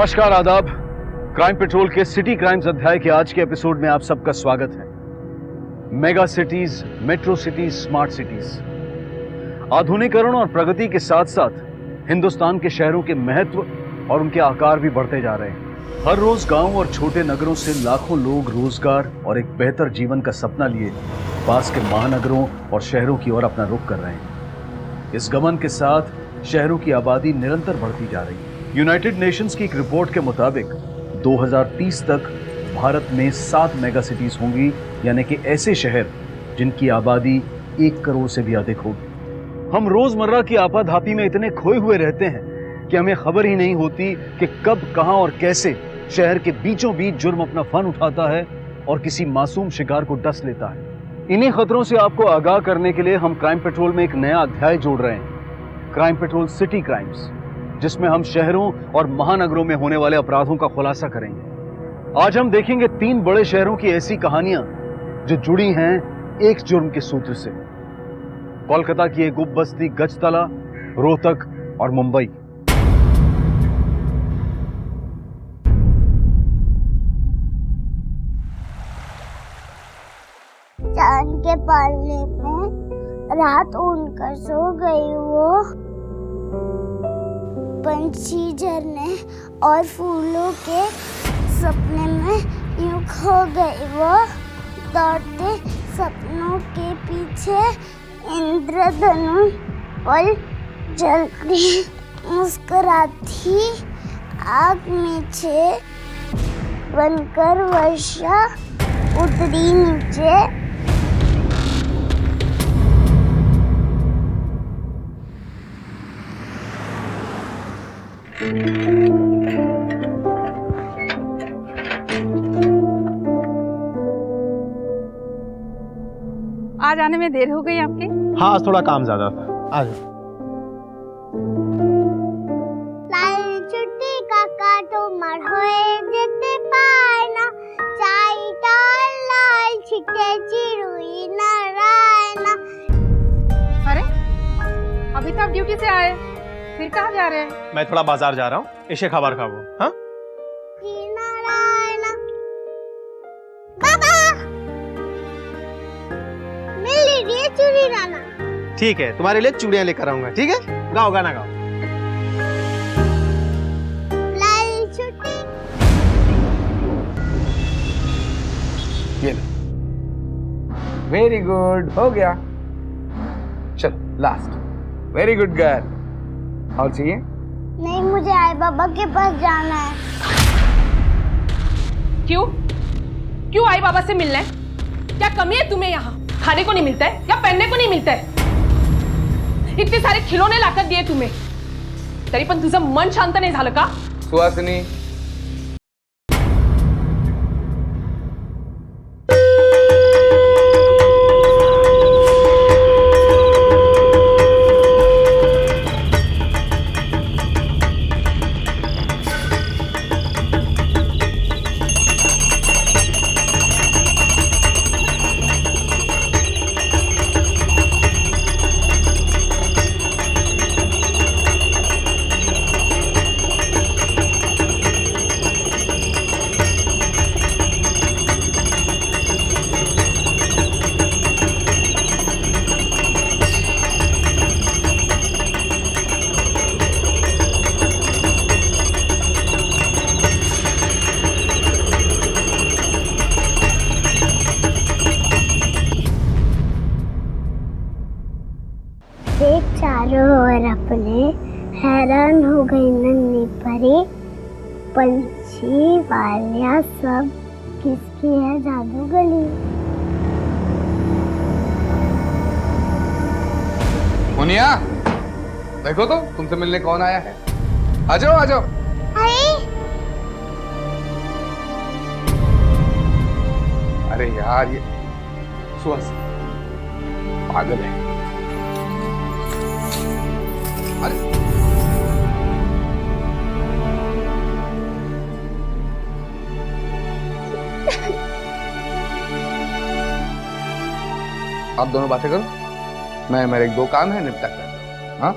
नमस्कार, आदाब। Crime petrol के सिटी क्राइम्स अध्याय के आज के एपिसोड में आप सबका स्वागत है। Mega cities, metro cities, smart cities. आधुनिकीकरण और प्रगति के साथ साथ हिंदुस्तान के शहरों के महत्व और उनके आकार भी बढ़ते जा रहे हैं। हर रोज गांव और छोटे नगरों से लाखों लोग रोजगार और एक बेहतर जीवन का सपना लिए पास के महानगरों और शहरों की ओर अपना रुख कर रहे हैं। इस गमन के साथ शहरों की आबादी निरंतर बढ़ती जा रही है। यूनाइटेड नेशंस की एक रिपोर्ट के मुताबिक 2030 तक भारत में 7 मेगा सिटीज होंगी, यानी कि ऐसे शहर जिनकी आबादी 1 करोड़ से भी अधिक होगी। हम रोजमर्रा की आपाधापी में इतने खोए हुए रहते हैं कि हमें खबर ही नहीं होती कि कब, कहां और कैसे शहर के बीचों बीच जुर्म अपना फन उठाता है और किसी मासूम शिकार को डस लेता है। इन्हीं खतरों से आपको आगाह करने के लिए हम क्राइम पेट्रोल में एक नया अध्याय जोड़ रहे हैं, क्राइम पेट्रोल सिटी क्राइम्स, जिसमें हम शहरों और महानगरों में होने वाले अपराधों का खुलासा करेंगे। आज हम देखेंगे 3 बड़े शहरों की ऐसी कहानियां जो जुड़ी हैं एक जुर्म के सूत्र से। कोलकाता की एक उपबस्ती गजतला, रोहतक और मुंबई। चांद के पालने में रात उड़कर सो गई वो, पंछी झरने और फूलों के सपने में यूं खो गई वो, दौड़ते सपनों के पीछे इंद्रधनु पल जलती मुस्कुराती आग नीचे बनकर वर्षा उतरी नीचे। आज आने में देर हो गई आपकी? हाँ, आज थोड़ा काम ज्यादा था। आ जाओ। छुट्टी का काटो मर होए जेते पायना, चाई टाल लाल छिटे चिरुई नारायणा। अरे अभी तो आप ड्यूटी से आए, फिर कहाँ जा रहे हैं? मैं थोड़ा बाजार जा रहा हूँ, इसे खबर खाओ। हाँ, नारायणा बाबा मिल लीजिए चूड़ी लाना। ठीक है, तुम्हारे लिए चूड़ियां लेकर आऊंगा। ठीक है, गाओ, गाना गाओ। लाल छुट्टी। ये लो। वेरी गुड, हो गया। चल लास्ट। Very good girl. और चाहिए? नहीं, मुझे आई बाबा के पास जाना है। क्यों? क्यों आई बाबा से मिलना है? क्या कमी है तुम्हें यहाँ? खाने को नहीं मिलता है या पहनने को नहीं मिलता है? इतने सारे खिलौने लाकर दिए तुम्हें, तरी पण तुझं मन शांत नाही झालं का? सुहासिनी, देख चारों ओर अपने, हैरान हो गई नन्ही परी, पंछी वालियाँ सब किसकी है जादू गली। मुनिया, देखो तो तुमसे मिलने कौन आया है। आ जाओ, आ जाओ। अरे यार, ये सुहासिनी पागल है। अरे आप दोनों बातें करो, मैं मेरे 2 काम है निपटा कर। हाँ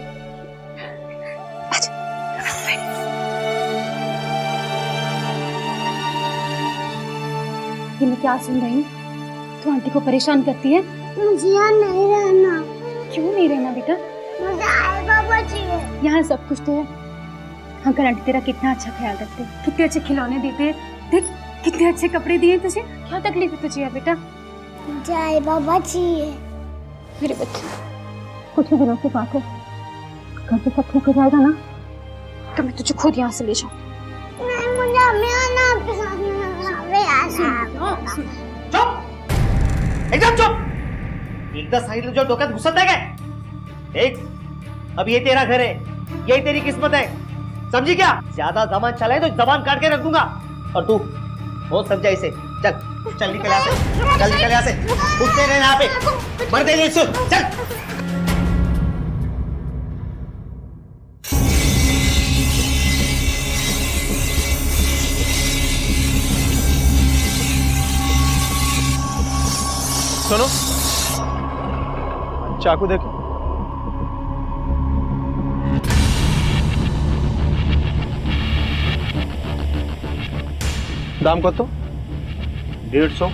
ये मैं क्या सुन रही हूँ? तू आंटी को परेशान करती है। मुझे यहाँ नहीं रहना। क्यों नहीं रहना बेटा? मुझे आई बाबा चाहिए। यहाँ सब कुछ तो है। अंकल आंटी तेरा कितना अच्छा ख्याल रखते हैं, कितने अच्छे खिलौने देते हैं, देख कितने अच्छे कपड़े दिए तुझे। क्या तकलीफ है तुझे यार बेटा? मुझे आई बाबा चाहिए। मेरे बच्चे, कुछ ही दिनों की बात है, घर पे सब ठीक हो जाएगा ना, तो मैं तुझे खुद यहाँ से ले जाऊँ। नहीं, मुझे अभी आना, आपके साथ में आना। चुप, एकदम चुप। एकदा सांगितलं जो डोक्यात घुसत आहे काय? एक, अब ये तेरा घर है, यही तेरी किस्मत है, समझी क्या? ज्यादा जबान चलाए तो जबान काट के रख दूंगा। और तू बहुत समझा इसे। चल चल निकल यहाँ से, चल निकल यहाँ से, उठते रहे यहाँ पे, मर देंगे इससे। चल। सुनो, चाकू देखो। दाम कत? 150।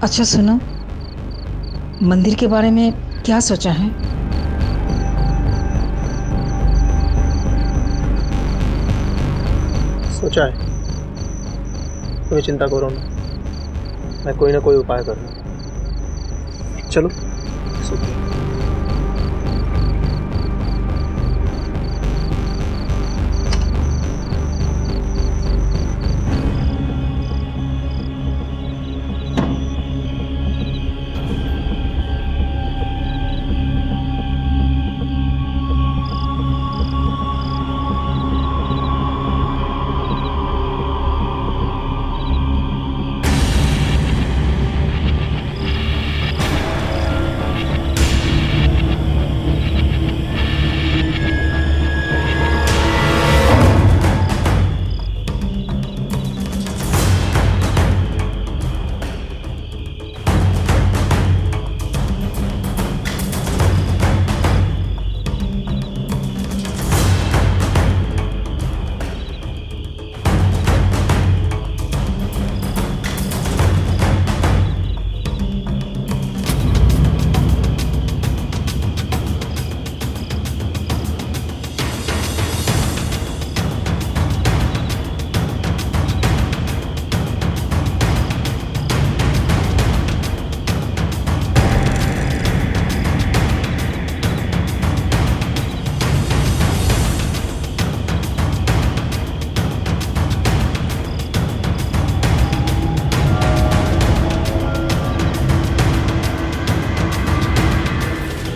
अच्छा सुनो, मंदिर के बारे में क्या सोचा है? सोचा है, तुम्हें चिंता करो ना, मैं कोई ना कोई उपाय करूँगा। चलो सोते हैं।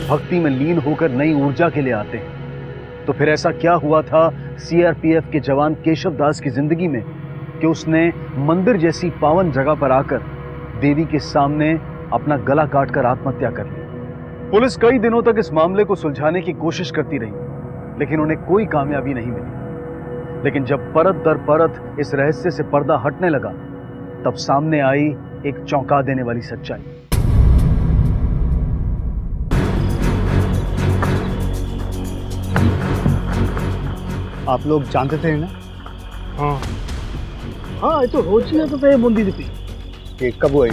भक्ति में लीन होकर नई ऊर्जा के लिए आते हैं। तो फिर ऐसा क्या हुआ था सीआरपीएफ के जवान केशव दास की जिंदगी में कि उसने मंदिर जैसी पावन जगह पर आकर देवी के सामने अपना गला काटकर आत्महत्या कर ली। पुलिस कई दिनों तक इस मामले को सुलझाने की कोशिश करती रही, लेकिन उन्हें कोई कामयाबी नहीं मिली। लेकिन जब परत दर परत इस रहस्य से पर्दा हटने लगा, तब सामने आई एक चौंका देने वाली सच्चाई। आप लोग जानते थे ना? हाँ हाँ, ये तो रोज ही तो बूंदी थी। ये कब हुआ?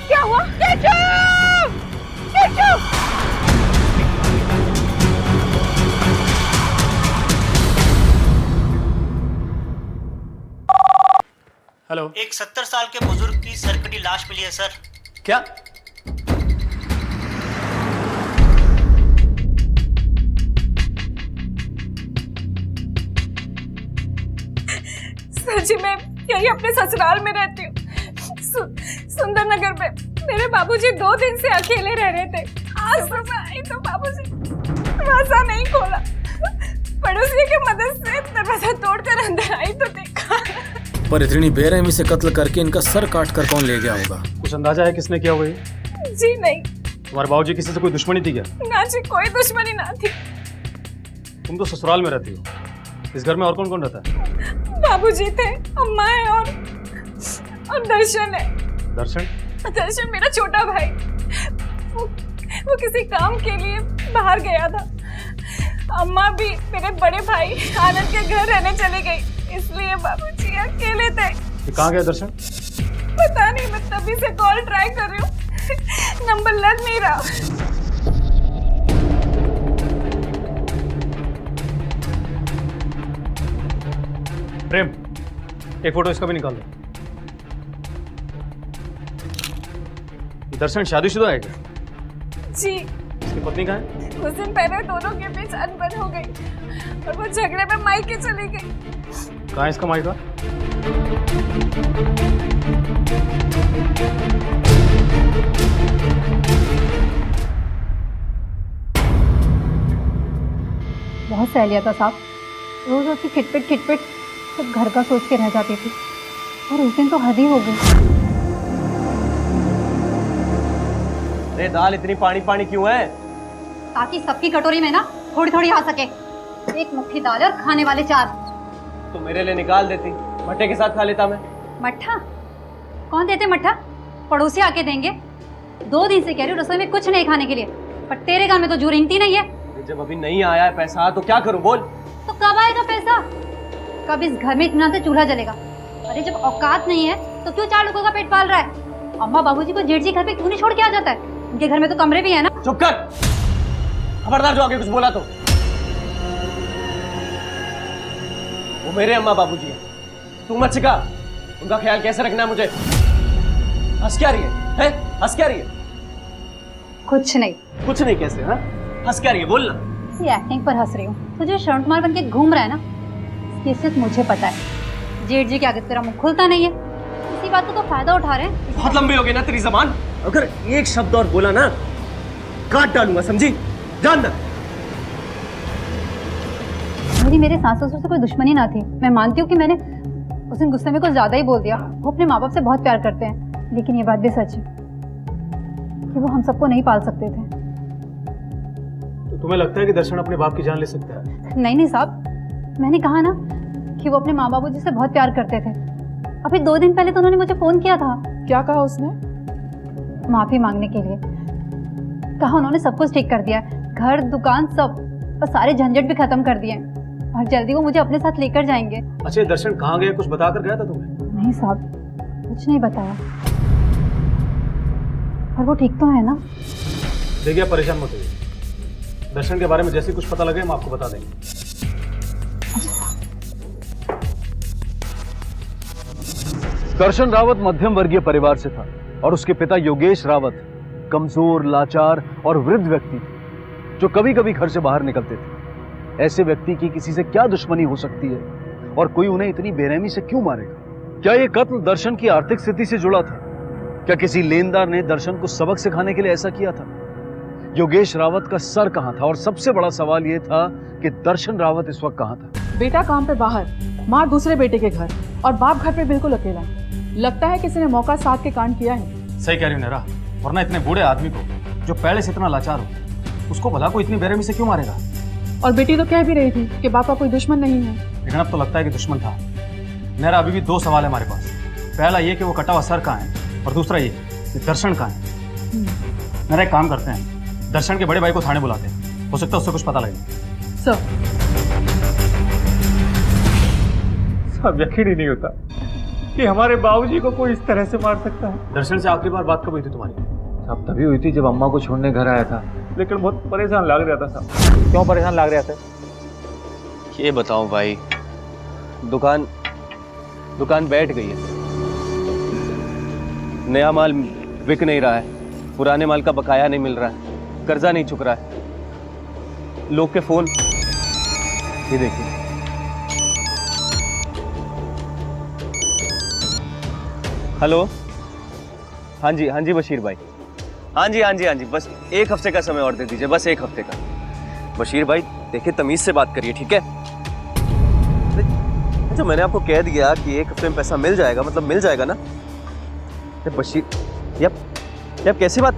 क्या हुआ? केशव! केशव! हेलो। एक 70 साल के बुजुर्ग की सरकटी लाश मिली है सर। क्या? सर जी, मैं यही अपने ससुराल में रहती हूँ, सुंदर नगर में। मेरे बाबूजी 2 दिन से अकेले रह रहे थे। आज सुबह आई तो बाबूजी दरवाजा नहीं खोला। पड़ोसी की मदद से दरवाजा तोड़कर अंदर आई तो देखा। पर इतनी बेरहमी से कत्ल करके इनका सर काट कर कौन ले गया होगा? कुछ अंदाजा है किसने किया हुआ ये? जी नहीं। तुम्हारे बाबूजी किसी से कोई दुश्मनी थी क्या? ना जी, कोई दुश्मनी ना थी। तुम तो ससुराल में रहती हो, इस घर में और कौन कौन रहता है? बाबूजी थे, अम्मा है और दर्शन है। दर्शन? दर्शन मेरा छोटा भाई। वो किसी काम के लिए बाहर गया था। अम्मा भी मेरे बड़े भाई आनंद के घर रहने चली गई, इसलिए बाबूजी अकेले थे। ये कहाँ गया दर्शन? पता नहीं, मैं तभी से कॉल ट्राई कर रही हूँ, नंबर लग नहीं रहा। प्रेम, एक फोटो इसका भी निकाल दो। दर्शन शादीशुदा है क्या? जी। इसकी पत्नी कहाँ है? कुछ दिन पहले दोनों के बीच अनबन हो गई और वो झगड़े में मायके चली गई। कहाँ है इसका मायका? बहुत सह लिया था साहब, रोज उसकी खिटपिट सब घर का सोच के रह जाती थी, और उस दिन तो हद ही हो गई। अरे दाल इतनी पानी पानी क्यों है? ताकि सबकी कटोरी में ना थोड़ी थोड़ी आ सके। एक मुट्ठी दाल और खाने वाले 4। तो मेरे लिए निकाल देती, मट्ठे के साथ खा लेता मैं। मट्ठा? कौन देते मट्ठा? पड़ोसी आके देंगे। 2 दिन से कह रही हूँ रसोई में कुछ नहीं खाने के लिए, पर तेरे घर में तो जू रिंगती नहीं है। जब अभी नहीं आया है पैसा तो क्या करूं बोल? तो कब आएगा पैसा? कब इस घर में इतना से चूल्हा जलेगा? अरे जब औकात नहीं है तो क्यों 4 लोगों का पेट पाल रहा है? अम्मा बाबूजी को जेठ जी घर पे क्यों नहीं छोड़ के आ जाता है? उनके घर में तो कमरे भी है ना। चुप कर, खबरदार जो आगे कुछ बोला तो। वो मेरे अम्मा बाबूजी हैं, तू मत सिखा उनका ख्याल कैसे रखना है मुझे। हंस क्या रही है? हंस क्या रही है? कुछ नहीं। कुछ नहीं कैसे? हाँ, हंस क्या रही है बोल ना। ये एक्टिंग पर हंस रही हूँ। तुझे शरण कुमार बन के घूम रहा है ना, ये सिर्फ मुझे पता है। जेठ जी के आगे तेरा मुंह खुलता नहीं है, इसी बात का तो फायदा उठा रहे हैं। बहुत लंबी हो गई ना तेरी जबान, अगर एक शब्द और बोला ना काट डालूंगा, समझी? जानना। मेरे सास ससुर से कोई दुश्मनी ना थी। मैं मानती हूँ कि मैंने उस दिन गुस्से में कुछ ज्यादा ही बोल दिया। वो अपने माँ बाप से बहुत प्यार करते हैं, लेकिन ये बात भी सच है कि वो हम सबको नहीं पाल सकते थे। तो तुम्हें लगता है कि दर्शन अपने बाप की जान ले सकता है? नहीं साहब, मैंने कहा ना कि वो अपने माँ बाबूजी से बहुत प्यार करते थे। अभी 2 दिन पहले तो उन्होंने मुझे फोन किया था। क्या कहा उसने? माफी मांगने के लिए कहा। उन्होंने सब कुछ ठीक कर दिया, घर दुकान सब, और सारे झंझट भी खत्म कर दिए, और जल्दी वो मुझे अपने साथ लेकर जाएंगे। अच्छा, दर्शन कहाँ गया? कुछ बता कर गया था तुम्हें? नहीं साहब, कुछ नहीं बताया। और वो ठीक तो है ना? देखिए, परेशान मत होइए। दर्शन के बारे में जैसे कुछ पता लगे हम आपको बता देंगे। दर्शन रावत मध्यम वर्गीय परिवार से था और उसके पिता योगेश रावत कमजोर, लाचार और वृद्ध व्यक्ति थे जो कभी कभी घर से बाहर निकलते थे। ऐसे व्यक्ति की किसी से क्या दुश्मनी हो सकती है और कोई उन्हें इतनी बेरहमी से क्यों मारेगा? क्या यह कत्ल दर्शन की आर्थिक स्थिति से जुड़ा था? क्या किसी लेनदार ने दर्शन को सबक सिखाने के लिए ऐसा किया था? योगेश रावत का सर कहां था? और सबसे बड़ा सवाल यह था कि दर्शन रावत इस वक्त कहां था? बेटा काम पे बाहर, माँ दूसरे बेटे के घर, और बाप घर पे बिल्कुल अकेला। लगता है किसी ने मौका साथ के कांड किया है। सही कह रही हूँ नेरा, वरना इतने बूढ़े आदमी को जो पहले से इतना लाचार हो, उसको भला कोई इतनी बेरहमी से क्यों मारेगा? और बेटी तो कह भी रही थी कि बाप का कोई दुश्मन नहीं है। लेकिन अब तो लगता है कि दुश्मन था। मेरा अभी भी 2 सवाल है हमारे पास। पहला ये कि वो कटा हुआ सर कहाँ है, और दूसरा ये कि दर्शन कहाँ है। मेरा एक काम करते हैं, दर्शन के बड़े भाई को थाने बुलाते हैं, हो सकता है उससे कुछ पता लगे। सर सब यकीन ही नहीं होता कि हमारे बाबूजी को कोई इस तरह से मार सकता है। दर्शन से आखिरी बार बात कब हुई थी तुम्हारी? साहब तभी हुई थी जब अम्मा को छोड़ने घर आया था, लेकिन बहुत परेशान लग रहा था साहब। क्यों परेशान लग रहा था? ये बताऊं भाई, दुकान बैठ गई है, नया माल बिक नहीं रहा है, पुराने माल का बकाया नहीं मिल रहा है, कर्जा नहीं चुक रहा है, लोग के फोन ये देखिए। हेलो, हाँ जी बशीर भाई, हाँ जी, बस 1 हफ्ते का समय और दे दीजिए, बस 1 हफ्ते का। बशीर भाई देखिए, तमीज से बात करिए, ठीक है? अच्छा, मैंने आपको कह दिया कि 1 हफ्ते में पैसा मिल जाएगा, मतलब मिल जाएगा ना? बशीर, यप कैसी बात,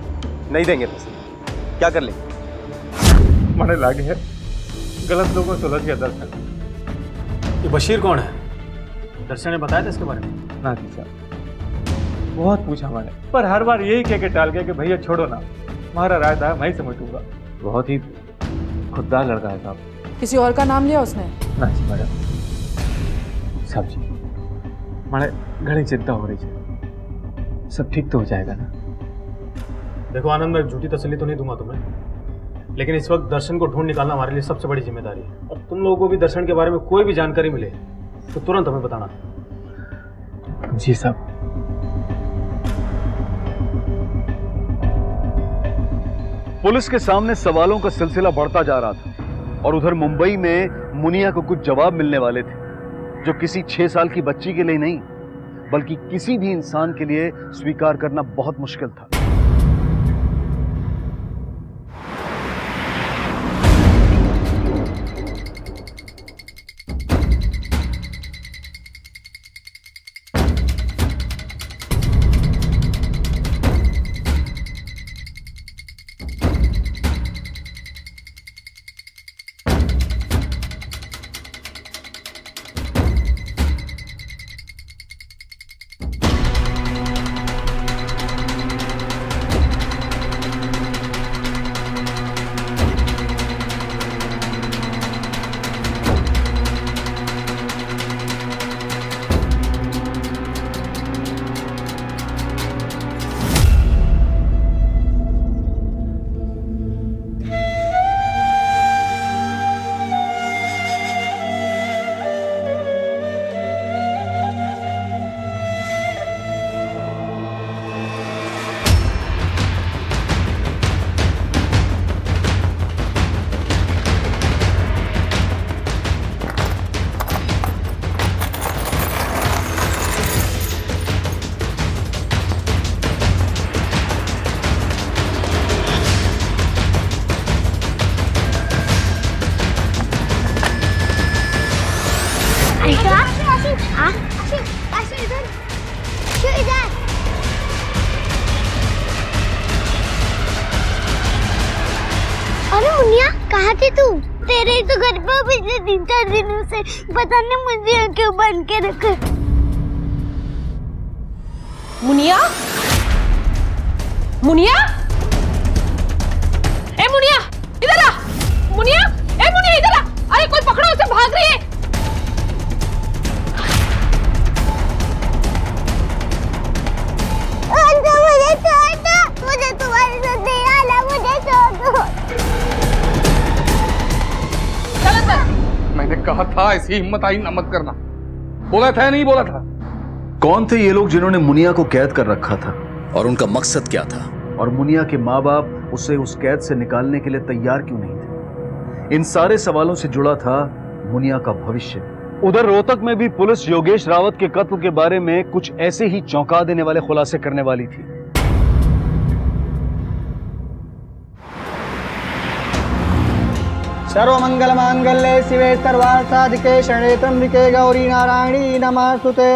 नहीं देंगे पैसे, क्या कर लेंगे? मने लागे है गलत लोगों से उलझ गया दर्शन। ये बशीर कौन है? दर्शन ने बताया था इसके बारे में? ना जी साहब, बहुत पूछा मैंने, पर हर बार यही कह के टाल गया कि भैया छोड़ो ना, हमारा रायता है, मैं ही समझूंगा। बहुत ही खुददार लड़का है साहब। किसी और का नाम लिया उसने? ना जी मैडम साहब जी, मारे घनी चिंता हो रही है, सब ठीक तो हो जाएगा ना? देखो आनंद, मैं झूठी तसल्ली तो नहीं दूंगा तुम्हें, लेकिन इस वक्त दर्शन को ढूंढ निकालना हमारे लिए सबसे बड़ी जिम्मेदारी है। और तुम लोगों को भी दर्शन के बारे में कोई भी जानकारी मिले तो तुरंत हमें बताना। जी साहब। पुलिस के सामने सवालों का सिलसिला बढ़ता जा रहा था और उधर मुंबई में मुनिया को कुछ जवाब मिलने वाले थे जो किसी 6 साल की बच्ची के लिए नहीं बल्कि किसी भी इंसान के लिए स्वीकार करना बहुत मुश्किल था। अरे मुनिया, कहाँ थी तू? तेरे ही तो घर पे पिछले 3-4 दिनों से पता नहीं मुझे क्यों बंद के रखा। मुनिया, मुनिया, ए मुनिया, इधर आ। मुनिया, ए मुनिया इधर आ। अरे कोई पकड़ो उसे, भाग रही है। मुझे छोड़ दो, मुझे तुम्हारे साथ नहीं आना, मुझे छोड़ दो। चल अंदर। मैंने कहा था ऐसी हिम्मत आई ना मत करना, बोला था या नहीं बोला था? कौन थे ये लोग जिन्होंने मुनिया को कैद कर रखा था और उनका मकसद क्या था? और मुनिया के माँ बाप उसे उस कैद से निकालने के लिए तैयार क्यों नहीं थे? इन सारे सवालों से जुड़ा था मुनिया का भविष्य। उधर रोहतक में भी पुलिस योगेश रावत के कत्ल के बारे में कुछ ऐसे ही चौंका देने वाले खुलासे करने वाली थी। सर्वमंगल मांगल्ये शिवे सर्वार्थ साधिके शरणे त्र्यंबके गौरी नारायणी नमोस्तुते।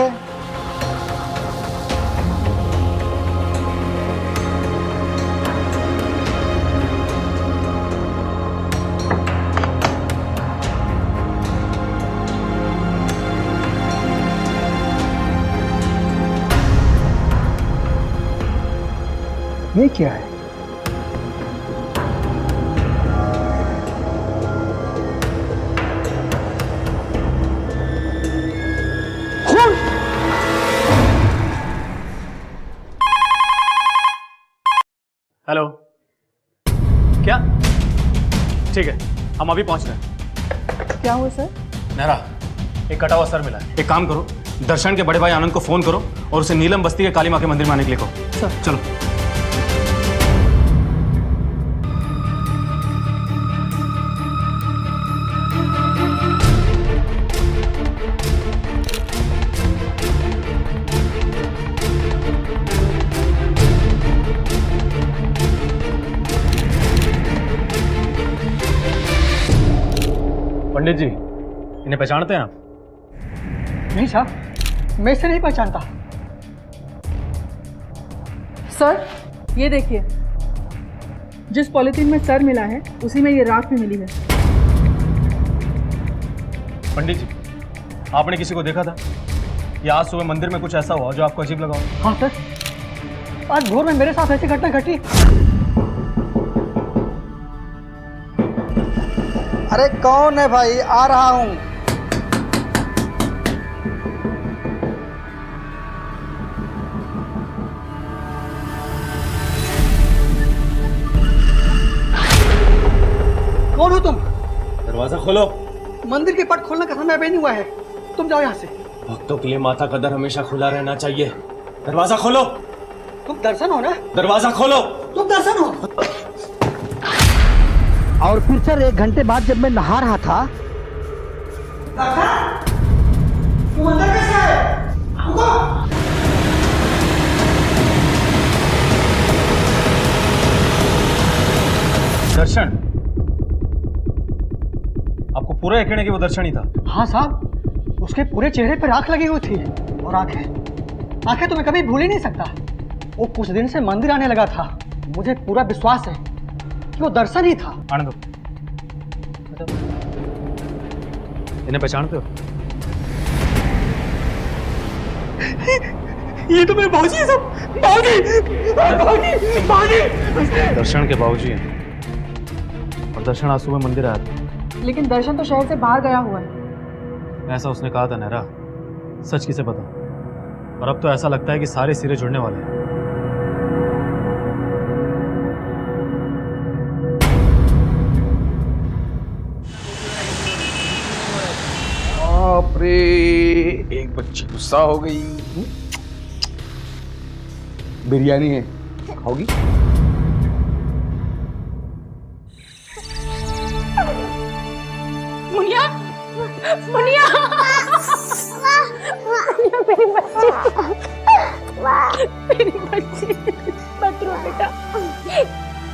ये क्या है? हेलो, क्या? ठीक है, हम अभी पहुंच रहे हैं। क्या हुआ सर? नेहरा, एक कटा हुआ सर मिला है। एक काम करो, दर्शन के बड़े भाई आनंद को फोन करो और उसे नीलम बस्ती के काली माँ के मंदिर में आने के लिए कहो। सर। चलो। पंडित जी, इन्हें पहचानते हैं आप? नहीं साहब, मैं इसे नहीं पहचानता। सर ये देखिए, जिस पॉलिथीन में सर मिला है उसी में ये राख भी मिली है। पंडित जी, आपने किसी को देखा था या आज सुबह मंदिर में कुछ ऐसा हुआ जो आपको अजीब लगा हो? हाँ सर, आज भोर में मेरे साथ ऐसी घटना घटी। अरे कौन है भाई? आ रहा हूं। कौन हो तुम? दरवाजा खोलो। मंदिर के पट खोलने का समय अभी नहीं हुआ है, तुम जाओ यहाँ से। भक्तों के लिए माता का दर हमेशा खुला रहना चाहिए। दरवाजा खोलो। तुम दर्शन हो ना? दरवाजा खोलो। तुम दर्शन हो। और फिर सर 1 घंटे बाद जब मैं नहा रहा था, तुम अंदर कैसे आए? दर्शन, आपको पूरा यकीन है कि वो दर्शन ही था? हाँ साहब, उसके पूरे चेहरे पर आंख लगी हुई थी। और आंखें तो मैं कभी भूल ही नहीं सकता। वो कुछ दिन से मंदिर आने लगा था। मुझे पूरा विश्वास है कि वो दर्शन ही था। आनंद, इन्हें पहचानते हो? ये तो मेरे बाबूजी है सब। बाबूजी। दर्शन के बाबूजी हैं। और दर्शन आज सुबह मंदिर आया था। लेकिन दर्शन तो शहर से बाहर गया हुआ है। ऐसा उसने कहा था नेहरा, सच किसे पता। और अब तो ऐसा लगता है कि सारे सिरे जुड़ने वाले हैं। बाप रे, एक बच्ची गुस्सा हो गई। बिरयानी है, खाओगी? मुनिया, मुनिया, मेरी बच्ची, मेरी बच्ची, मत रो बेटा,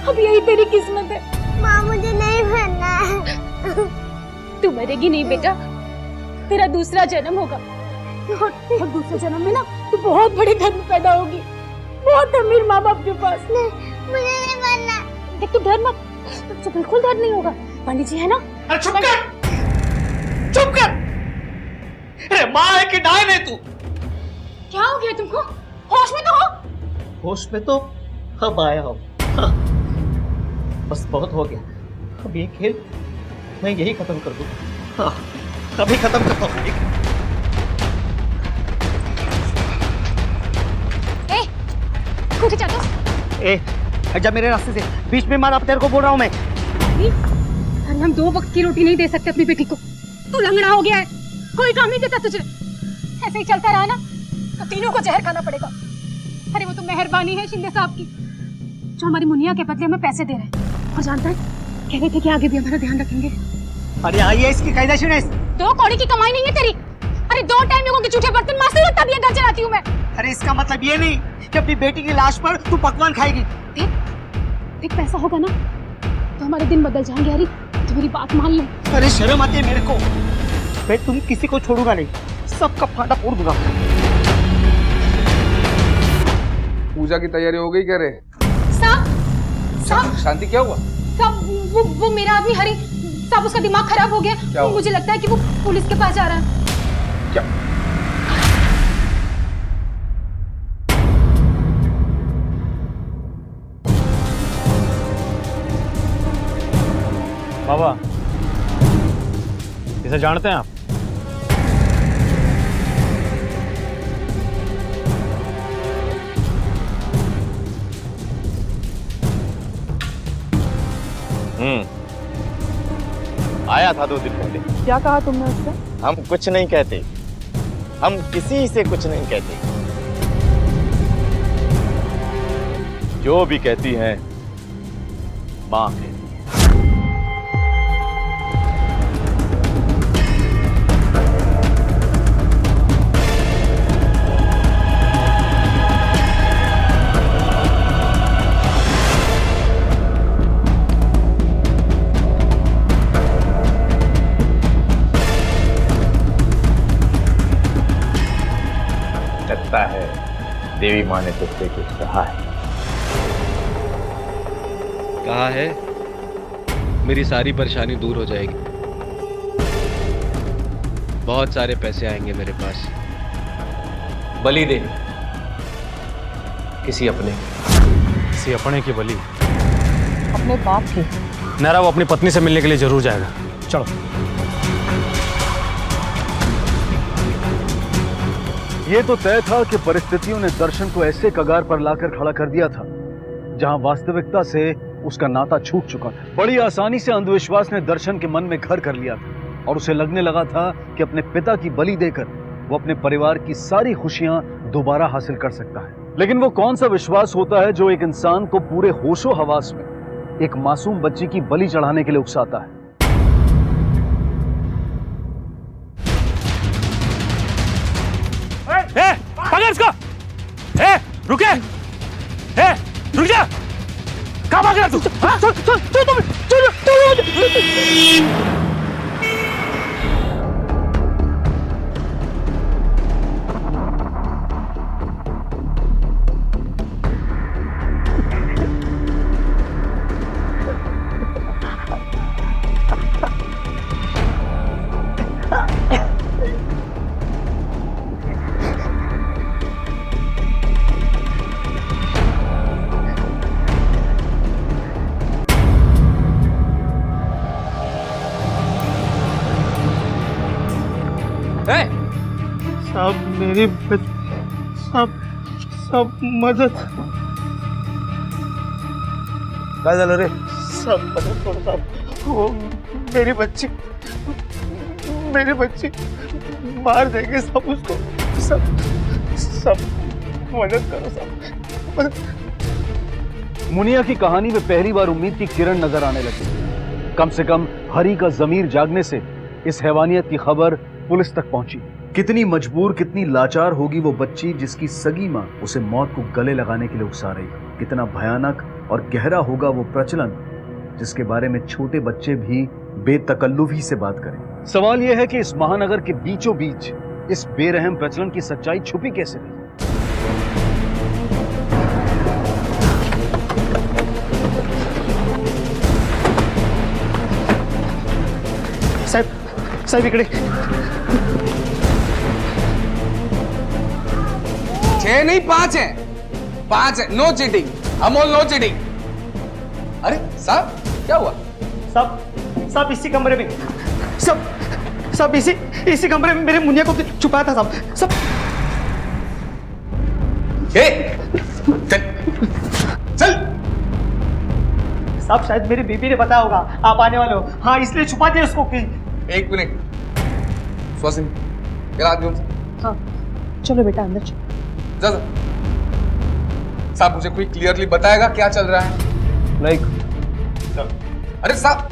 अब यही तेरी किस्मत है। माँ मुझे नहीं मरना है। तू मरेगी नहीं बेटा, तेरा दूसरा जन्म होगा और दूसरे जन्म में ना तू बहुत बड़े घर में पैदा होगी, बहुत अमीर माँ बाप के पास। नहीं, मुझे नहीं मरना। देख तू डर मत, तो बिल्कुल डर नहीं होगा। पंडित जी है ना? अरे चुप कर, चुप कर। अरे माँ है कि डायन है तू? क्या हो गया तुमको? होश में तो हो? होश में तो अब आया हो। हाँ। बस बहुत हो गया, अब ये खेल मैं यही खत्म कर दूं। हाँ, अभी खत्म करता हूँ। कुछ चाहते? ए, हट जा मेरे रास्ते से, बीच में मार। अब तेरे को बोल रहा हूँ मैं। अरे हम 2 वक्त की रोटी नहीं दे सकते अपनी बेटी को। तू लंगड़ा हो गया है, कोई काम नहीं देता तुझे। ऐसे ही चलता रहा ना तो तीनों को जहर खाना पड़ेगा। अरे वो तो मेहरबानी है शिंदे साहब की, जो हमारी मुनिया के बदले में पैसे दे रहे हैं। और जानता है, कह रहे थे कि आगे भी हमारा ध्यान रखेंगे। अरे आइए, इसकी कायदा सुने। 2 कौड़ी की कमाई नहीं है तेरी। अरे 2 टाइम लोगों के जूठे बर्तन मारते हुए तब ये घर चलाती हूँ मैं। अरे इसका मतलब ये नहीं कि अपनी बेटी की लाश पर तू पकवान खाएगी। देख पैसा होगा ना तो हमारे दिन बदल जाएंगे। अरे तो मेरी बात मान ले। अरे शर्म आती है मेरे को। मैं तुम किसी को छोड़ूंगा नहीं, सबका फाटा फोड़ दूंगा। पूजा की तैयारी हो गई? कह रहे साहब, शांति क्या हुआ? साहब वो मेरा आदमी हरी साहब, उसका दिमाग खराब हो गया। मुझे लगता है कि वो पुलिस के पास जा रहा है। क्या? बाबा, इसे जानते हैं आप? आया था 2 दिन पहले। क्या कहा तुमने उससे? हम कुछ नहीं कहते, हम किसी से कुछ नहीं कहते। जो भी कहती हैं मां कहती है। लगता है देवी माँ ने तुझसे कुछ कहा है। कहा है मेरी सारी परेशानी दूर हो जाएगी, बहुत सारे पैसे आएंगे मेरे पास, बलि दे किसी अपने की बलि। अपने बाप की। नैरा वो अपनी पत्नी से मिलने के लिए जरूर जाएगा। चलो। ये तो तय था कि परिस्थितियों ने दर्शन को ऐसे कगार पर लाकर खड़ा कर दिया था जहां वास्तविकता से उसका नाता छूट चुका था। बड़ी आसानी से अंधविश्वास ने दर्शन के मन में घर कर लिया था और उसे लगने लगा था कि अपने पिता की बलि देकर वो अपने परिवार की सारी खुशियां दोबारा हासिल कर सकता है। लेकिन वो कौन सा विश्वास होता है जो एक इंसान को पूरे होशो हवास में एक मासूम बच्ची की बलि चढ़ाने के लिए उकसाता है। पकड़ इसको! रुके! रुक जा! कहाँ भाग रहा तू? सब मेरी सब मदद। क्या झालं रे? सब मदद करो साहब। वो मेरी बच्ची मार देंगे सब उसको। सब मदद करो साहब। मुनिया की कहानी में पहली बार उम्मीद की किरण नजर आने लगी। कम से कम हरी का जमीर जागने से इस हैवानियत की खबर पुलिस तक पहुंची। कितनी मजबूर, कितनी लाचार होगी वो बच्ची जिसकी सगी मां उसे मौत को गले लगाने के लिए उकसा रही है। कितना भयानक और गहरा होगा वो प्रचलन जिसके बारे में छोटे बच्चे भी बेतकल्लुफी से बात करें। सवाल यह है कि इस महानगर के बीचों बीच इस बेरहम प्रचलन की सच्चाई छुपी कैसे रही। साहब इकडे। 6 नहीं 5 है, 5 है। No cheating Amol, no cheating. अरे साहब क्या हुआ? सब इसी कमरे में, सब इसी कमरे में मेरे मुनिया को छुपाया था साहब। सब चल। साहब शायद मेरी बीबी ने बताया होगा आप आने वाले हो। हाँ, इसलिए छुपा दिया उसको। 1 मिनट स्वासिन, हाँ चलो बेटा अंदर चलो। साहब मुझे कोई क्लियरली बताएगा क्या चल रहा है? नहीं। अरे साहब,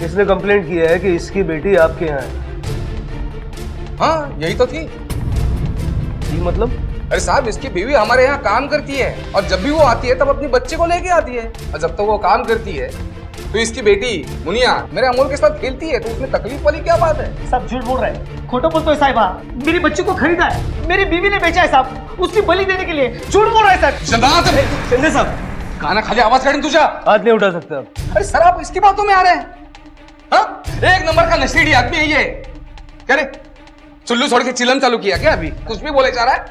इसने कंप्लेंट किया है कि इसकी बेटी आपके यहाँ है। हाँ यही तो थी। मतलब? अरे साहब इसकी बीवी हमारे यहाँ काम करती है और जब भी वो आती है तब अपनी बच्चे को लेके आती है, और जब तक वो काम करती है तो इसकी बेटी मुनिया मेरे अमोल के साथ खेलती है, तो उसमें तकलीफ वाली क्या बात है? सब झूठ बोल रहे हैं, खोटो बोलते हो साहिबा। मेरी बच्ची को खरीदा है, मेरी बीवी ने बेचा है साहब, उसकी बलि देने के लिए। झूठ बोल रहे हैं सर। चंदे साहब खाना खाली आवाज काटें तुझा। हाथ नहीं उठा सकते आप। अरे सर आप इसकी बातों में आ रहे हैं? हाँ? 1 नंबर का नशेड़ी आदमी है ये। क्या रे चुल्लू छोड़ के चिलम चालू किया क्या? अभी कुछ भी बोले जा रहा है।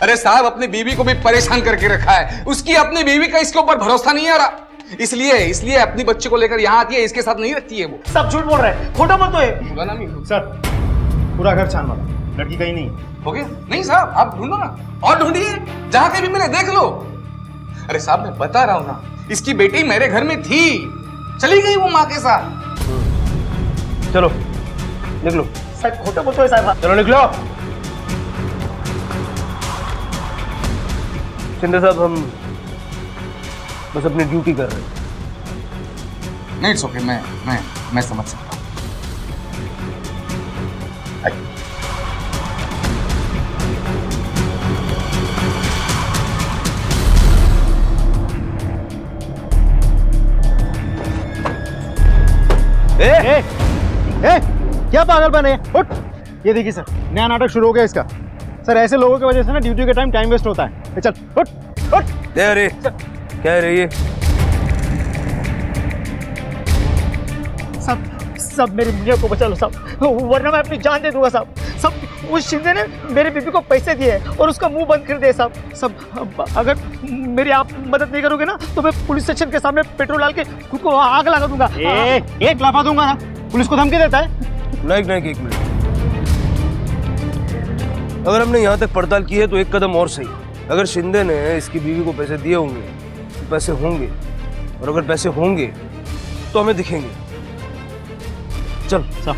अरे साहब अपनी बीवी को भी परेशान करके रखा है, उसकी अपनी बीवी का इसके ऊपर भरोसा नहीं आ रहा। इसलिए इसलिए अपनी बच्ची को लेकर यहाँ आती है, इसके साथ नहीं रखती है वो। सब झूठ बोल रहे हैं, खोटा मत तो है। बोला ना मैं। सर पूरा घर छान मारा, लड़की कहीं नहीं है। हो गया? नहीं साहब, आप ढूंढो ना, और ढूंढिए, जहाँ कहीं भी मिले देख लो। अरे साहब मैं बता रहा हूँ ना, इसकी बेटी मेरे घर में थी, चली गई वो माँ के साथ। चलो निकलो। साहब खोटा मत तो है साहब। चलो निकलो। शिंदे साहब हम बस अपनी ड्यूटी कर रहे हैं। नहीं, इट्स ओके, मैं समझ सकता हूँ। क्या पागलपन है? उठ। ये देखिए सर, नया नाटक शुरू हो गया इसका। सर ऐसे लोगों की वजह से ना ड्यूटी के टाइम वेस्ट होता है। चल उठ उठ। अरे क्या है ये? सब मेरी मुनिया को बचा लो साहब, वरना मैं अपनी जान दे दूंगा साहब। सब उस शिंदे ने मेरी बीबी को पैसे दिए और उसका मुंह बंद कर दिया साहब। सब अगर मेरी आप मदद नहीं करोगे ना तो मैं पुलिस स्टेशन के सामने पेट्रोल डाल के खुद को आग लगा दूंगा। एक लाफा दूंगा ना। पुलिस को धमकी देता है? नहीं, एक मिनट। अगर हमने यहाँ तक पड़ताल की है तो एक कदम और सही। अगर शिंदे ने इसकी बीवी को पैसे दिए होंगे तो पैसे होंगे, और अगर पैसे होंगे तो हमें दिखेंगे। चल साहब।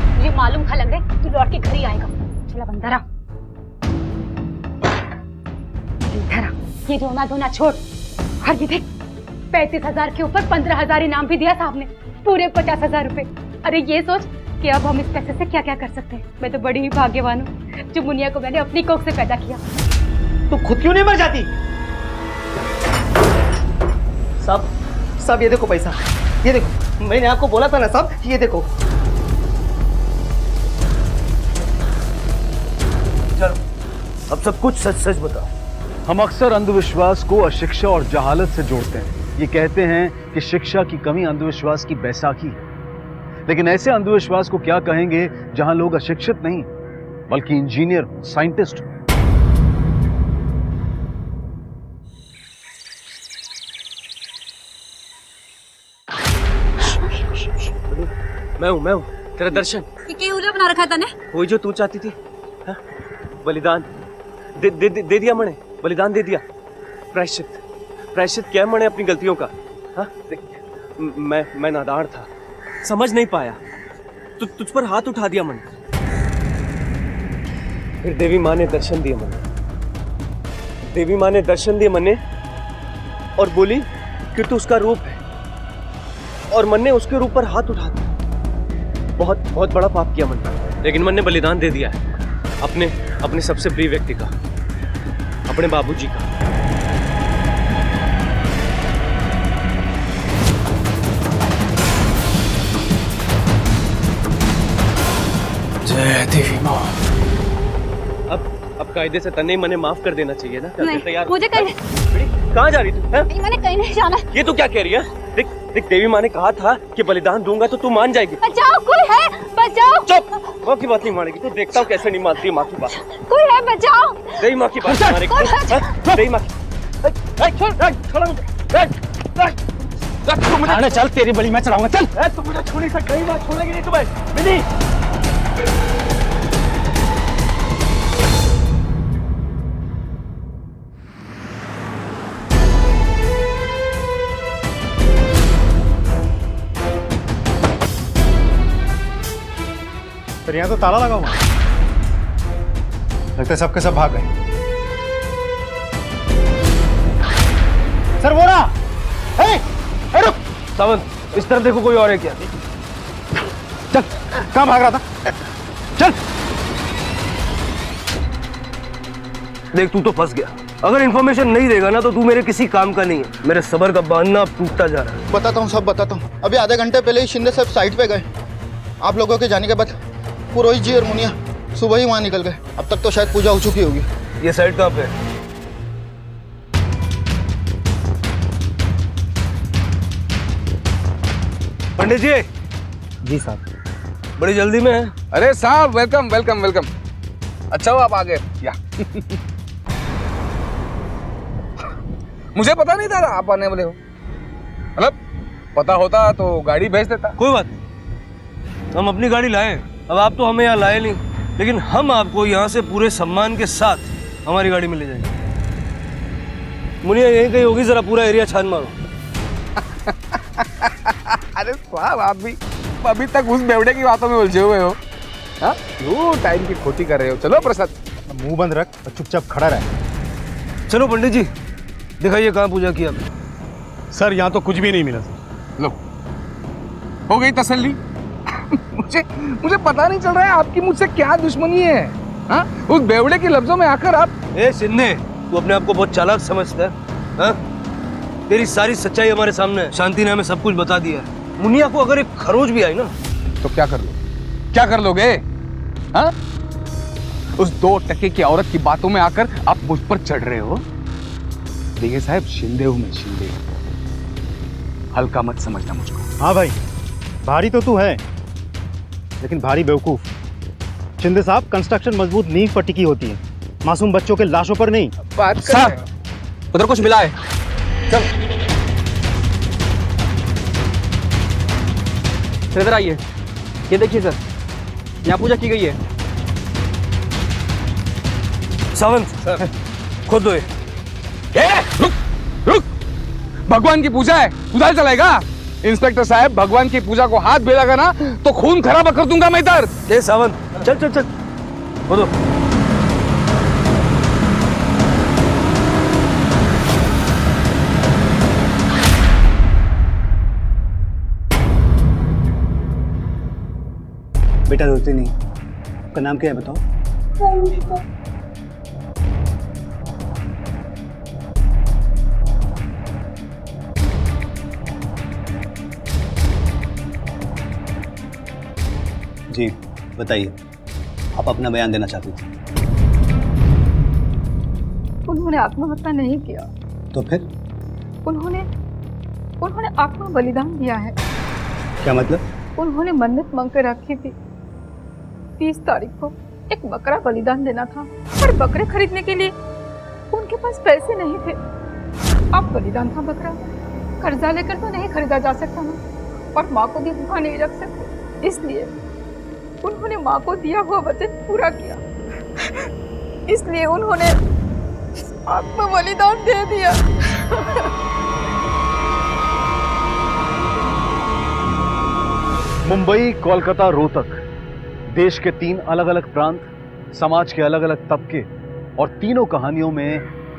मुझे मालूम था लग रहा तू लौट के घर ही आएगा। चला बंदरा, इधर आ। ये रोना धोना छोड़ और ये देख, 35,000 के ऊपर 15,000 इनाम भी दिया साहब ने, पूरे 50,000 रुपए। अरे ये सोच कि अब हम इस पैसे से क्या क्या कर सकते हैं। मैं तो बड़ी ही भाग्यवान हूँ जो मुनिया को मैंने अपनी कोख से पैदा किया। तो खुद क्यों नहीं मर जाती? सब ये देखो पैसा, ये देखो, मैंने आपको बोला था ना साहब, ये देखो। चलो अब सब कुछ सच सच बता। हम अक्सर अंधविश्वास को अशिक्षा और जहालत से जोड़ते हैं। ये कहते हैं कि शिक्षा की कमी अंधविश्वास की बैसाखी है। लेकिन ऐसे अंधविश्वास को क्या कहेंगे जहां लोग अशिक्षित नहीं बल्कि इंजीनियर हो, साइंटिस्ट हो। मैं हूँ तेरा दर्शन। ये क्या उल्टा बना रखा तने? वही जो तू चाहती थी। हा? बलिदान दे दिया मैंने, बलिदान दे दिया। प्रायश्चित क्या मैंने अपनी गलतियों का। हा? मैं नादान था, समझ नहीं पाया, तुझ पर हाथ उठा दिया मैंने। फिर देवी माँ ने दर्शन दिए मैंने, और बोली कि तू उसका रूप है, और मन ने उसके रूप पर हाथ उठा दिया। बहुत बड़ा पाप किया मैंने, लेकिन मन ने बलिदान दे दिया है अपने सबसे प्रिय व्यक्ति का, अपने बाबूजी का। जय देवी माँ। अब कायदे से तन्ने मने माफ कर देना चाहिए ना। नहीं, तैयार मुझे कहीं कहाँ जा रही तू? मैंने कहीं नहीं जाना। ये तू क्या कह रही है? देख देवी माँ ने कहा था कि बलिदान दूंगा तो तू मान जाएगी। बचाओ, कोई है, बचाओ। चुप, माँ की बात नहीं मानेगी तू। देखता हूँ कैसे नहीं मानती माँ की बात। कोई है, बचाओ। देवी माँ की बात नहीं मानेगी। देवी माँ की चल, तेरी बलि मैं चढ़ाऊंगा। चल तुम मुझे छोड़ नहीं सकते। देवी माँ छोड़ेगी नहीं तुम्हें। विधि सर यहाँ तो ताला लगा हुआ, लगता है सबके सब भाग गए। सर वो रहा। रुक सावंत, इस तरफ देखो, कोई और है क्या? चल, कहाँ भाग रहा था? चल। देख तू तो फंस गया। अगर इन्फॉर्मेशन नहीं देगा ना तो तू मेरे किसी काम का नहीं है। मेरे सबर का बांधना अब टूटता जा रहा है। बताता हूँ, सब बताता हूँ। अभी आधे घंटे पहले ही शिंदे साहब साइट पे गए। आप लोगों के जाने के बाद पुरोहित जी और मुनिया सुबह ही वहाँ निकल गए। अब तक तो शायद पूजा हो चुकी होगी। ये साइट कहाँ पे है? पंडित जी। जी साहब। बड़ी जल्दी में है। अरे साहब वेलकम वेलकम वेलकम। अच्छा हो आप आ गए। या मुझे पता नहीं था आप आने वाले हो। मतलब पता होता तो गाड़ी भेज देता। कोई बात नहीं, हम अपनी गाड़ी लाए। अब आप तो हमें यहाँ लाए नहीं, लेकिन हम आपको यहाँ से पूरे सम्मान के साथ हमारी गाड़ी में ले जाएंगे। मुनिया यहीं कहीं होगी, जरा पूरा एरिया छान मारो। अरे साहब, आप भी अभी तक उस बेवड़े की बातों में उलझे हुए हो। हाँ, क्यों टाइम की खोटी कर रहे हो? चलो प्रसाद, मुंह बंद रख और चुपचाप खड़ा रहे। चलो पंडित जी, दिखाइए कहाँ पूजा की आपने। सर यहाँ तो कुछ भी नहीं मिला सर। लो, हो गई तसल्ली। मुझे पता नहीं चल रहा है आपकी मुझसे क्या दुश्मनी है। हाँ, उस बेवड़े के लफ्जों में आकर आप। ए सिन्ने, तू अपने आप को बहुत चालाक समझता है। हाँ? तेरी सारी सच्चाई हमारे सामने है। शांति ने हमें सब कुछ बता दिया है। मुनिया को अगर एक खरोच भी आई ना तो क्या कर लो? क्या कर लोगे? हाँ? उस 2 टके की औरत की बातों में आकर आप मुझ पर चढ़ रहे हो। देखिए साहब, शिंदे हूं मैं, शिंदे। हल्का मत समझना मुझको। हाँ भाई, भारी तो तू है, लेकिन भारी बेवकूफ। शिंदे साहब, कंस्ट्रक्शन मजबूत नींव पर टिकी होती है, मासूम बच्चों के लाशों पर नहीं। बात साहब, उधर कुछ मिला है। चल इधर आइए, ये देखिए सर, यहाँ पूजा की गई है। सावंत सर, खुद दो। रुक, भगवान की पूजा है, उधर चलेगा? इंस्पेक्टर साहब, भगवान की पूजा को हाथ भी लगाना तो खून खराबा कर दूंगा मैं इधर। ए सावंत, चल चल चल, बोलो। बेटा रोती नहीं, आपका नाम क्या है बताओ? जी बताइए, आप अपना बयान देना चाहती थी। उन्होंने आत्महत्या नहीं किया। तो फिर? उन्होंने आत्मा बलिदान दिया है। क्या मतलब? उन्होंने मन्नत मांग कर रखी थी, 30 तारीख को एक बकरा बलिदान देना था, पर बकरे खरीदने के लिए उनके पास पैसे नहीं थे। अब बलिदान था बकरा, कर्जा लेकर तो नहीं खरीदा जा सकता ना, और माँ को भी भूखा नहीं रख सकते, इसलिए उन्होंने माँ को दिया हुआ वचन पूरा किया। इसलिए उन्होंने आत्म बलिदान दे दिया। मुंबई, कोलकाता, रोहतक, देश के 3 अलग अलग प्रांत, समाज के अलग अलग तबके और तीनों कहानियों में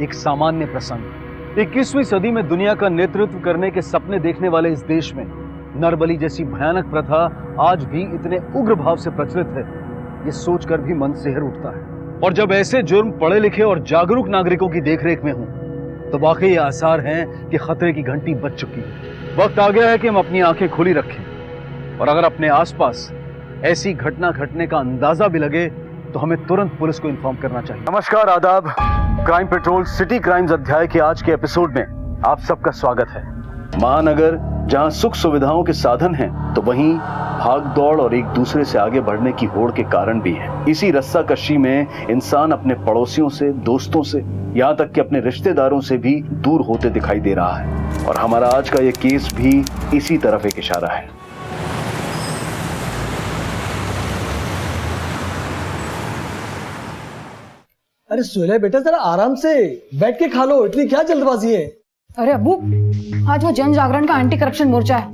एक सामान्य प्रसंग। 21वीं सदी में दुनिया का नेतृत्व करने के सपने देखने वाले इस देश में नरबली जैसी भयानक प्रथा आज भी इतने उग्र भाव से प्रचलित है, ये सोचकर भी मन सिहर उठता है। और जब ऐसे जुर्म पढ़े लिखे और जागरूक नागरिकों की देखरेख में हूं, तो वाकई ये आसार हैं कि खतरे की घंटी बज चुकी है। वक्त आ गया है कि हम अपनी आंखें खुली रखें, और अगर अपने आसपास ऐसी घटना घटने का अंदाजा भी लगे तो हमें तुरंत पुलिस को इन्फॉर्म करना चाहिए। नमस्कार, आदाब। क्राइम पेट्रोल सिटी क्राइम्स अध्याय के आज के एपिसोड में आप सबका स्वागत है। महानगर जहां सुख सुविधाओं के साधन हैं, तो वहीं भाग दौड़ और एक दूसरे से आगे बढ़ने की होड़ के कारण भी है। इसी रस्साकशी में इंसान अपने पड़ोसियों से, दोस्तों से, यहाँ तक कि अपने रिश्तेदारों से भी दूर होते दिखाई दे रहा है। और हमारा आज का ये केस भी इसी तरफ एक इशारा है। अरे सोहेल बेटा, जरा आराम से बैठ के खा लो, इतनी क्या जल्दबाजी है? अरे अब्बू, आज वो जन जागरण का एंटी करप्शन मोर्चा है,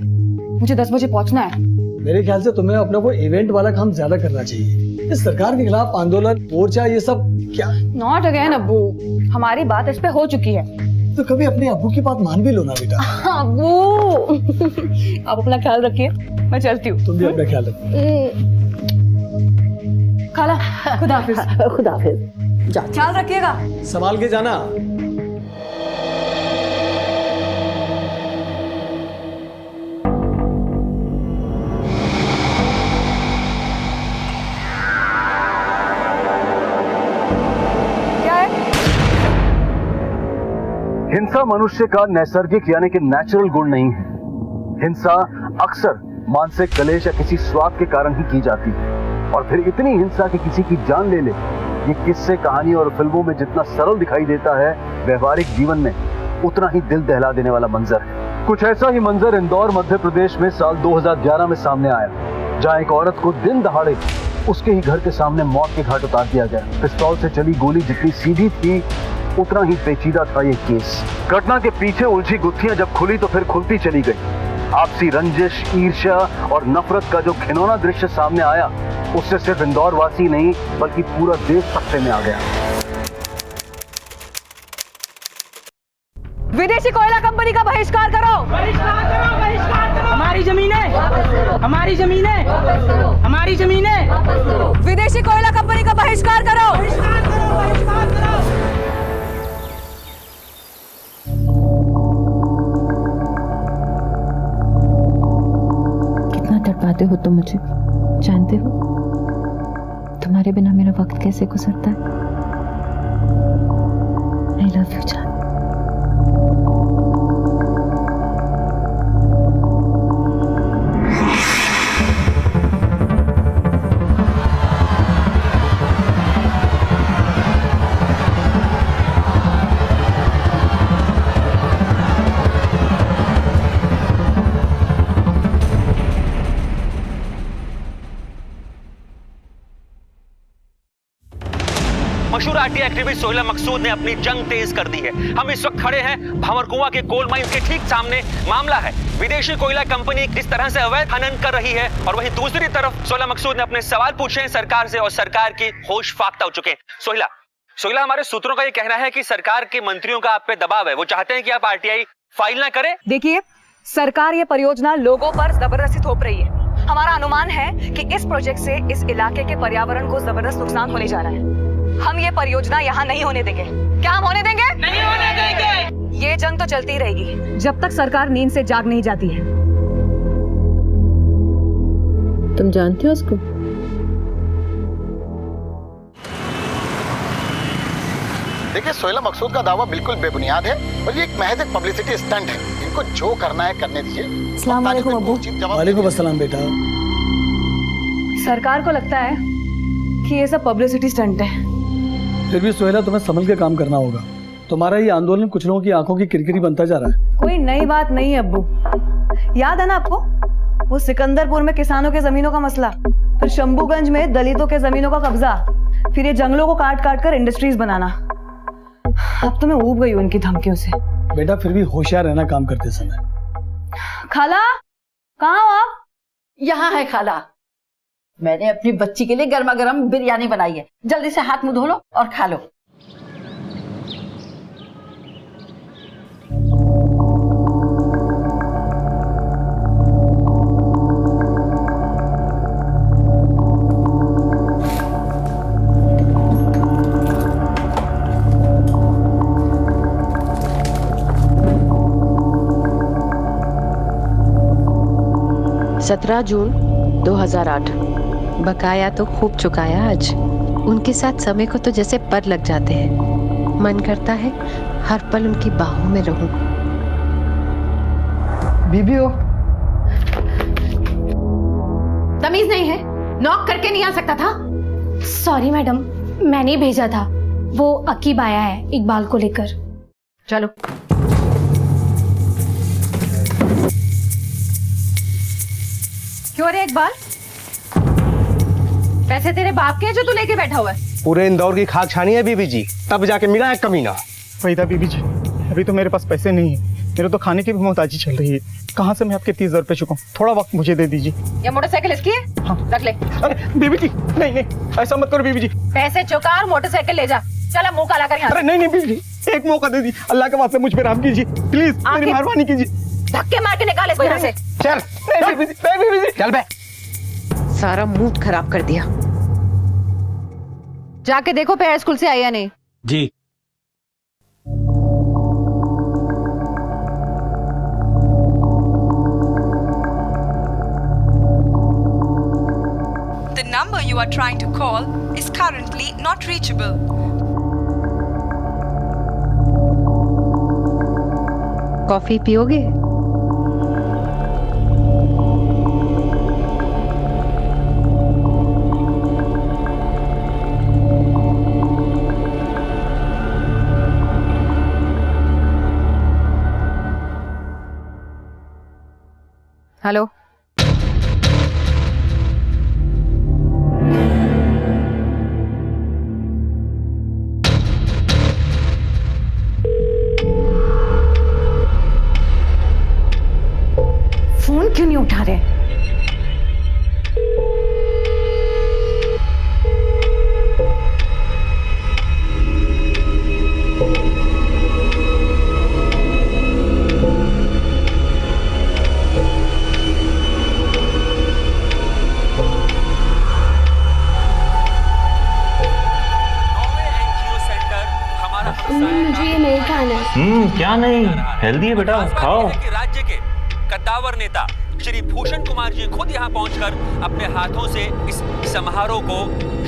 मुझे 10 बजे पहुंचना है। मेरे ख्याल से तुम्हें अपना कोई इवेंट वाला काम ज्यादा करना चाहिए। इस सरकार के खिलाफ आंदोलन, मोर्चा, ये सब क्या? नॉट अगेन अब्बू, हमारी बात इस पे हो चुकी है। तो कभी अपने अब्बू की बात मान भी लो ना बेटा। अब्बू, आप अपना ख्याल रखिए, मैं चलती हूँ। तुम भी अपना ख्याल रखो। खाला, खुदा हाफिज। खुदा हाफिज, ख्याल रखिएगा, संभाल के जाना। हिंसा मनुष्य का नैसर्गिक यानी कि नेचुरल गुण नहीं है। हिंसा अक्सर मानसिक कलेश या किसी स्वार्थ के कारण ही की जाती है, और फिर इतनी हिंसा कि किसी की जान ले ले, ये किस्से, कहानी और फिल्मों में जितना सरल दिखाई देता है, व्यवहारिक जीवन में उतना ही दिल दहला देने वाला मंजर है। कुछ ऐसा ही मंजर इंदौर मध्य प्रदेश में साल 2011 में सामने आया, जहां एक औरत को दिन दहाड़े उसके ही घर के सामने मौत के घाट उतार दिया गया। पिस्तौल से चली गोली जितनी सीधी थी, उतना ही पेचीदा था ये केस। घटना के पीछे उलझी गुत्थियां जब खुली तो फिर खुलती चली गई। आपसी रंजिश, ईर्ष्या और नफरत का जो घिनौना दृश्य सामने आया, उससे सिर्फ इंदौर वासी नहीं बल्कि पूरा देश सख्ते में आ गया। विदेशी कोयला कंपनी का बहिष्कार करो। बहिष्कार करो, बहिष्कार करो। हमारी जमीनें, हमारी जमीनें, हमारी जमीनें। विदेशी कोयला कंपनी का बहिष्कार करो। बहिष्कार करो, बहिष्कार करो। कितना तड़पाते हो तुम मुझे, जानते हो? तुम्हारे बिना मेरा वक्त कैसे गुजरता है। आई लव यू जान। मशहूर आरटीआई एक्टिविस्ट सोहेला मकसूद ने अपनी जंग तेज कर दी है। हम इस वक्त खड़े हैं भंवरकुंआ के कोल माइंस के ठीक सामने। मामला है विदेशी कोयला कंपनी किस तरह से अवैध खनन कर रही है, और वहीं दूसरी तरफ सोहेला मकसूद ने अपने सवाल पूछे हैं सरकार से, और सरकार की होश फाख्ता हो चुके हैं। सोहेला, हमारे सूत्रों का ये कहना है कि सरकार के मंत्रियों का आप पे दबाव है। वो चाहते हैं कि आप आरटीआई फाइल ना करें। देखिए, सरकार ये परियोजना लोगों पर जबरदस्ती थोप रही है। हमारा अनुमान है कि इस प्रोजेक्ट से इस इलाके के पर्यावरण को जबरदस्त नुकसान होने जा रहा है। हम ये परियोजना यहाँ नहीं होने देंगे। क्या हम होने देंगे? नहीं होने देंगे। ये जंग तो चलती रहेगी जब तक सरकार नींद से जाग नहीं जाती है। तुम जानते हो उसको? देखिए, सोहेला मकसूद का दावा बिल्कुल बेबुनियाद है और ये एक महज एक पब्लिसिटी स्टंट है। इनको जो करना है करने दीजिए। अस्सलाम वालेकुम अब्बू। वालेकुम अस्सलाम बेटा। सरकार को लगता है कि ये सब पब्लिसिटी स्टंट है। फिर भी सोहेला, तुम्हें संभल के काम करना होगा। तुम्हारा ये आंदोलन कुछ लोगों की आंखों की किरकिरी बनता जा रहा है। कोई नई बात नहीं है अब्बू। याद है ना आपको वो सिकंदरपुर में किसानों के जमीनों का मसला, फिर शंभूगंज में दलितों के जमीनों का कब्जा, फिर ये जंगलों को काट काट कर इंडस्ट्रीज बनाना। अब तो मैं ऊब गई हूँ इनकी धमकियों से। बेटा, फिर भी होशियार रहना काम करते समय। खाला, कहाँ हो आप? यहाँ है खाला। मैंने अपनी बच्ची के लिए गर्मा गर्म बिरयानी बनाई है। जल्दी से हाथ मुंह धो लो और खा लो। सत्रह जून 2008। बकाया तो खूब चुकाया आज। उनके साथ समय को तो जैसे पर लग जाते हैं। मन करता है हर पल उनकी बाहों में रहूं। बीबी हो? तमीज नहीं है? नॉक करके नहीं आ सकता था? सॉरी मैडम, मैंने भेजा था। वो अकीब आया है इकबाल को लेकर। चलो। क्यों रे इकबाल? पैसे तेरे बाप के हैं जो तू लेके बैठा हुआ है? पूरे इंदौर की खाक छानी है बीबी जी, तब जाके मिला है कमीना। वही था बीबी जी, अभी तो मेरे पास पैसे नहीं है। मेरे तो खाने की भी मोहताजी चल रही है। कहाँ से मैं आपके 30,000 रुपए चुकाऊं? थोड़ा वक्त मुझे दे दीजिए। ये मोटरसाइकिल इसकी है? हाँ। रख ले। अरे बीबी जी, नहीं नहीं, ऐसा मत करो बीबी जी। पैसे चुका और मोटरसाइकिल ले जा। चलो मुंह काला कर यहाँ। अरे नहीं नहीं बीबी जी, एक मौका दे दी। अल्लाह के वास्ते मुझ पे रहम कीजिए प्लीज, मेरी मेहरबानी कीजिए। धक्के मार के निकाल इसको यहाँ से। चल बीबी जी, चल बे। सारा मूड खराब कर दिया। जाके देखो पैर स्कूल से आई या नहीं। जी। The number you are trying to call is currently not reachable. Coffee पियोगे? हेलो। फोन क्यों नहीं उठा रहे? मुझे ये नहीं खाना है। क्या नहीं? हेल्दी है बेटा, खाओ। राज्य के कद्दावर नेता श्री भूषण कुमार जी खुद यहाँ पहुंचकर अपने हाथों से इस समारोह को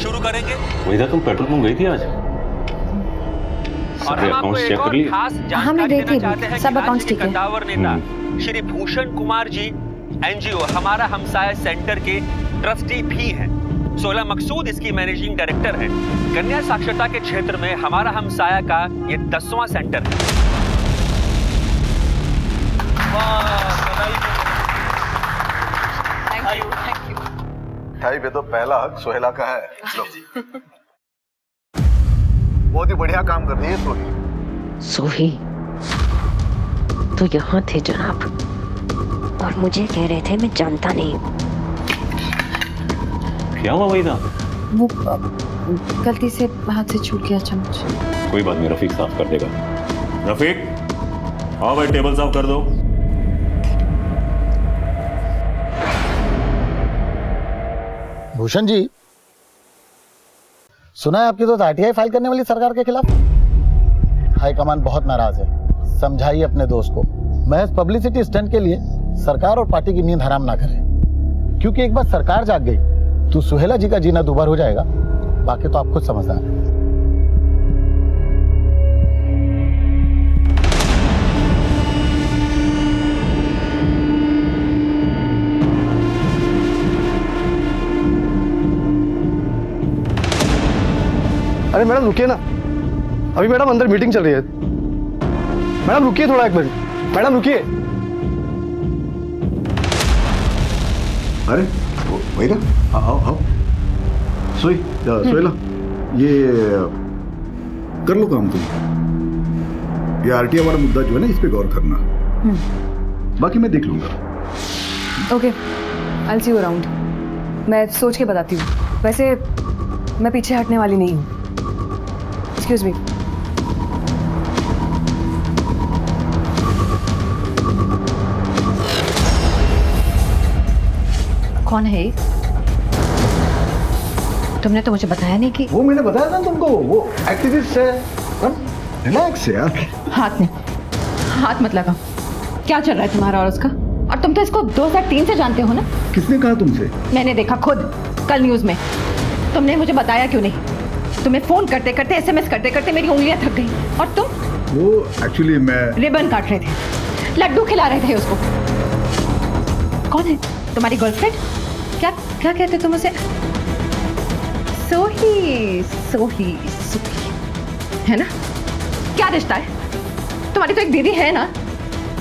शुरू करेंगे। वहीदा, तुम पेट्रोल पंप गई थी आज? और हम आपको एक और खास जानकारी देना चाहते हैं कि राज्य के कद्दावर नेता श्री भूषण कुमार जी एनजीओ हमारा हमसाया सेंटर के ट्रस्टी भी हैं। सोहेला मकसूद इसकी मैनेजिंग डायरेक्टर है। कन्या साक्षरता के क्षेत्र में हमारा हमसाया का ये 10वां सेंटर है। Thank you. मिठाई पे तो पहला हक सोहेला का है। लो। बहुत ही बढ़िया काम कर रही है सोही। सोही तो यहाँ थे जनाब, और मुझे कह रहे थे मैं जानता नहीं। क्या हुआ वहीदा? वो गलती से हाथ से छूट गया चम्मच। कोई बात नहीं, रफीक साफ कर देगा। रफीक, आओ भाई, टेबल साफ कर दो। भूषण जी, सुना है आपकी तो आरटीआई फाइल करने वाली सरकार के खिलाफ। हाईकमान बहुत नाराज है, समझाइए अपने दोस्त को महज पब्लिसिटी स्टंट के लिए सरकार और पार्टी की नींद हराम ना करे, क्योंकि एक बार सरकार जाग गई तो सुहेला जी का जीना दुबार हो जाएगा। बाकी तो आप खुद समझदार हैं। अरे मैडम रुकिए ना, अभी मैडम अंदर मीटिंग चल रही है। मैडम रुकिए थोड़ा, एक मिनट। मैडम रुकिए। अरे वहीदा, आओ आओ। सोहेला, ये कर लो काम तुम। ये आरटीआई वाला मुद्दा जो है ना, इस पे गौर करना। बाकी मैं देख लूंगा। Okay, I will see you around. मैं सोच के बताती हूँ। वैसे मैं पीछे हटने वाली नहीं हूँ। Excuse me. कौन है? तुमने तो मुझे बताया नहीं कि वो मैंने बताया था तुमको, वो एक्टिविस्ट है। रिलैक्स यार। हाथ मत लगा। क्या चल रहा है तुम्हारा और उसका? और तुम तो इसको 2003 से जानते हो ना? किसने कहा तुमसे? मैंने देखा खुद, कल न्यूज में। तुमने मुझे बताया क्यों नहीं? तुम्हें फोन करते करते, एसएमएस करते करते मेरी उंगलियां थक गई। और तुम? वो एक्चुअली मैं रिबन काट रहे थे, लड्डू खिला रहे थे उसको। कौन है तुम्हारी गर्लफ्रेंड? क्या क्या कहते तुम उसे? सोही सोही सोही है ना? क्या रिश्ता है? तुम्हारी तो एक दीदी है ना,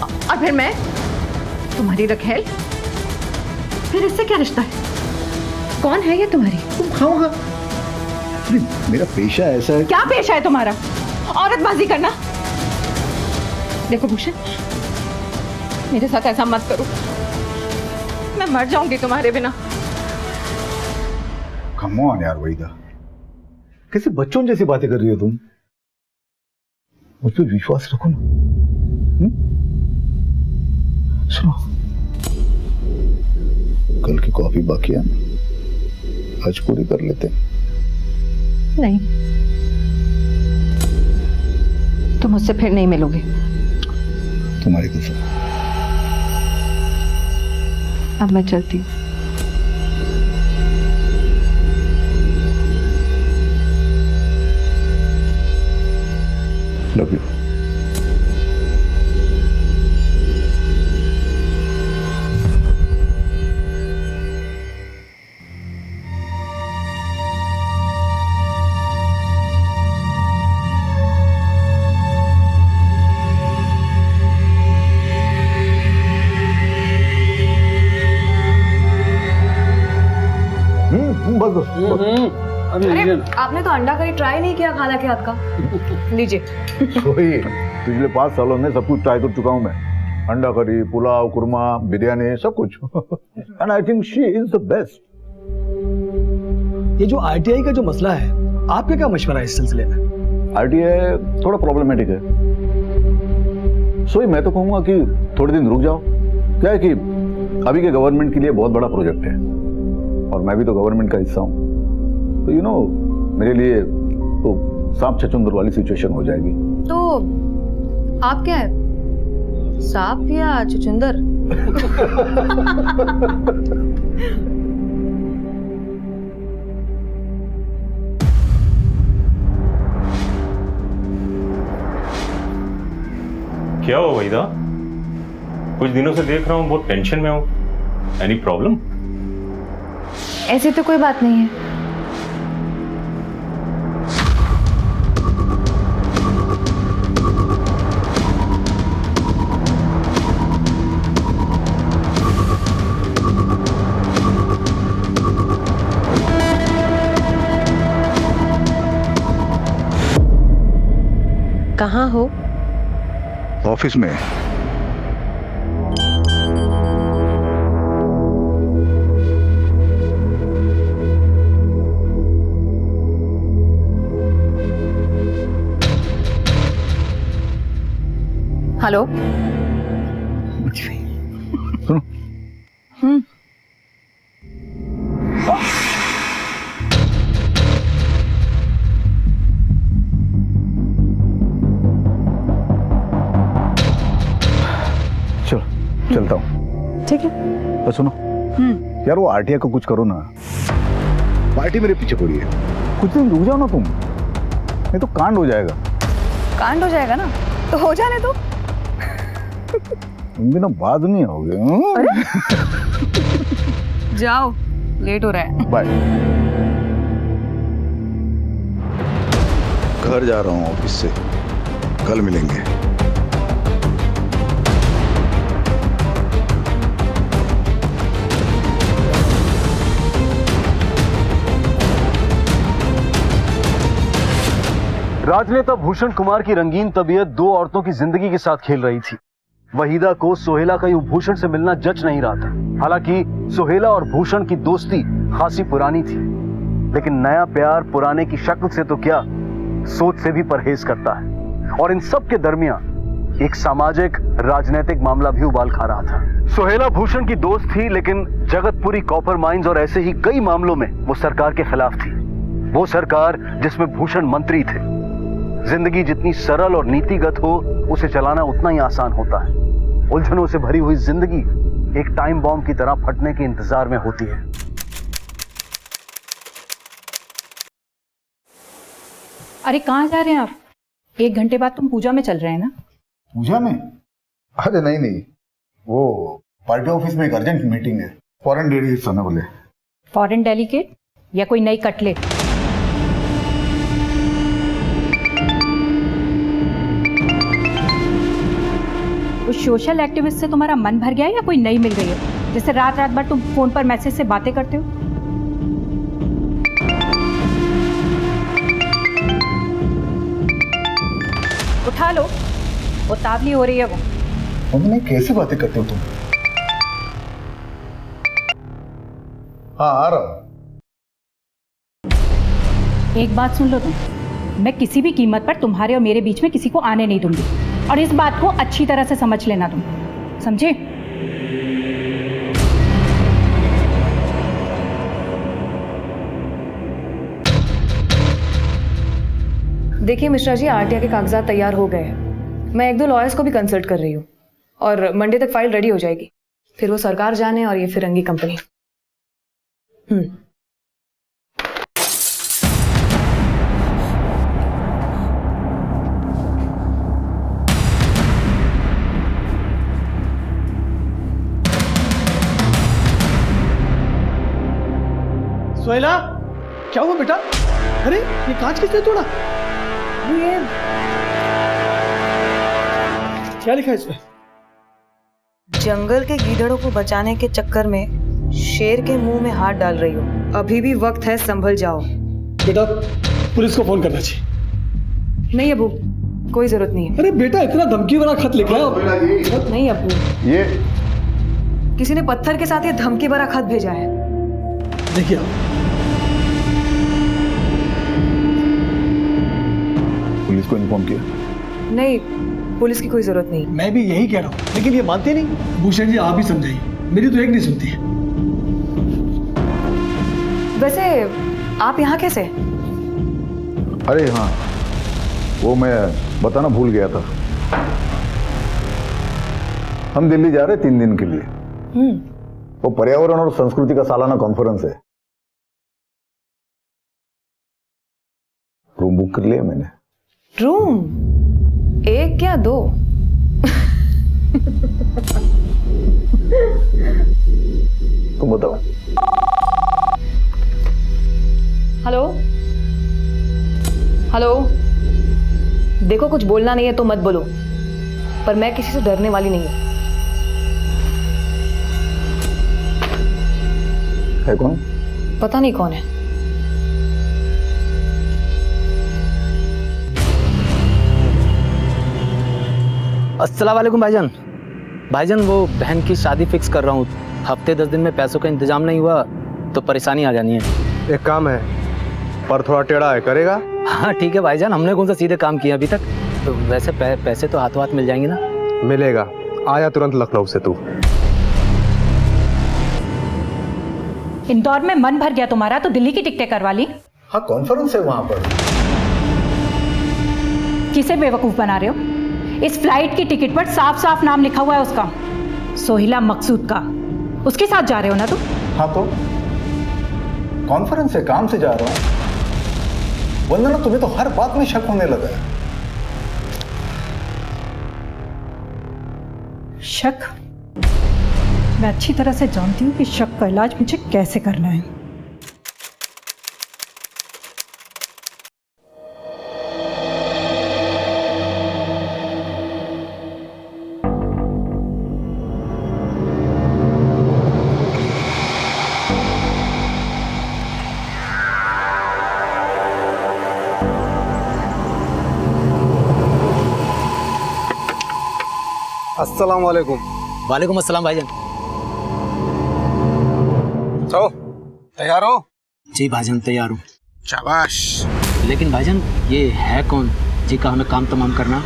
और फिर मैं तुम्हारी रखेल। फिर इससे क्या रिश्ता है? कौन है ये तुम्हारी? तुम खाओगा। मेरा पेशा ऐसा है। क्या पेशा है तुम्हारा? औरतबाजी करना। देखो भूषण, मेरे साथ ऐसा मत करो, मैं मर जाऊंगी तुम्हारे बिना। कम ऑन यार वहीदा, कैसे बच्चों जैसी बातें कर रही हो तुम? मुझ पर विश्वास रखो ना। सुनो, कल की कॉफी बाकी है ना, आज पूरी कर लेते हैं। नहीं, तुम मुझसे फिर नहीं मिलोगे। तुम्हारी कसम। अब मैं चलती हूँ। Love you. दो अरे आपने तो अंडा करी ट्राई नहीं किया खाना के हाथ का। लीजिए। वही पिछले 5 सालों में सब कुछ ट्राई कर चुका हूँ मैं, अंडा करी, पुलाव, कुरमा, बिरयानी, सब कुछ। And I think she is the best. ये जो आरटीआई का जो मसला है, आपका क्या मशवरा है इस सिलसिले में? आरटीआई थोड़ा प्रॉब्लमेटिक है, सो मैं तो कहूंगा कि थोड़े दिन रुक जाओ। क्या है कि अभी के गवर्नमेंट के लिए बहुत बड़ा प्रोजेक्ट है और मैं भी तो गवर्नमेंट का हिस्सा हूँ, तो यू नो मेरे लिए तो सांप छछूंदर वाली सिचुएशन हो जाएगी। तो आप क्या है, सांप या छछूंदर? क्या हो वहीदा? कुछ दिनों से देख रहा हूँ बहुत टेंशन में हूँ। Any problem? ऐसी तो कोई बात नहीं है। कहाँ हो? ऑफिस में। हेलो। सुनो। चलो चलता हूँ। ठीक है। तो सुनो यार, वो आरटीआई को कुछ करो ना, पार्टी मेरे पीछे पड़ी है। कुछ दिन रुक जाओ ना तुम, नहीं तो कांड हो जाएगा। कांड हो जाएगा ना तो हो जाने दो। तुम भी ना बाद नहीं होगे। जाओ, लेट हो रहा है। बाय। घर जा रहा हूँ ऑफिस से, कल मिलेंगे। राजनेता भूषण कुमार की रंगीन तबीयत 2 औरतों की जिंदगी के साथ खेल रही थी। वहीदा को सोहेला का यूं भूषण से मिलना जच नहीं रहा था। हालांकि सोहेला और भूषण की दोस्ती खासी पुरानी थी, लेकिन नया प्यार पुराने की शक्ल से तो क्या, सोच से भी परहेज करता है। और इन सब के दरमियान एक सामाजिक राजनीतिक मामला भी उबाल खा रहा था। सोहेला भूषण की दोस्त थी, लेकिन जगतपुरी कॉपर माइंस और ऐसे ही कई मामलों में वो सरकार के खिलाफ थी। वो सरकार जिसमें भूषण मंत्री थे। जिंदगी जितनी सरल और नीतिगत हो, उसे चलाना उतना ही आसान होता है। उलझनों से भरी हुई जिंदगी एक टाइम बॉम्ब की तरह फटने के इंतजार में होती है। अरे कहाँ जा रहे हैं आप? 1 घंटे बाद तुम पूजा में चल रहे हैं ना? पूजा में? अरे नहीं, वो पार्टी ऑफिस में एक अर्जेंट मीटिंग है, फॉरेन डेलीगेट्स आने वाले। फॉरेन डेलीगेट या कोई नई कटलेट? उस सोशल एक्टिविस्ट से तुम्हारा मन भर गया है या कोई नई मिल गई है, जिससे रात रात भर तुम फोन पर मैसेज से बातें करते हो? उठा लो, उतावली हो रही है वो। मम्मी कैसे बातें करते हो तुम? हाँ आ रहा हूं। एक बात सुन लो तुम, मैं किसी भी कीमत पर तुम्हारे और मेरे बीच में किसी को आने नहीं दूंगी, और इस बात को अच्छी तरह से समझ लेना तुम, समझे? देखिए मिश्रा जी, आरटीआई के कागजात तैयार हो गए हैं। मैं 1-2 लॉयर्स को भी कंसल्ट कर रही हूँ और मंडे तक फाइल रेडी हो जाएगी। फिर वो सरकार जाने और ये फिरंगी कंपनी। सोहेला, क्या हुआ बेटा? अरे ये कांच किसने तोड़ा? ये क्या लिखा है इसमें? जंगल के गीदड़ों को बचाने के चक्कर में शेर के मुंह में हाथ डाल रही हो। अभी भी वक्त है, संभल जाओ। बेटा पुलिस को फोन करना चाहिए। नहीं अबू, कोई जरूरत नहीं है। अरे बेटा इतना धमकी वाला खत लिखा है। नहीं अबू, ये किसी ने पत्थर के साथ ये धमकी भरा खत भेजा है। देखिए पुलिस को इन्फॉर्म किया? नहीं, पुलिस की कोई जरूरत नहीं। मैं भी यही कह रहा हूँ, लेकिन ये मानते नहीं। भूषण जी आप ही समझाइए, मेरी तो एक नहीं सुनती है। वैसे आप यहाँ कैसे? अरे हाँ, वो मैं बताना भूल गया था। हम दिल्ली जा रहे 3 दिन के लिए। वो पर्यावरण और संस्कृति का सालाना कॉन्फ्रेंस है। रूम बुक कर लिया मैंने। रूम 1 या 2? तुम बताओ। हेलो हेलो, देखो कुछ बोलना नहीं है तो मत बोलो, पर मैं किसी से डरने वाली नहीं हूं। है कौन? पता नहीं कौन है। अस्सलाम वालेकुम भाईजान। भाईजान वो बहन की शादी फिक्स कर रहा हूँ। हफ्ते 10 दिन में पैसों का इंतजाम नहीं हुआ तो परेशानी आ जानी है। एक काम है, पर थोड़ा टेढ़ा है, करेगा? हाँ ठीक है भाईजान, हमने कौन सा सीधे काम किया अभी तक। तो वैसे पैसे तो हाथों हाथ मिल जाएंगे ना? मिलेगा, आया तुरंत लखनऊ से तू। इंदौर में मन भर गया तुम्हारा तो दिल्ली की टिकटें करवा ली। हाँ कॉन्फ्रेंस है वहां पर। किसे बेवकूफ बना रहे हो? इस फ्लाइट की टिकट पर साफ साफ नाम लिखा हुआ है उसका, सोहिला मकसूद का। उसके साथ जा रहे हो ना तुम? हाँ तो कॉन्फ्रेंस है, काम से जा रहा हूं। वंदना तुम्हें तो हर बात में शक होने लगा है। शक? मैं अच्छी तरह से जानती हूँ कि शक का इलाज मुझे कैसे करना है। अस्सलाम वालेकुम। वालेकुम अस्सलाम भाईजान। तो तैयार हो? जी भाईजान तैयार हूँ। शाबाश। लेकिन भाईजान ये है कौन जी का हमें काम तमाम करना?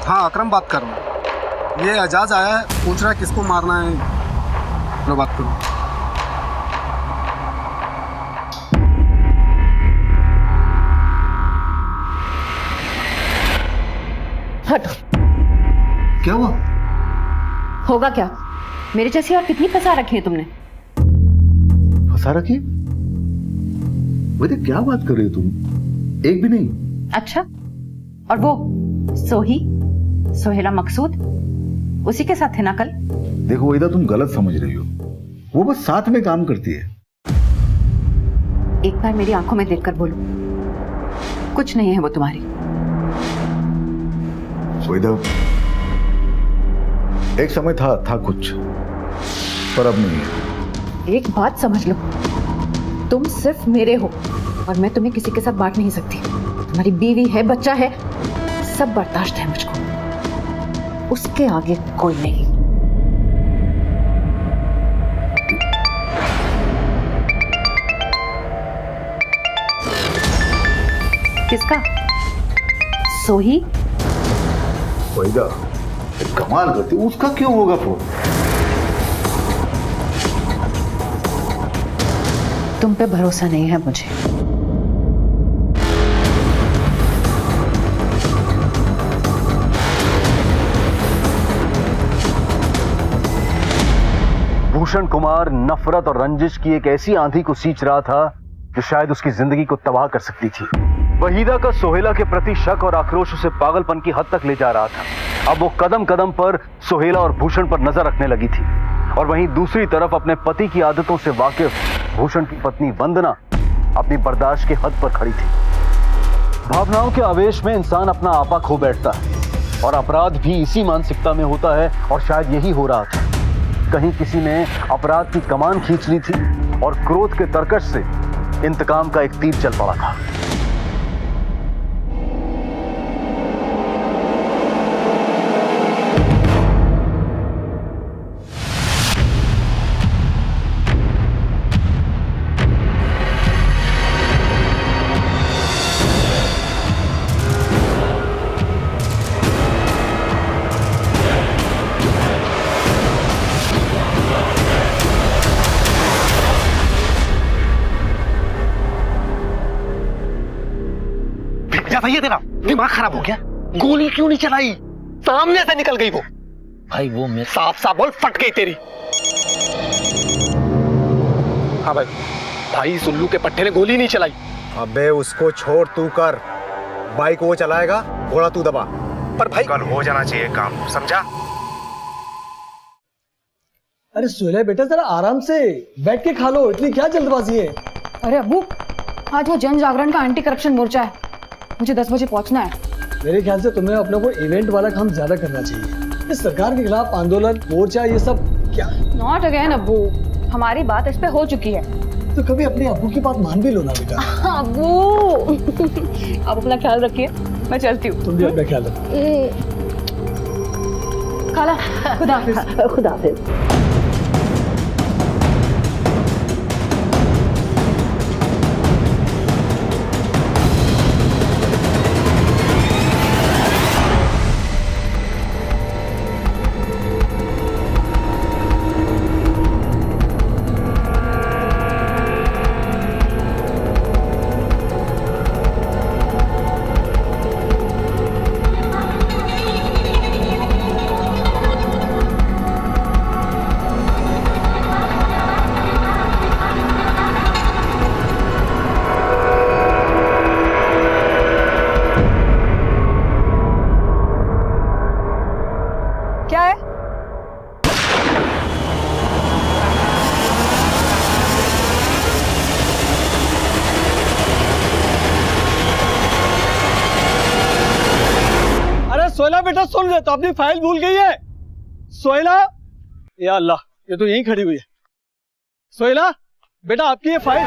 हाँ अकरम बात कर रहा हूँ। ये एजाज आया है, पूछ रहा है किसको मारना है। लो बात करो। हटो। क्या हुआ? होगा क्या? मेरे जैसी और कितनी फंसा रखी है तुमने? फंसा रखी? वैसे क्या बात कर रही हो तुम? एक भी नहीं। अच्छा, और वो सोहिला मकसूद उसी के साथ थे ना कल? देखो वैदा तुम गलत समझ रही हो। वो बस साथ में काम करती है। एक बार मेरी आंखों में देखकर बोलो, कुछ नहीं है वो तुम्हारी। वैदा एक समय था कुछ, पर अब नहीं है। एक बात समझ लो, तुम सिर्फ मेरे हो और मैं तुम्हें किसी के साथ बांट नहीं सकती। तुम्हारी बीवी है, बच्चा है, सब बर्दाश्त है मुझको, उसके आगे कोई नहीं। किसका? सोही? वैदा कमाल करती, उसका क्यों होगा फोन? तुम पे भरोसा नहीं है मुझे। भूषण कुमार नफरत और रंजिश की एक ऐसी आंधी को सींच रहा था जो शायद उसकी जिंदगी को तबाह कर सकती थी। वहीदा का सोहेला के प्रति शक और आक्रोश उसे पागलपन की हद तक ले जा रहा था। अब वो कदम कदम पर सोहेला और भूषण पर नजर रखने लगी थी, और वहीं दूसरी तरफ अपने पति की आदतों से वाकिफ भूषण की पत्नी वंदना अपनी बर्दाश्त की हद पर खड़ी थी। भावनाओं के आवेश में इंसान अपना आपा खो बैठता है, और अपराध भी इसी मानसिकता में होता है, और शायद यही हो रहा था। कहीं किसी ने अपराध की कमान खींच ली थी और क्रोध के तरकश से इंतकाम का एक तीर चल पड़ा था। भैया तेरा दिमाग खराब हो गया? गोली क्यों नहीं चलाई? सामने से निकल गई वो। भाई वो मैं साफ साफ बोल, फट गई तेरी। हाँ भाई, भाई सुल्लू के पट्टे ने गोली नहीं चलाई। अबे उसको छोड़, तू कर। बाइक वो चलाएगा, घोड़ा तू दबा। पर भाई कल हो जाना चाहिए काम, समझा? अरे सोहेला बेटा जरा आराम से बैठ के खा लो, इतनी क्या जल्दबाजी है? अरे अब्बू, आज वो जन जागरण का एंटी करप्शन मोर्चा है, मुझे 10 बजे पहुंचना है। मेरे ख्याल से तुम्हें अपने को इवेंट वाला काम ज्यादा करना चाहिए। इस सरकार के खिलाफ आंदोलन, मोर्चा, ये सब क्या? नॉट अगेन अब्बू, हमारी बात इस पे हो चुकी है। तो कभी अपने अब्बू की बात मान भी लो ना बेटा। अब्बू आप अपना ख्याल रखिए, मैं चलती हूँ। तुम भी अपना ख्याल रखो। खाला, खुदा हाफिज। खुदा हाफिज। क्या है? अरे सोहेला बेटा सुन ले, तो अपनी फाइल भूल गई है। सोहेला, या अल्लाह, ये तो यहीं खड़ी हुई है। सोहेला बेटा, आपकी ये फाइल।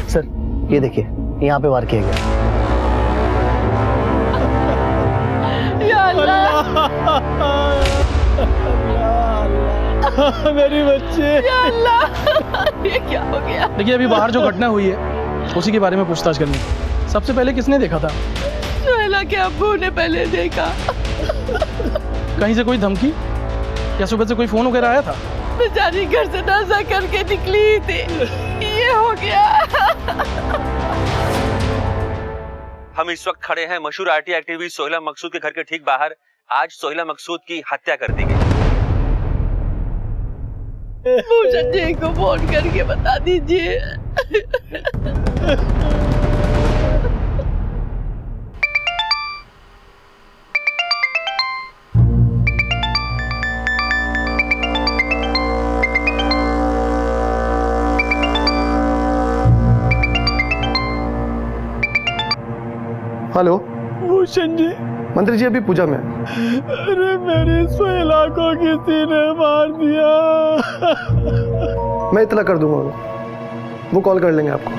सर ये देखिए, यहाँ पे वार किया गया। मेरी बच्ची, ये क्या हो गया? देखिए अभी बाहर जो घटना हुई है उसी के बारे में पूछताछ करनी। सबसे पहले किसने देखा था? सोहेला के अब्बू ने पहले देखा। कहीं से कोई धमकी या सुबह से कोई फोन वगैरह आया था? बेचारी घर से नासा करके निकली थी, ये हो गया। हम इस वक्त खड़े हैं मशहूर आरटी एक्टिविस्ट सोहेला मकसूद के घर के ठीक बाहर। आज सोहेला मकसूद की हत्या कर दी गई। भूषण जी को फोन करके बता दीजिए। हेलो भूषण जी। मंत्री जी अभी पूजा में। अरे मेरी सोहेला को किसी ने मार दिया। मैं इतना कर दूंगा, वो कॉल कर लेंगे आपको।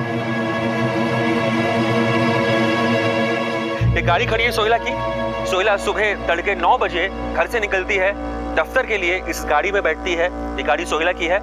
एक गाड़ी खड़ी है सोहेला की। सोहेला सुबह तड़के 9 बजे घर से निकलती है, दफ्तर के लिए इस गाड़ी में बैठती है। ये गाड़ी सोहेला की है।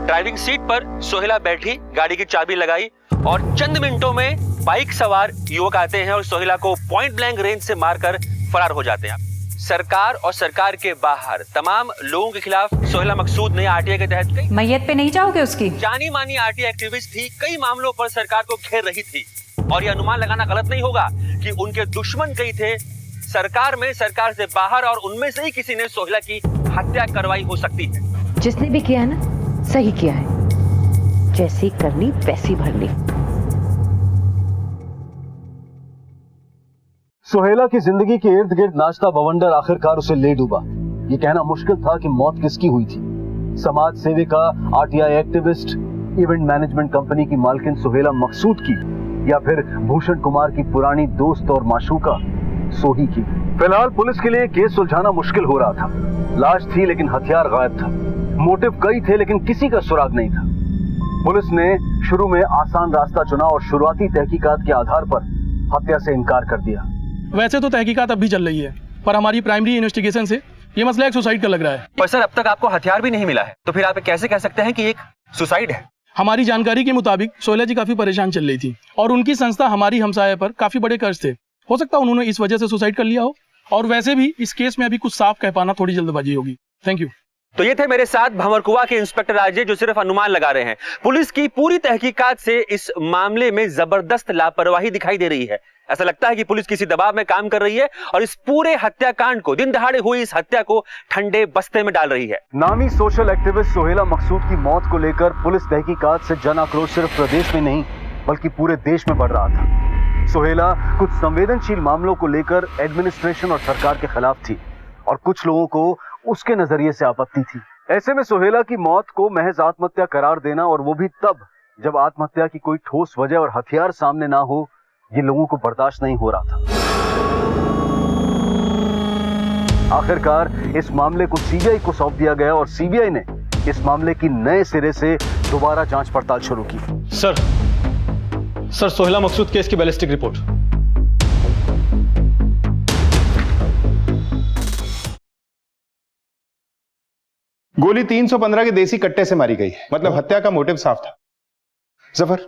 ड्राइविंग सीट पर सोहेला बैठी, गाड़ी की चाबी लगाई और चंद मिनटों में बाइक सवार युवक आते हैं और सोहेला को पॉइंट ब्लैंक रेंज से मारकर फरार हो जाते हैं। सरकार और सरकार के बाहर तमाम लोगों के खिलाफ सोहेला मकसूद ने आरटीआई के तहत कई मैयत पे नहीं जाओगे उसकी? जानी मानी आरटीआई एक्टिविस्ट थी, कई मामलों पर सरकार को घेर रही थी और यह अनुमान लगाना गलत नहीं होगा कि उनके दुश्मन कई थे सरकार में, सरकार से बाहर, और उनमें से ही किसी ने सोहेला की हत्या करवाई हो सकती है। जिसने भी किया है ना, सही किया है। जैसी करनी वैसी भरनी। सोहेला की जिंदगी के इर्द गिर्द नाचता बवंडर आखिरकार उसे ले डूबा। ये कहना मुश्किल था कि मौत किसकी हुई थी। समाज सेविका, RTI activist, event management company की मालकिन सोहेला मकसूद की, या फिर भूषण कुमार की पुरानी दोस्त और माशूका सोही की। फिलहाल पुलिस के लिए केस सुलझाना मुश्किल हो रहा था। लाश थी लेकिन हथियार गायब था। मोटिव कई थे लेकिन किसी का सुराग नहीं था। पुलिस ने शुरू में आसान रास्ता चुना और शुरुआती तहकीकात के आधार पर हत्या से इनकार कर दिया। वैसे तो तहकीकात अब भी चल रही है, पर हमारी प्राइमरी इन्वेस्टिगेशन से ये मसला एक सुसाइड का लग रहा है। पर सर अब तक आपको हथियार भी नहीं मिला है, तो फिर आप कैसे कह सकते हैं कि एक सुसाइड है? हमारी जानकारी के मुताबिक सोहेला जी काफी परेशान चल रही थी और उनकी संस्था हमारी हमसाया पर काफी बड़े कर्ज थे। हो सकता है उन्होंने इस वजह से सुसाइड कर लिया हो। और वैसे भी इस केस में अभी कुछ साफ कह पाना थोड़ी जल्दबाजी होगी। Thank you. तो ये थे मेरे साथ भंवरकुआ के इंस्पेक्टर अजय, जो सिर्फ अनुमान लगा रहे हैं। पुलिस की पूरी तहकीकात से इस मामले में जबरदस्त लापरवाही दिखाई दे रही है। ऐसा लगता है कि पुलिस किसी दबाव में काम कर रही है और इस पूरे हत्याकांड को, दिन दहाड़े हुई इस हत्या को ठंडे बस्ते में डाल रही है। नामी सोशल एक्टिविस्ट सोहेला मकसूद की मौत को लेकर पुलिस तहकीकात से जन आक्रोश सिर्फ प्रदेश में नहीं बल्कि पूरे देश में बढ़ रहा था। सोहेला कुछ संवेदनशील मामलों को लेकर एडमिनिस्ट्रेशन और सरकार के खिलाफ थी और कुछ लोगों को उसके नजरिए से आपत्ति थी। ऐसे में सोहेला की मौत को महज आत्महत्या करार देना, और वो भी तब जब आत्महत्या की कोई ठोस वजह और हथियार सामने ना हो, ये लोगों को बर्दाश्त नहीं हो रहा था। आखिरकार इस मामले को सीबीआई को सौंप दिया गया और सीबीआई ने इस मामले की नए सिरे से दोबारा जांच पड़ताल शुरू की। सर सोहेला मकसूद केस की बैलिस्टिक रिपोर्ट। गोली 315 के देसी कट्टे से मारी गई, मतलब हत्या का मोटिव साफ था। जफर,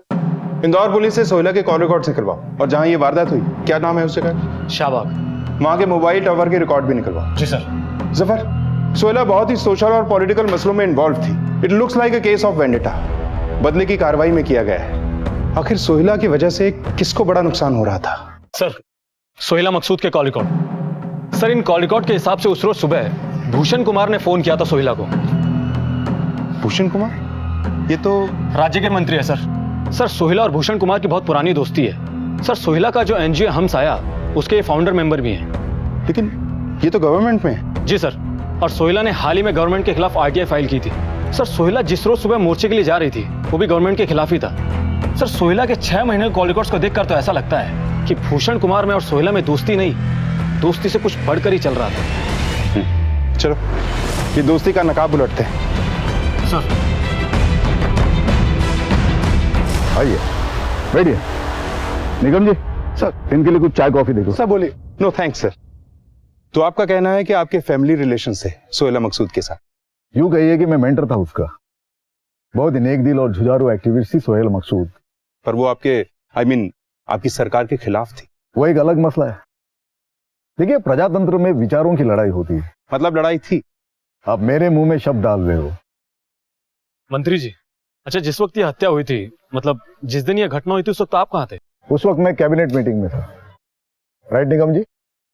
इंदौर पुलिस से सोहेला के कॉल रिकॉर्ड निकलवाओ, और जहां ये वारदात हुई, क्या नाम है उस जगह? शाहबाग। वहां के मोबाइल टावर के रिकॉर्ड भी निकलवाओ। जी सर। जफर, सोहेला बहुत ही सोशल और पॉलिटिकल मसलों में इन्वॉल्व थी। It looks like a case of vendetta. बदले की कार्रवाई में किया गया है। आखिर सोहेला की वजह से किसको बड़ा नुकसान हो रहा था? सर, सोहेला मकसूद के कॉल रिकॉर्ड। सर, इन कॉल रिकॉर्ड के हिसाब से उस रोज सुबह भूषण कुमार ने फोन किया था सोहेला को। भूषण कुमार? ये तो राज्य के मंत्री है सर। सर, सोहेला और भूषण कुमार की बहुत पुरानी दोस्ती है। सर, सोहेला का जो एनजीओ हमसाया, उसके फाउंडर मेंबर भी हैं। लेकिन ये तो गवर्नमेंट में है। जी सर। और सोहेला ने हाल ही में गवर्नमेंट के खिलाफ आरटीआई फाइल की थी। सर, सोहेला जिस रोज सुबह मोर्चे के लिए जा रही थी, वो भी गवर्नमेंट के खिलाफ ही था। सर, सोहेला के 6 महीने के कॉल रिकॉर्ड्स को देखकर तो ऐसा लगता है कि भूषण कुमार में और सोहेला में दोस्ती नहीं, दोस्ती से कुछ बढ़कर ही चल रहा था। चलो, ये दोस्ती का नकाब उलटते हैं। सर, आइए, बैठिए। निगम जी, सर, इनके लिए कुछ चाय कॉफी देखो। सर बोलिए। No thanks sir. तो आपका कहना है कि आपके फैमिली रिलेशन से सोहेला मकसूद के साथ? यूं कहिए कि मैं मेंटर था उसका। बहुत ही नेक दिल और जुझारू एक्टिविस्ट थी सोहेला मकसूद। पर वो आपके आपकी सरकार के खिलाफ थी। वो एक अलग मसला है। देखिए, प्रजातंत्र में विचारों की लड़ाई होती है। मतलब लड़ाई थी? आप मेरे मुंह में शब्द डाल रहे हो। मंत्री जी, अच्छा, जिस वक्त ये हत्या हुई थी, मतलब जिस दिन ये घटना हुई थी, उस वक्त आप कहाँ थे? उस वक्त मैं कैबिनेट मीटिंग में था। राइट निगम जी?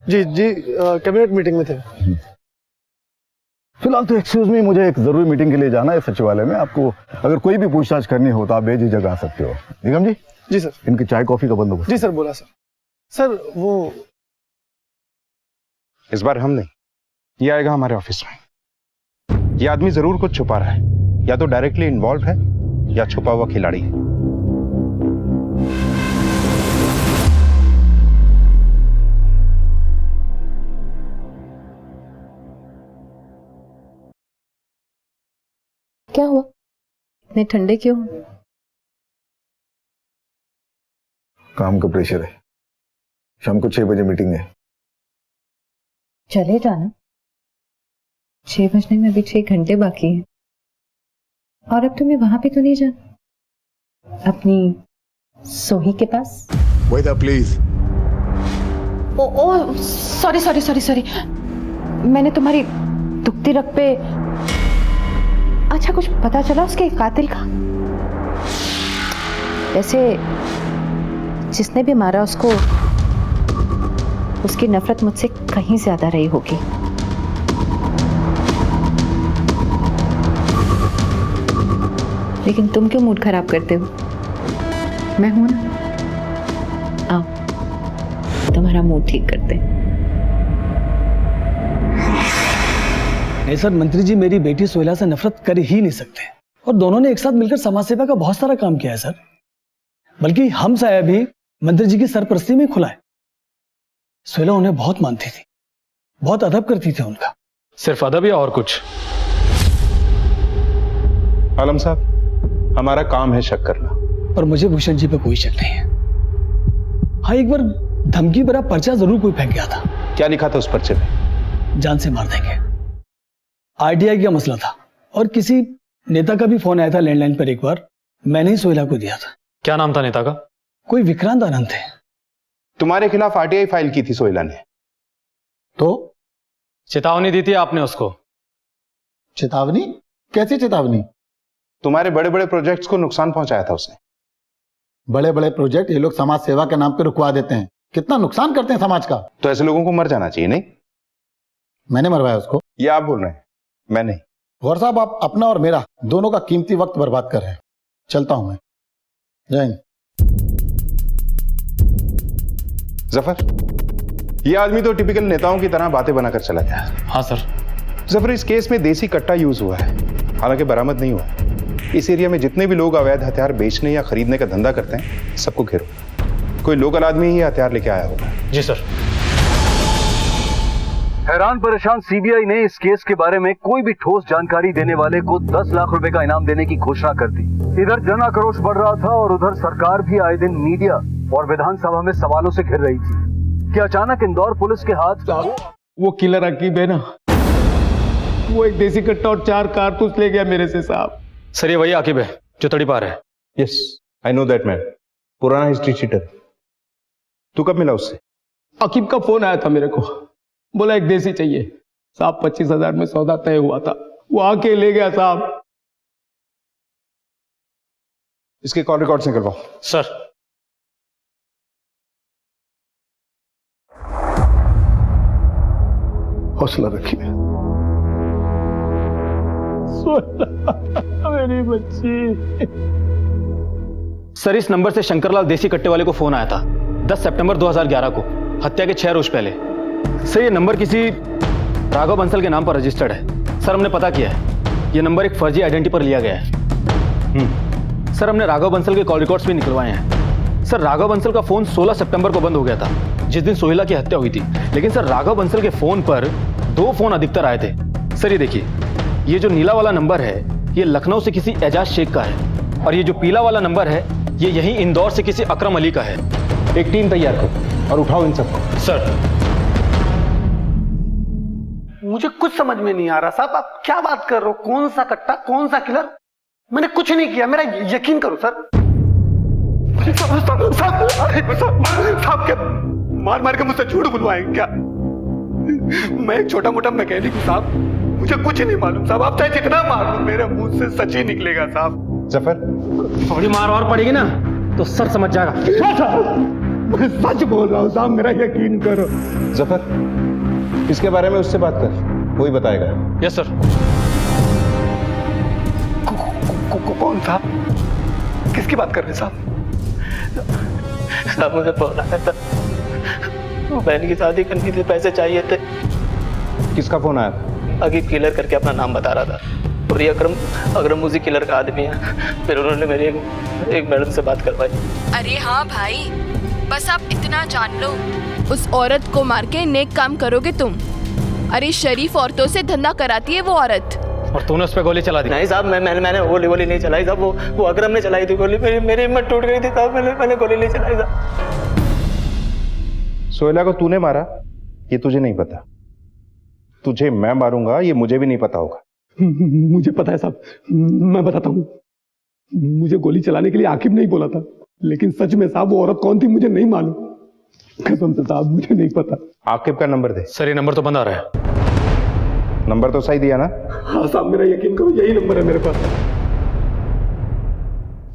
जी कैबिनेट मीटिंग में थे। फिलहाल तो एक्सक्यूज मी, मुझे एक जरूरी मीटिंग के लिए जाना है सचिवालय में। आपको अगर कोई भी पूछताछ करनी हो तो आप बेझिझक आ सकते हो। निगम जी? जी सर। इनकी चाय कॉफी का बंदोबस्त। जी सर, बोला सर। सर, वो इस बार हम नहीं, ये आएगा हमारे ऑफिस में। ये आदमी जरूर कुछ छुपा रहा है, या तो डायरेक्टली इन्वॉल्व है या छुपा हुआ खिलाड़ी है। क्या हुआ? इतने ठंडे क्यों? काम का प्रेशर है। शाम को 6 बजे मीटिंग है। चले जाना। 6 बजने में अभी 6 घंटे बाकी हैं। और अब तुम्हें वहां पे तो नहीं जाना अपनी सोही के पास? Wait up please. Oh sorry. मैंने तुम्हारी दुखती रग पे। अच्छा, कुछ पता चला उसके कातिल का? ऐसे जिसने भी मारा उसको, उसकी नफरत मुझसे कहीं ज्यादा रही होगी। लेकिन तुम क्यों मूड खराब करते हो? मैं हूं ना, आओ तुम्हारा मूड ठीक करते। नहीं सर, मंत्री जी मेरी बेटी सोहेला से नफरत कर ही नहीं सकते, और दोनों ने एक साथ मिलकर समाज सेवा का बहुत सारा काम किया है सर। बल्कि हम साया भी मंदिर जी की सरपरस्ती में खुला है। सोहेला उन्हें बहुत मानती थी, बहुत अदब करती थी उनका। सिर्फ अदब या और कुछ? आलम साहब, हमारा काम है शक करना। पर मुझे भूषण जी पे कोई शक नहीं है। हाँ, एक बार धमकी भरा पर्चा जरूर कोई फेंक गया था। क्या लिखा था उस पर्चे में? जान से मार देंगे। आरटीआई का मसला था और किसी नेता का भी फोन आया था लैंडलाइन पर। एक बार मैंने ही सोहेला को दिया था। क्या नाम था नेता का? कोई विक्रांत आनंद थे। तुम्हारे खिलाफ आरटीआई फाइल की थी सोहेला ने। तो चेतावनी दी थी आपने उसको? चेतावनी? कैसी चेतावनी? तुम्हारे बड़े बड़े प्रोजेक्ट्स को नुकसान पहुंचाया था उसने। बड़े बड़े प्रोजेक्ट ये लोग समाज सेवा के नाम पे रुकवा देते हैं। कितना नुकसान करते हैं समाज का। तो ऐसे लोगों को मर जाना चाहिए, नहीं? मैंने मरवाया उसको? ये आप बोल रहे हैं, मैं नहीं। गौर साहब, आप अपना और मेरा दोनों का कीमती वक्त बर्बाद कर रहे हैं। चलता हूं मैं। जय हिंद। जफर, ये आदमी तो टिपिकल नेताओं की तरह बातें बनाकर चला गया। हाँ सर। जफर, इस केस में देसी कट्टा यूज हुआ है, हालांकि बरामद नहीं हुआ। इस एरिया में जितने भी लोग अवैध हथियार बेचने या खरीदने का धंधा करते हैं, सबको घेरो। कोई लोकल आदमी ही हथियार लेके आया होगा। जी सर। हैरान परेशान सीबीआई ने इस केस के बारे में कोई भी ठोस जानकारी देने वाले को 10 लाख रुपए का इनाम देने की घोषणा कर दी। इधर जन आक्रोश बढ़ रहा था और उधर सरकार भी आए दिन मीडिया और विधानसभा में सवालों से घिर रही थी कि अचानक इंदौर पुलिस के हाथ वो किलर अकीब है ना, वो एक देसी कट्टा और 4 कारतूस ले गया मेरे से साहब। सर, ये वही आकिब है जो तड़ीपार है। Yes, I know that man. पुराना हिस्ट्री चीटर। तू कब मिला उससे? अकीब का फोन आया था मेरे को, बोला एक देसी चाहिए साहब। 25,000 में सौदा तय हुआ था, वो आके ले गया साहब। इसके कॉल रिकॉर्ड से निकलवाओ। सर। हौसला रखिए। मेरी बच्ची। सर, इस नंबर से शंकरलाल देसी कट्टे वाले को फोन आया था 10 सितंबर 2011 को, हत्या के 6 रोज पहले। सर, ये नंबर किसी राघव बंसल के नाम पर रजिस्टर्ड है। सर, हमने पता किया है, ये नंबर एक फर्जी आइडेंटिटी पर लिया गया है। सर, हमने राघव बंसल के कॉल रिकॉर्ड्स भी निकलवाए हैं। सर, राघव बंसल का फोन 16 सितंबर को बंद हो गया था, जिस दिन सोहेला की हत्या हुई थी। लेकिन सर, राघव बंसल के फोन पर 2 फोन अधिकतर आए थे। सर, ये देखिए, ये जो नीला वाला नंबर है, ये लखनऊ से किसी एजाज शेख का है, और ये जो पीला वाला नंबर है, ये यहीं इंदौर से किसी अकरम अली का है। एक टीम तैयार करो और उठाओ इन सबको। सर। मुझे कुछ समझ में नहीं आ रहा साहब, आप क्या बात कर रहे हो? कौन सा कट्टा, कौन सा किलर? मैंने कुछ नहीं किया, मेरा यकीन करो सर। साहब, क्या मार मार के मुझसे झूठ बुलवाएंगे क्या? मैं एक छोटा मोटा मैकेनिक हूँ साहब, मुझे कुछ नहीं मालूम साहब। आप चाहे जितना मार लो, मेरे मुंह से सच ही निकलेगा साहब। जफर, थोड़ी मार और पड़ेगी ना तो सर समझ जाएगा। मैं सच बोल रहा हूँ साहब, मेरा यकीन करो। जफर, इसके बारे में उससे बात कर, वही बताएगा। Yes sir. कौन साहब? किसकी बात कर रहे हैं साहब? साहब, मुझे फोन आया था, बहन की शादी करनी थी, पैसे चाहिए थे। किसका फोन आया था? अकीब किलर करके अपना नाम बता रहा था, और ये अकरम उसी किलर का आदमी है। फिर उन्होंने मेरी एक मैडम से बात करवाई। अरे हाँ भाई, बस आप इतना जान लो, उस औरत को मार के नेक काम करोगे तुम। अरे शरीफ औरतों से धंधा कराती है वो औरत। और तूने उस पर गोली चला दी? नहीं साहब, मैंने गोली नहीं चलाई साहब, वो अकरम ने चलाई थी गोली। मेरी हिम्मत टूट गई थी साहब, मैंने गोली नहीं चलाई साहब। सोहेला को तूने मारा ये तुझे नहीं पता, तुझे मैं मारूंगा ये मुझे भी नहीं पता होगा। मुझे पता है साहब, मैं बताता हूँ। मुझे गोली चलाने के लिए आकिब नहीं बोला था, लेकिन सच में साहब वो औरत कौन थी मुझे नहीं मालूम, कसम से साहब मुझे नहीं पता। आकिब का नंबर दे। सर, ये नंबर तो बंद आ रहा है। नंबर तो सही दिया ना? हाँ साहब, मेरा यकीन करो, यही नंबर है मेरे पास।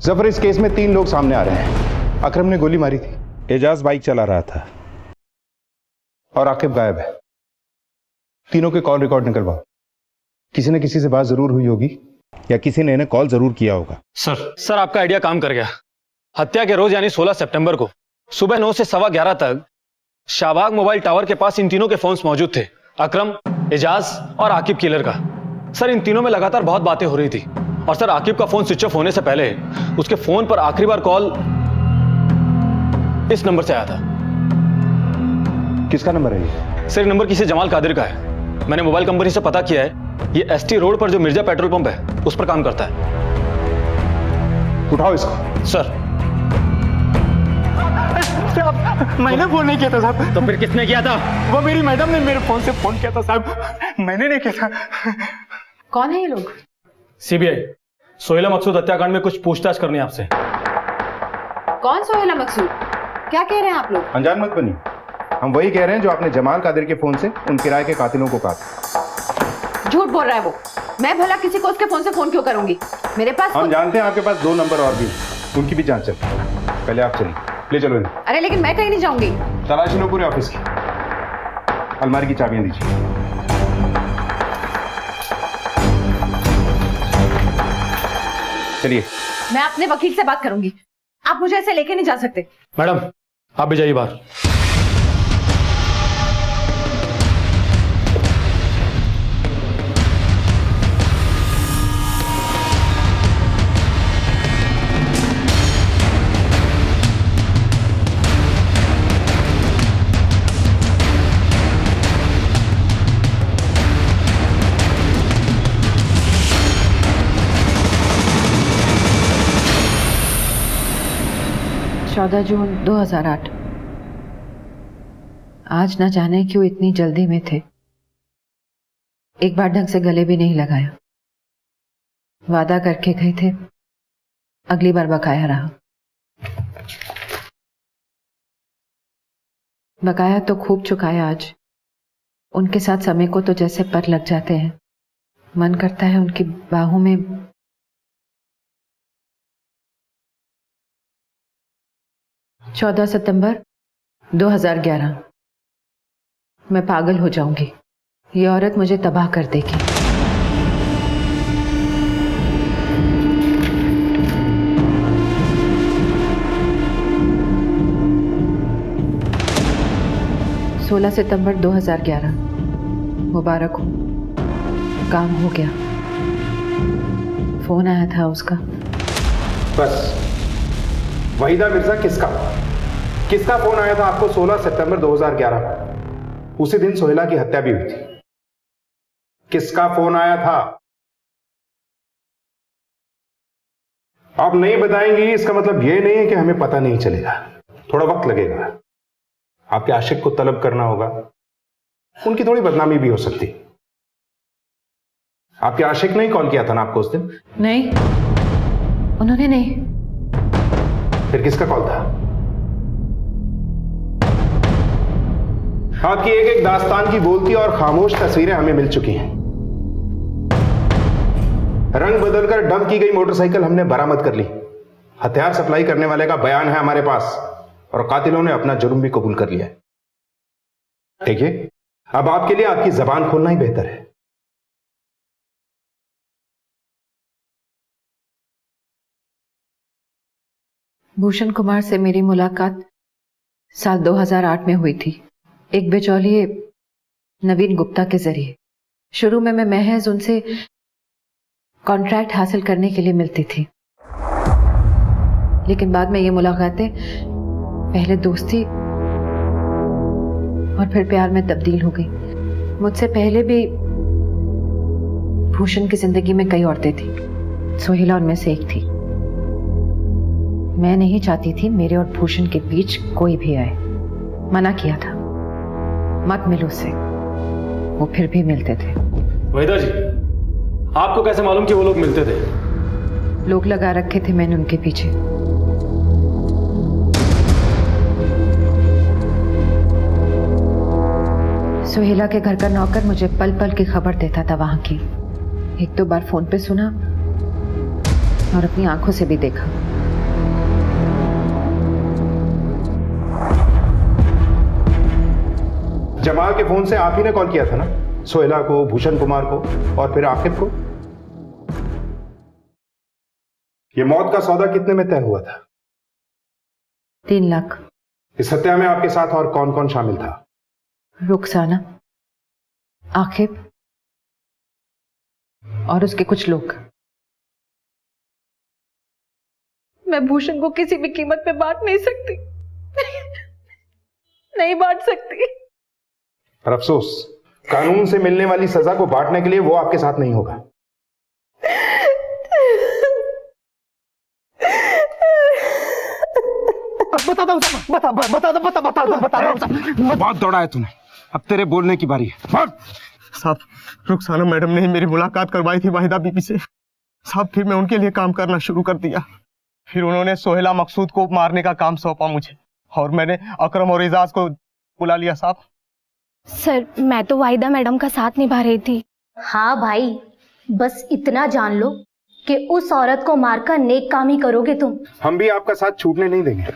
जफर, इस केस में 3 लोग सामने आ रहे हैं। अकरम ने गोली मारी थी, एजाज बाइक चला रहा था, और आकिब गायब है। तीनों के कॉल रिकॉर्ड निकलवाओ। किसी न किसी से बात जरूर हुई होगी, या किसी ने इन्हें कॉल जरूर किया होगा। सर, आपका आइडिया काम कर गया। हत्या के रोज यानी 16 सितंबर को सुबह 9 से 11:15 तक शाहबाग मोबाइल टावर के पास इन तीनों के फोन्स मौजूद थे, अकरम, एजाज और आकिब किलर का। सर, इन तीनों में लगातार बहुत बातें हो रही थी, और सर आकिब का फोन स्विच ऑफ होने से पहले उसके फोन पर आखिरी बार कॉल इस नंबर से आया था। किसका नंबर है ये? सर नंबर किसी जमाल कादिर का है। मैंने मोबाइल कंपनी से पता किया है, ये एसटी रोड पर जो मिर्जा पेट्रोल पंप है उस पर काम करता है। उठाओ इसको। सर मैंने फोन नहीं किया था साहब। तो फिर किसने किया था? वो मेरी मैडम ने मेरे फोन से फोन किया था साहब, मैंने नहीं किया था। कौन है ये लोग? सीबीआई सोहेला मकसूद हत्याकांड में कुछ पूछताछ करनी है आपसे। कौन सोहेला मकसूद? क्या कह रहे हैं आप लोग? अनजान मत बनी, हम वही कह रहे हैं जो आपने जमाल कादिर के फोन से उन किराए के कातिलों को कहा। झूठ बोल रहा है वो। मैं भला किसी को उसके फोन से फोन क्यों करूंगी? मेरे पास हम जानते हैं आपके पास 2 नंबर और भी, उनकी भी जांच चल। पहले आप चलिए, ले चलो इन्हें। अरे लेकिन मैं कहीं नहीं जाऊंगी। तलाशी लो पूरे ऑफिस की। अलमारी की चाबियां दीजिए। चलिए। मैं अपने वकील से बात करूंगी, आप मुझे ऐसे लेके नहीं जा सकते। मैडम आप भी जाइए बाहर। जून 2008। आज न जाने क्यों इतनी जल्दी में थे। एक बार ढंग से गले भी नहीं लगाया। वादा करके गए थे, अगली बार बकाया रहा। बकाया तो खूब चुकाया आज। उनके साथ समय को तो जैसे पर लग जाते हैं। मन करता है उनकी बाहों में 14 सितंबर 2011। मैं पागल हो जाऊंगी। ये औरत मुझे तबाह कर देगी। सोलह सितंबर 2011। मुबारक हो, काम हो गया। फोन आया था उसका। बस वहीदा मिर्जा किसका फोन आया था आपको 16 सितंबर 2011? उसी दिन सोहेला की हत्या भी हुई थी। किसका फोन आया था? आप नहीं बताएंगी इसका मतलब यह नहीं है कि हमें पता नहीं चलेगा। थोड़ा वक्त लगेगा। आपके आशिक को तलब करना होगा, उनकी थोड़ी बदनामी भी हो सकती। आपके आशिक ने ही कॉल किया था ना आपको उस दिन? नहीं, उन्होंने नहीं। फिर किसका कॉल था? आपकी एक एक दास्तान की बोलती और खामोश तस्वीरें हमें मिल चुकी हैं। रंग बदलकर डंप की गई मोटरसाइकिल हमने बरामद कर ली। हथियार सप्लाई करने वाले का बयान है हमारे पास और कातिलों ने अपना जुर्म भी कबूल कर लिया है। देखिए, अब आपके लिए आपकी जबान खोलना ही बेहतर है। भूषण कुमार से मेरी मुलाकात साल 2008 में हुई थी, एक बिचौलिए नवीन गुप्ता के जरिए। शुरू में मैं महज उनसे कॉन्ट्रैक्ट हासिल करने के लिए मिलती थी, लेकिन बाद में ये मुलाकातें पहले दोस्ती और फिर प्यार में तब्दील हो गई। मुझसे पहले भी भूषण की जिंदगी में कई औरतें थी, सोहेला उनमें से एक थी। मैं नहीं चाहती थी मेरे और भूषण के बीच कोई भी आए। मना किया था, मत मिलो उससे। वो फिर भी मिलते थे। वहीदा जी, आपको कैसे मालूम कि वो लोग मिलते थे? लोग लगा रखे थे मैंने उनके पीछे। सोहेला के घर का नौकर मुझे पल पल की खबर देता था वहां की। 1-2 बार फोन पे सुना और अपनी आंखों से भी देखा। जमाल के फोन से आप ही ने कॉल किया था ना सोहेला को, भूषण कुमार को और फिर आकिब को? ये मौत का सौदा कितने में तय हुआ था? 3 लाख। इस हत्या में आपके साथ और कौन कौन शामिल था? रुखसाना, आकिब और उसके कुछ लोग। मैं भूषण को किसी भी कीमत पे बांट नहीं सकती। नहीं बांट सकती। पर अफसोस, कानून से मिलने वाली सजा को बांटने के लिए वो आपके साथ नहीं होगा। बहुत दौड़ा है तूने, अब तेरे बोलने की बारी है। साहब, रुखसाना मैडम ने मेरी मुलाकात करवाई थी वाहिदा बीबी से। साहब, फिर मैं उनके लिए काम करना शुरू कर दिया। फिर उन्होंने सोहेला मकसूद को मारने का काम सौंपा मुझे, और मैंने अकरम और एजाज को बुला लिया। साहब सर, मैं तो वाहिदा मैडम का साथ निभा रही थी। हाँ भाई, बस इतना जान लो कि उस औरत को मारकर नेक काम ही करोगे तुम। हम भी आपका साथ छूटने नहीं देंगे।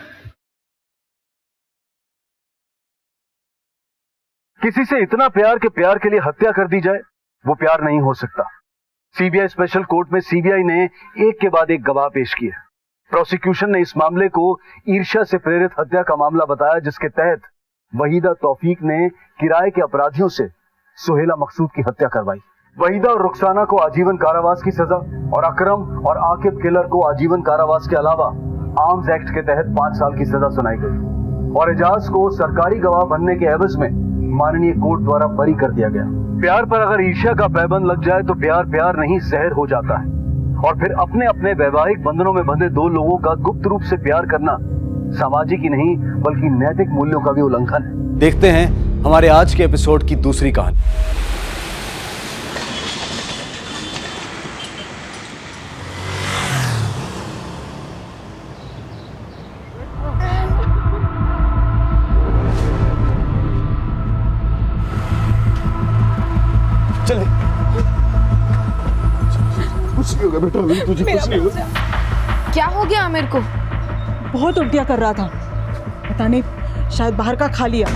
किसी से इतना प्यार के प्यार के लिए हत्या कर दी जाए, वो प्यार नहीं हो सकता। सीबीआई स्पेशल कोर्ट में सीबीआई ने एक के बाद एक गवाह पेश किए। प्रोसिक्यूशन ने इस मामले को ईर्ष्या से प्रेरित हत्या का मामला बताया, जिसके तहत वहीदा तौफीक ने किराए के अपराधियों से सोहेला मकसूद की हत्या करवाई। वहीदा और रुखसाना को आजीवन कारावास की सजा और अकरम और आकिब किलर को आजीवन कारावास के अलावा आर्म्स एक्ट के तहत 5 साल की सजा सुनाई गई, और एजाज को सरकारी गवाह बनने के एवज में माननीय कोर्ट द्वारा बरी कर दिया गया। प्यार पर अगर ईर्ष्या का पैबंद लग जाए तो प्यार प्यार नहीं जहर हो जाता है, और फिर अपने अपने वैवाहिक बंधनों में बंधे दो लोगों का गुप्त रूप से प्यार करना सामाजिक ही नहीं बल्कि नैतिक मूल्यों का भी उल्लंघन है। देखते हैं हमारे आज के एपिसोड की दूसरी कहानी। चल कुछ नहीं होगा बेटा, तुझे कुछ नहीं होगा। क्या हो गया आमिर को? बहुत उल्टियाँ कर रहा था, पता नहीं शायद बाहर का खा लिया।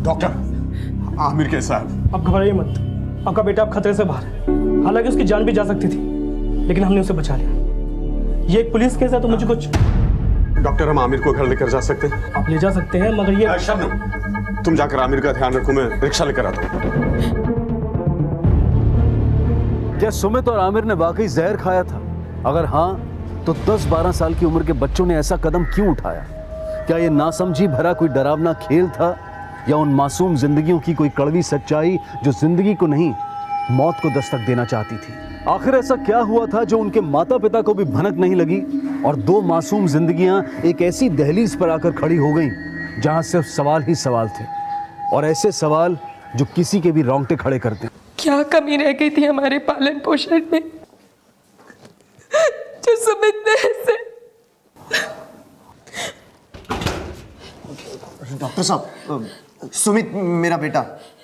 डॉक्टर, आमिर कैसा है? आप घबराइए मत, आपका बेटा अब खतरे से बाहर है। हालांकि उसकी जान भी जा सकती थी, लेकिन हमने उसे बचा लिया। ये एक पुलिस केस है तो मुझे कुछ। डॉक्टर, हम आमिर को घर लेकर जा सकते हैं? आप ले जा सकते हैं, मगर ये शबनम, तुम जाकर आमिर का ध्यान रखो, मैं रिक्शा लेकर आता हूँ। क्या सुमित और आमिर ने वाकई जहर खाया था? अगर हाँ, तो 10-12 साल की उम्र के बच्चों ने ऐसा कदम क्यों उठाया? क्या ये नासमझी भरा कोई डरावना खेल था, या उन मासूम जिंदगियों की कोई कड़वी सच्चाई जो जिंदगी को नहीं मौत को दस्तक देना चाहती थी? आखिर ऐसा क्या हुआ था जो उनके माता पिता को भी भनक नहीं लगी, और 2 मासूम जिंदगियां एक ऐसी दहलीज पर आकर खड़ी हो गईं जहां सिर्फ सवाल ही सवाल थे, और ऐसे सवाल जो किसी के भी रोंगटे खड़े करते। क्या कमी रह गई थी हमारे पालन पोषण में जो सुमित ने ऐसे। डॉक्टर साहब, सुमित मेरा बेटा,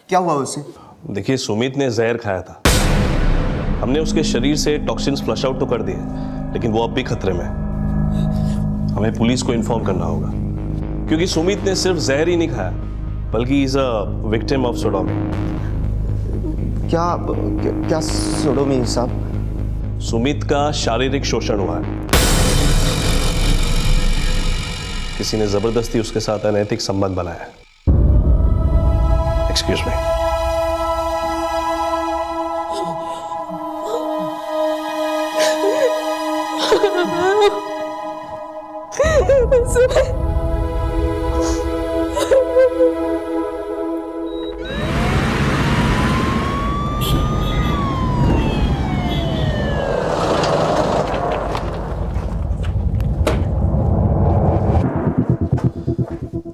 क्या हुआ उसे? देखिए, सुमित ने जहर खाया था। हमने उसके शरीर से टॉक्सिन्स फ्लश आउट तो कर दिए, लेकिन वो अब भी खतरे में है। हमें पुलिस को इन्फॉर्म करना होगा, क्योंकि सुमित ने सिर्फ जहर ही नहीं खाया, बल्कि is a victim of sodomy. क्या सोडोमी साहब? सुमित का शारीरिक शोषण हुआ है। किसी ने जबरदस्ती उसके साथ अनैतिक संबंध बनाया है। Excuse me.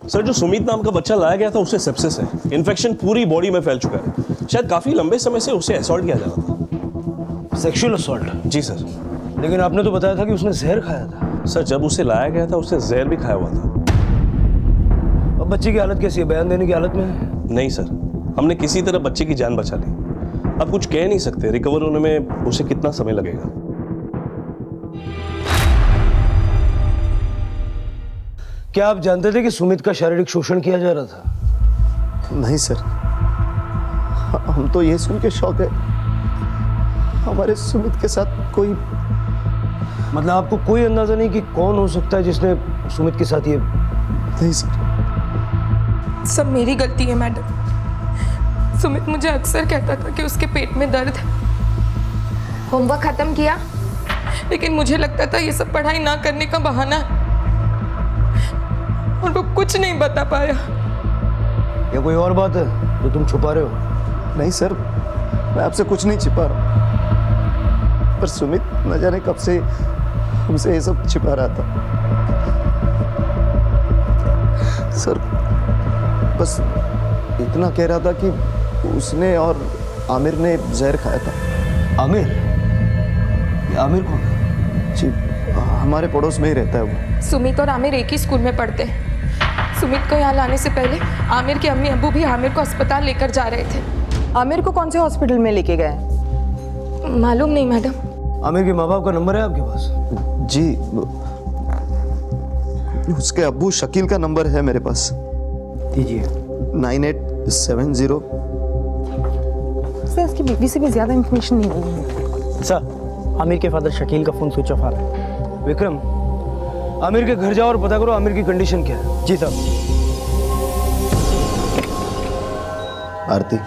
सर, जो सुमित नाम का बच्चा लाया गया था उसे सेप्सिस है। इन्फेक्शन पूरी बॉडी में फैल चुका है। शायद काफी लंबे समय से उसे असॉल्ट किया जा रहा था। Sexual assault? जी सर। लेकिन आपने तो बताया था कि उसने जहर खाया था। सर, जब उसे लाया गया था उसने जहर भी खाया हुआ था। अब बच्चे की हालत कैसी है? बयान देने की हालत में है? नहीं सर, हमने किसी तरह बच्चे की जान बचा ली। अब कुछ कह नहीं सकते, रिकवर होने में उसे कितना समय लगेगा। क्या आप जानते थे कि सुमित का शारीरिक शोषण किया जा रहा था? नहीं सर, हम तो ये सुन के शौक है हमारे सुमित के साथ कोई। मतलब आपको कोई अंदाजा नहीं कि कौन हो सकता है जिसने सुमित के साथ ये? नहीं सर। सब मेरी गलती है मैडम। सुमित मुझे अक्सर कहता था कि उसके पेट में दर्द है। होमवर्क खत्म किया? लेकिन मुझे लगता था ये सब पढ़ाई ना करने का बहाना है और वो कुछ नहीं बता पाया। या कोई और बात है जो तुम छुपा रहे हो? नहीं सर, मैं आपसे कुछ नहीं छिपा रहा, पर सुमित न जाने कब से हमसे ये सब छिपा रहा था। सर बस इतना कह रहा था कि उसने और आमिर ने जहर खाया था। आमिर? आमिर कौन? जी हमारे पड़ोस में ही रहता है वो। सुमित और आमिर एक ही स्कूल में पढ़ते हैं। सुमित को यहाँ लाने से पहले आमिर के अम्मी अब्बू भी आमिर को अस्पताल लेकर जा रहे थे। आमिर को कौन से हॉस्पिटल में लेके गए? मालूम नहीं मैडम। आमिर के माँ बाप का नंबर है आपके पास? जी उसके अब्बू शकील का नंबर है मेरे पास। दीजिए। 9870। सर इसकी बीबी से भी ज्यादा इंफॉर्मेशन नहीं मिली है। सर आमिर के फादर शकील का फोन स्विच ऑफ आ रहा है। विक्रम, आमिर के घर जाओ और पता करो आमिर की कंडीशन क्या है। जी साहब। आरती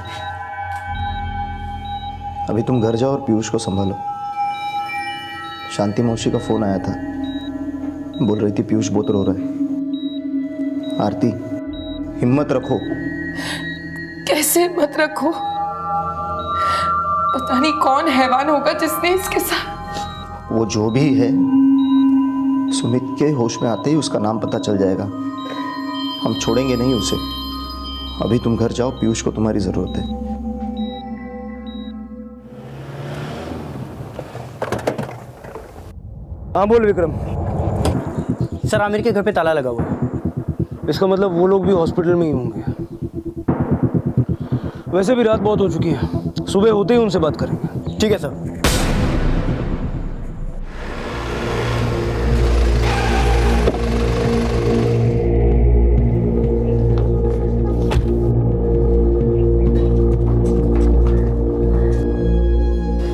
अभी तुम घर जाओ और पीयूष को संभालो। शांति मौसी का फोन आया था, बोल रही थी पीयूष बहुत रो रहा है। आरती हिम्मत रखो। कैसे हिम्मत रखो? पता नहीं कौन हैवान होगा जिसने इसके साथ। वो जो भी है सुमित के होश में आते ही उसका नाम पता चल जाएगा। हम छोड़ेंगे नहीं उसे। अभी तुम घर जाओ, पीयूष को तुम्हारी जरूरत है। हाँ बोल विक्रम। सर आमिर के घर पे ताला लगा हुआ है। इसका मतलब वो लोग भी हॉस्पिटल में ही होंगे। वैसे भी रात बहुत हो चुकी है, सुबह होते ही उनसे बात करेंगे। ठीक है सर।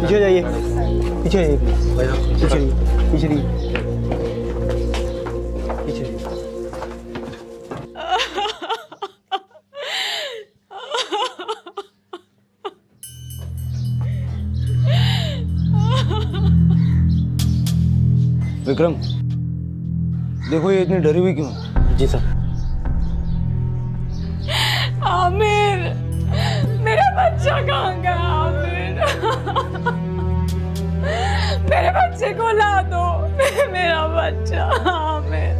पीछे जाइए, पीछे जाइए, पीछे जाइए, पीछे जाइए, पीछे जाइए। विक्रम देखो ये इतनी डरी हुई क्यों? जी सर। आमिर, मेरा बच्चा कहाँ गया? आमिर, मेरे बच्चे को ला दो। मेरा बच्चा आमिर,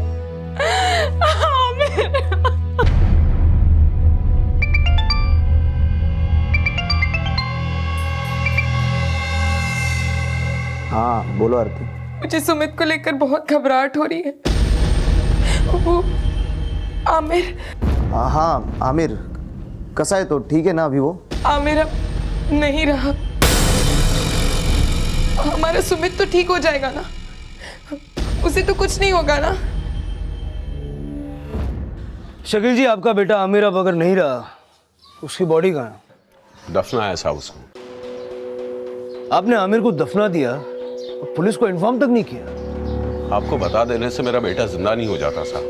आमिर। हाँ बोलो आरती। मुझे सुमित को लेकर बहुत घबराहट हो रही है। वो आमिर। हाँ आमिर कैसा है? तो ठीक है ना अभी वो? आमिर अब नहीं रहा। हमारा सुमित तो ठीक हो जाएगा ना? उसे तो कुछ नहीं होगा ना? शकील जी आपका बेटा आमिर अब अगर नहीं रहा, उसकी बॉडी कहाँ है? दफनाया साहब उसको। आपने आमिर को दफना दिया और पुलिस को इन्फॉर्म तक नहीं किया। आपको बता देने से मेरा बेटा जिंदा नहीं हो जाता साहब।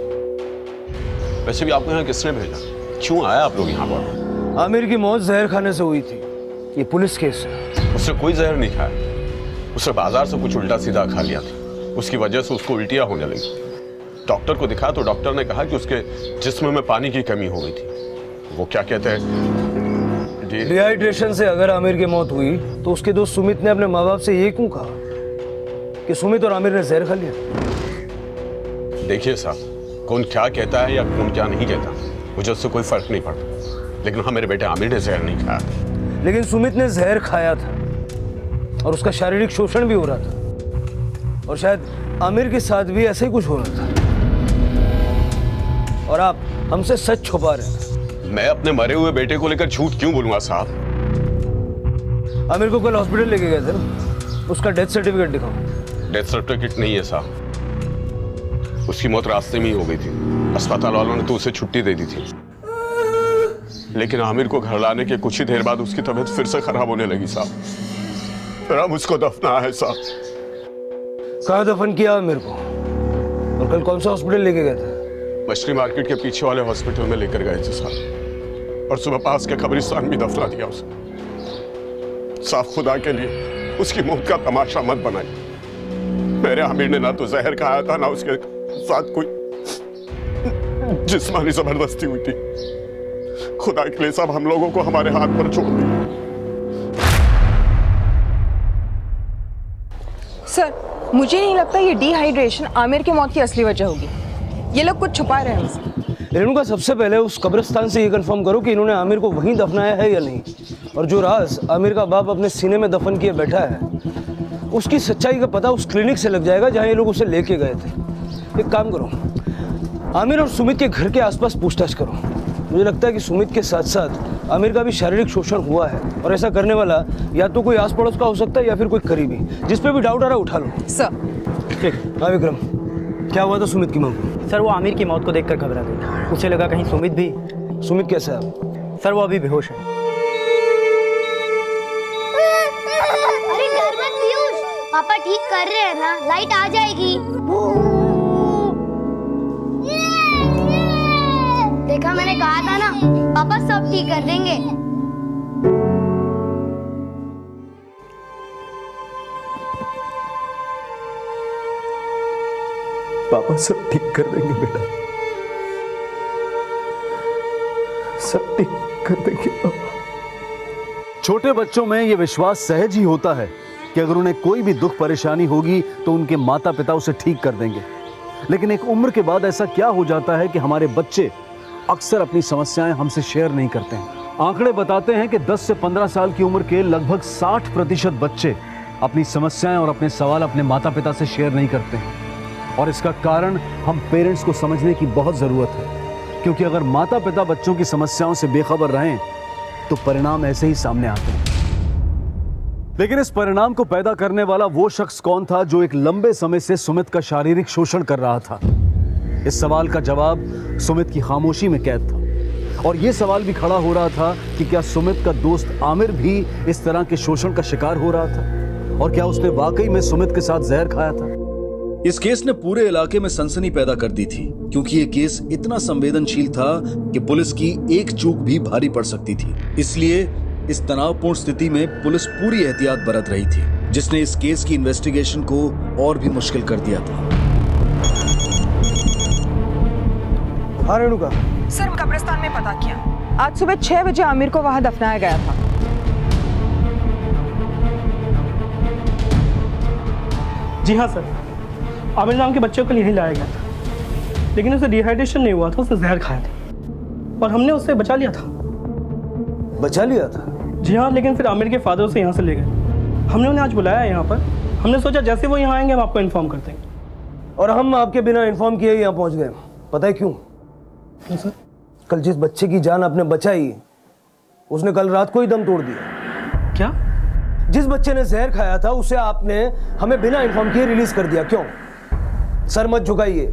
वैसे भी आपको यहाँ किसने भेजा? क्यों आया आप लोग यहाँ पर? आमिर की मौत जहर खाने से हुई थी। ये पुलिस केस है। उसने कोई जहर नहीं खाया। उसने बाजार से कुछ उल्टा सीधा खा लिया था। उसकी वजह से उसको उल्टियाँ होने लगी। डॉक्टर को दिखाया तो डॉक्टर ने कहा कि उसके जिस्म में पानी की कमी हो गई थी। वो क्या कहते हैं, डिहाइड्रेशन से अगर आमिर की मौत हुई तो उसके दोस्त सुमित ने अपने माँ बाप से ये क्यों कहा कि सुमित और आमिर ने जहर खा लिया? देखिए साहब, कौन क्या कहता है या कौन क्या नहीं कहता, मुझे उससे कोई फर्क नहीं पड़ता। लेकिन हाँ, मेरे बेटे आमिर ने जहर नहीं खाया। लेकिन सुमित ने जहर खाया था और उसका शारीरिक शोषण भी हो रहा था, और शायद आमिर के साथ भी ऐसा ही कुछ हो रहा था। और आप हमसे सच छुपा रहे हैं। मैं अपने मरे हुए बेटे को लेकर झूठ क्यों बोलूंगा साहब? आमिर को कल हॉस्पिटल लेके गए थे ना, उसका डेथ सर्टिफिकेट दिखाओ। डेथ सर्टिफिकेट नहीं है साहब। उसकी मौत रास्ते में ही हो गई थी। अस्पताल वालों ने तो उसे छुट्टी दे दी थी। लेकिन आमिर को घर लाने के कुछ ही देर बाद उसकी तबीयत फिर से खराब होने लगी साहब। फिर हम उसको दफना है साहब। कहाँ दफन किया आमिर को? और कल कौन सा हॉस्पिटल लेके गए थे? मछली मार्केट के पीछे वाले हॉस्पिटल में लेकर गए थे साहब, और सुबह पास के कब्रिस्तान भी दफना दिया उसे। साफ खुदा के लिए उसकी मौत का तमाशा मत बनाइए। मेरे आमिर ने ना तो जहर खाया था, ना उसके साथ कोई जिस्मानी जबरदस्ती हुई थी। खुदा के लिए सब हम लोगों को हमारे हाथ पर छोड़ दिए। सर, मुझे नहीं लगता ये डिहाइड्रेशन आमिर की मौत की असली वजह होगी। ये लोग कुछ छुपा रहे हैं हमसे। रेणुका, सबसे पहले उस कब्रिस्तान से ये कंफर्म करो कि इन्होंने आमिर को वहीं दफनाया है या नहीं, और जो राज आमिर का बाप अपने सीने में दफन किए बैठा है उसकी सच्चाई का पता उस क्लिनिक से लग जाएगा जहां ये लोग उसे लेके गए थे। एक काम करो, आमिर और सुमित के घर के आसपास पूछताछ करो। मुझे लगता है कि सुमित के साथ साथ आमिर का भी शारीरिक शोषण हुआ है, और ऐसा करने वाला या तो कोई आस पड़ोस का हो सकता है या फिर कोई करीबी। जिस पे भी डाउट आ रहा है उठा लो। सर। ठीक। हाँ विक्रम, क्या हुआ था सुमित की मां को? सर, वो आमिर की मौत को देखकर घबरा गई। उसे लगा कहीं सुमित भी। सुमित कैसा है? सर, वो अभी बेहोश है। अरे डर मत पीयूष, पापा ठीक कर रहे हैं ना, लाइट आ जाएगी। देखा, मैंने कहा था ना, पापा सब ठीक कर देंगे। पापा सब ठीक कर देंगे बेटा, सब ठीक कर देंगे पापा। छोटे बच्चों में यह विश्वास सहज ही होता है कि अगर उन्हें कोई भी दुख परेशानी होगी तो उनके माता पिता उसे ठीक कर देंगे। लेकिन एक उम्र के बाद ऐसा क्या हो जाता है कि हमारे बच्चे अक्सर अपनी समस्याएं हमसे शेयर नहीं करते हैं। आंकड़े बताते हैं कि 10 से 15 साल की उम्र के लगभग 60% बच्चे अपनी समस्याएं और अपने सवाल अपने माता पिता से शेयर नहीं करते हैं। और इसका कारण हम पेरेंट्स को समझने की बहुत ज़रूरत है, क्योंकि अगर माता पिता बच्चों की समस्याओं से बेखबर रहें तो परिणाम ऐसे ही सामने आते हैं। लेकिन इस परिणाम को पैदा करने वाला वो शख्स कौन था जो एक लंबे समय से सुमित का शारीरिक शोषण कर रहा था? इस सवाल का जवाब सुमित की खामोशी में कैद था। और यह सवाल भी खड़ा हो रहा था कि क्या सुमित का दोस्त आमिर भी इस तरह के शोषण का शिकार हो रहा था, और क्या उसने वाकई में सुमित के साथ जहर खाया था? इस केस ने पूरे इलाके में सनसनी पैदा कर दी थी, क्योंकि ये केस इतना संवेदनशील था कि पुलिस की एक चूक भी भारी पड़ सकती थी। इसलिए इस तनावपूर्ण स्थिति में पुलिस पूरी एहतियात बरत रही थी, जिसने इस केस की इन्वेस्टिगेशन को और भी मुश्किल कर दिया था। हाँ रेणुका। सर, कब्रिस्तान में पता किया, आज सुबह 6 बजे आमिर को वहां दफनाया गया था। जी हाँ सर, आमिर नाम के बच्चे को यहीं लाया गया था, लेकिन उसे डिहाइड्रेशन नहीं हुआ था, उसने जहर खाया था और हमने उससे बचा लिया था। बचा लिया था? जी हाँ, लेकिन फिर आमिर के फादर उसे यहाँ से ले गए। हमने उन्हें आज बुलाया यहाँ पर। हमने सोचा जैसे वो यहाँ आएंगे हम आपको इन्फॉर्म कर देंगे। और हम आपके बिना इन्फॉर्म किए यहाँ पहुँच गए। पता है क्यों? क्यों सर? कल जिस बच्चे की जान आपने बचाई उसने कल रात को ही दम तोड़ दिया। क्या? जिस बच्चे ने जहर खाया था उसे आपने हमें बिना इन्फॉर्म किए रिलीज कर दिया। क्यों? सर मत झुकाइए।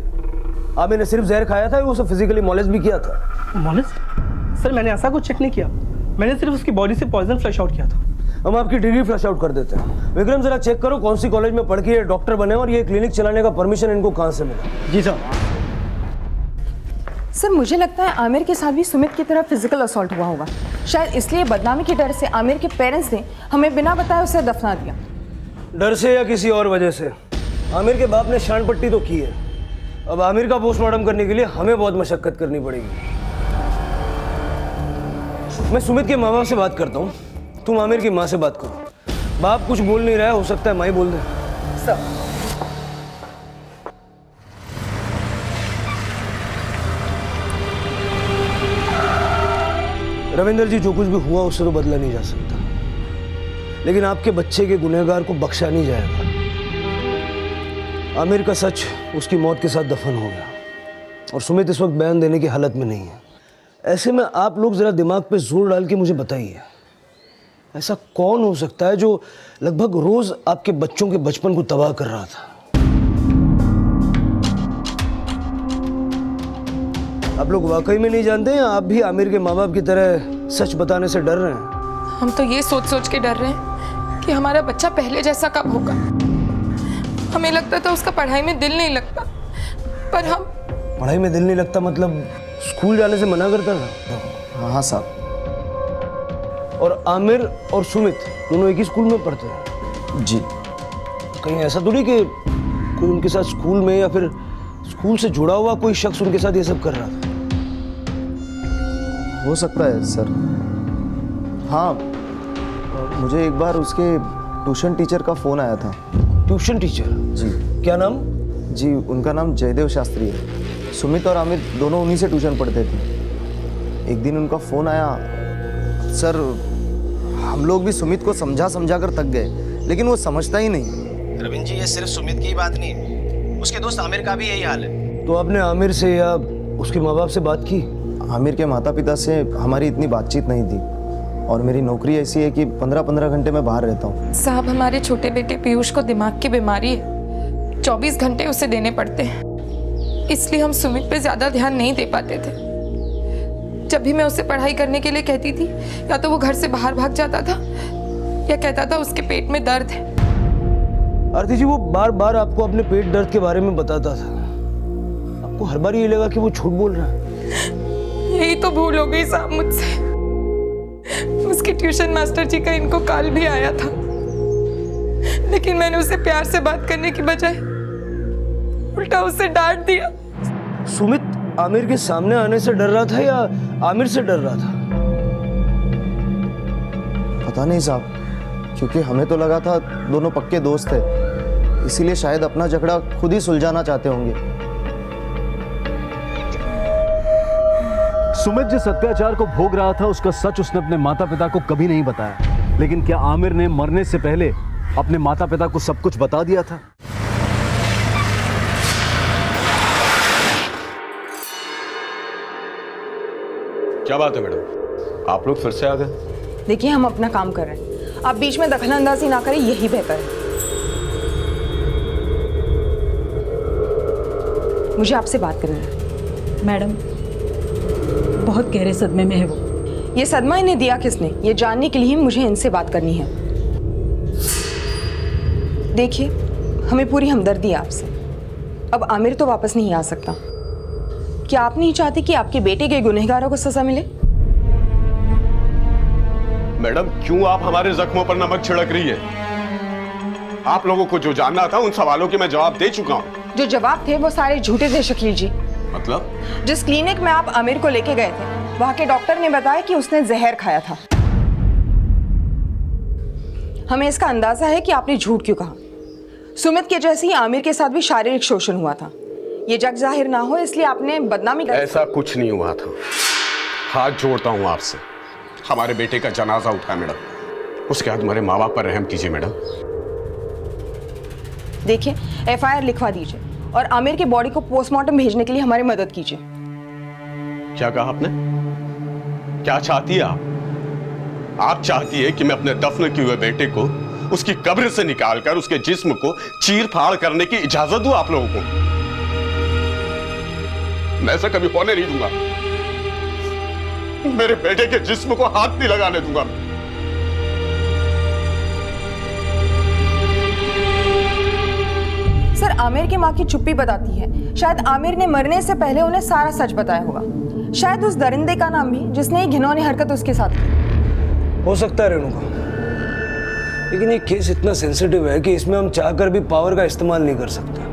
आमिर ने सिर्फ जहर खाया था, उसे फिजिकली मॉलेज भी किया था। मॉलेज? सर, मैंने ऐसा कुछ चेक नहीं किया। मैंने सिर्फ उसकी बॉडी से पॉइजन फ्लश आउट किया था। हम आपकी डिग्री फ्लश आउट कर देते हैं। विक्रम, जरा चेक करो कौन सी कॉलेज में पढ़ के ये डॉक्टर बने और ये क्लिनिक चलाने का परमिशन इनको कहां से मिला। जी सर। सर, मुझे लगता है आमिर के साथ भी सुमित की तरह फिजिकल असॉल्ट हुआ होगा। शायद इसलिए बदनामी के डर से आमिर के पेरेंट्स ने हमें बिना बताए उसे दफना दिया। डर से या किसी और वजह से? आमिर के बाप ने शान पट्टी तो की है, अब आमिर का पोस्टमार्टम करने के लिए हमें बहुत मशक्कत करनी पड़ेगी। मैं सुमित के माँ बाप से बात करता हूँ, तुम आमिर की माँ से बात करो। बाप कुछ बोल नहीं रहा है, हो सकता है माँ ही बोल दे। सर। रविंदर जी, जो कुछ भी हुआ उससे तो बदला नहीं जा सकता, लेकिन आपके बच्चे के गुनहगार को बख्शा नहीं जाएगा। आमिर का सच उसकी मौत के साथ दफन हो गया और सुमित इस वक्त बयान देने की हालत में नहीं है। ऐसे में आप लोग जरा दिमाग पे जोर डाल के मुझे बताइए, ऐसा कौन हो सकता है जो लगभग रोज आपके बच्चों के बचपन को तबाह कर रहा था? आप लोग वाकई में नहीं जानते या आप भी आमिर के माँ बाप की तरह सच बताने से डर रहे हैं? हम तो ये सोच सोच के डर रहे हैं कि हमारा बच्चा पहले जैसा कब होगा। हमें लगता था उसका पढ़ाई में दिल नहीं लगता, पर हम पढ़ाई में दिल नहीं लगता मतलब स्कूल जाने से मना करता था? हाँ साहब। और आमिर और सुमित दोनों एक ही स्कूल में पढ़ते हैं? जी। कहीं ऐसा तो नहीं कि कोई उनके साथ स्कूल में या फिर स्कूल से जुड़ा हुआ कोई शख्स उनके साथ ये सब कर रहा था? हो सकता है सर। हाँ, मुझे एक बार उसके ट्यूशन टीचर का फ़ोन आया था। Tuition teacher? जी। क्या नाम? जी, उनका नाम जयदेव शास्त्री है। सुमित और आमिर दोनों उन्हीं से ट्यूशन पढ़ते थे। एक दिन उनका फ़ोन आया। सर, हम लोग भी सुमित को समझा समझा कर थक गए, लेकिन वो समझता ही नहीं। रविंद्र जी, ये सिर्फ सुमित की ही बात नहीं है, उसके दोस्त आमिर का भी यही हाल है। तो आपने आमिर से या उसके माँ बाप से बात की? आमिर के माता पिता से हमारी इतनी बातचीत नहीं थी, और मेरी नौकरी ऐसी है कि 15-15 घंटे मैं बाहर रहता हूँ। साहब, हमारे छोटे बेटे पीयूष को दिमाग की बीमारी है, 24 घंटे उसे देने पड़ते हैं, इसलिए हम सुमित पे ज्यादा ध्यान नहीं दे पाते थे। जब भी मैं उसे पढ़ाई करने के लिए कहती थी, या तो वो घर से बाहर भाग जाता था या कहता था उसके पेट में दर्द है। आरती जी, वो बार बार आपको अपने पेट दर्द के बारे में बताता था, आपको हर बार ये लगा कि वो झूठ बोल रहा है? यही तो भूल हो गई साहब मुझसे। उसके ट्यूशन मास्टर जी का इनको कॉल भी आया था, लेकिन मैंने उसे प्यार से बात करने की बजाय उल्टा उसे डांट दिया। सुमित आमिर के सामने आने से डर रहा था या आमिर से डर रहा था? पता नहीं साहब, क्योंकि हमें तो लगा था दोनों पक्के दोस्त थे, इसीलिए शायद अपना झगड़ा खुद ही सुलझाना चाहते होंगे। सुमित जिस अत्याचार को भोग रहा था उसका सच उसने अपने माता पिता को कभी नहीं बताया, लेकिन क्या आमिर ने मरने से पहले अपने माता पिता को सब कुछ बता दिया था? क्या बात है मैडम, आप लोग फिर से आ गए? देखिए, हम अपना काम कर रहे हैं, आप बीच में दखलंदाजी ना करें, यही बेहतर है। मुझे आपसे बात करनी है। मैडम, बहुत गहरे सदमे में है वो। ये सदमा इन्हें दिया किसने, ये जानने के लिए मुझे इनसे बात करनी है। देखिए, हमें पूरी हमदर्दी है आपसे। अब आमिर तो वापस नहीं आ सकता। क्या आप नहीं चाहते कि आपके बेटे के गुनहगारों को सजा मिले? मैडम, क्यों आप हमारे जख्मों पर नमक छिड़क रही है? आप लोगों को जो जानना था उन सवालों के मैं जवाब दे चुका हूं। जो जवाब थे वो सारे झूठे थे शकील जी। मतलब? जिस क्लिनिक में आप आमिर को लेके गए थे, वहां के डॉक्टर ने बताया कि उसने जहर खाया था। हमें इसका अंदाजा है कि आपने झूठ क्यों कहा। सुमित के जैसे ही आमिर के साथ भी शारीरिक शोषण हुआ था। ये जग जाहिर ना हो इसलिए आपने बदनामी कर। ऐसा कुछ नहीं हुआ था। हाथ जोड़ता हूं आपसे, हमारे बेटे का जनाजा उठा मैडम, उसके बाद हमारे माँ बाप पर रहम कीजिए मैडम। देखिए, FIR लिखवा दीजिए और आमिर के बॉडी को पोस्टमार्टम भेजने के लिए हमारी मदद कीजिए। क्या कहा आपने? क्या चाहती है आप? आप चाहती है कि मैं अपने दफन किए हुए बेटे को उसकी कब्र से निकालकर उसके जिस्म को चीर फाड़ करने की इजाजत दूं आप लोगों को? मैं ऐसा कभी होने नहीं दूंगा। मेरे बेटे के जिस्म को हाथ नहीं लगाने दूंगा। सर, आमिर की माँ की चुप्पी बताती है शायद आमिर ने मरने से पहले उन्हें सारा सच बताया होगा। शायद उस दरिंदे का नाम भी जिसने ये घिनौनी हरकत उसके साथ की। हो सकता है रेणुका, लेकिन ये केस इतना सेंसिटिव है कि इसमें हम चाहकर भी पावर का इस्तेमाल नहीं कर सकते।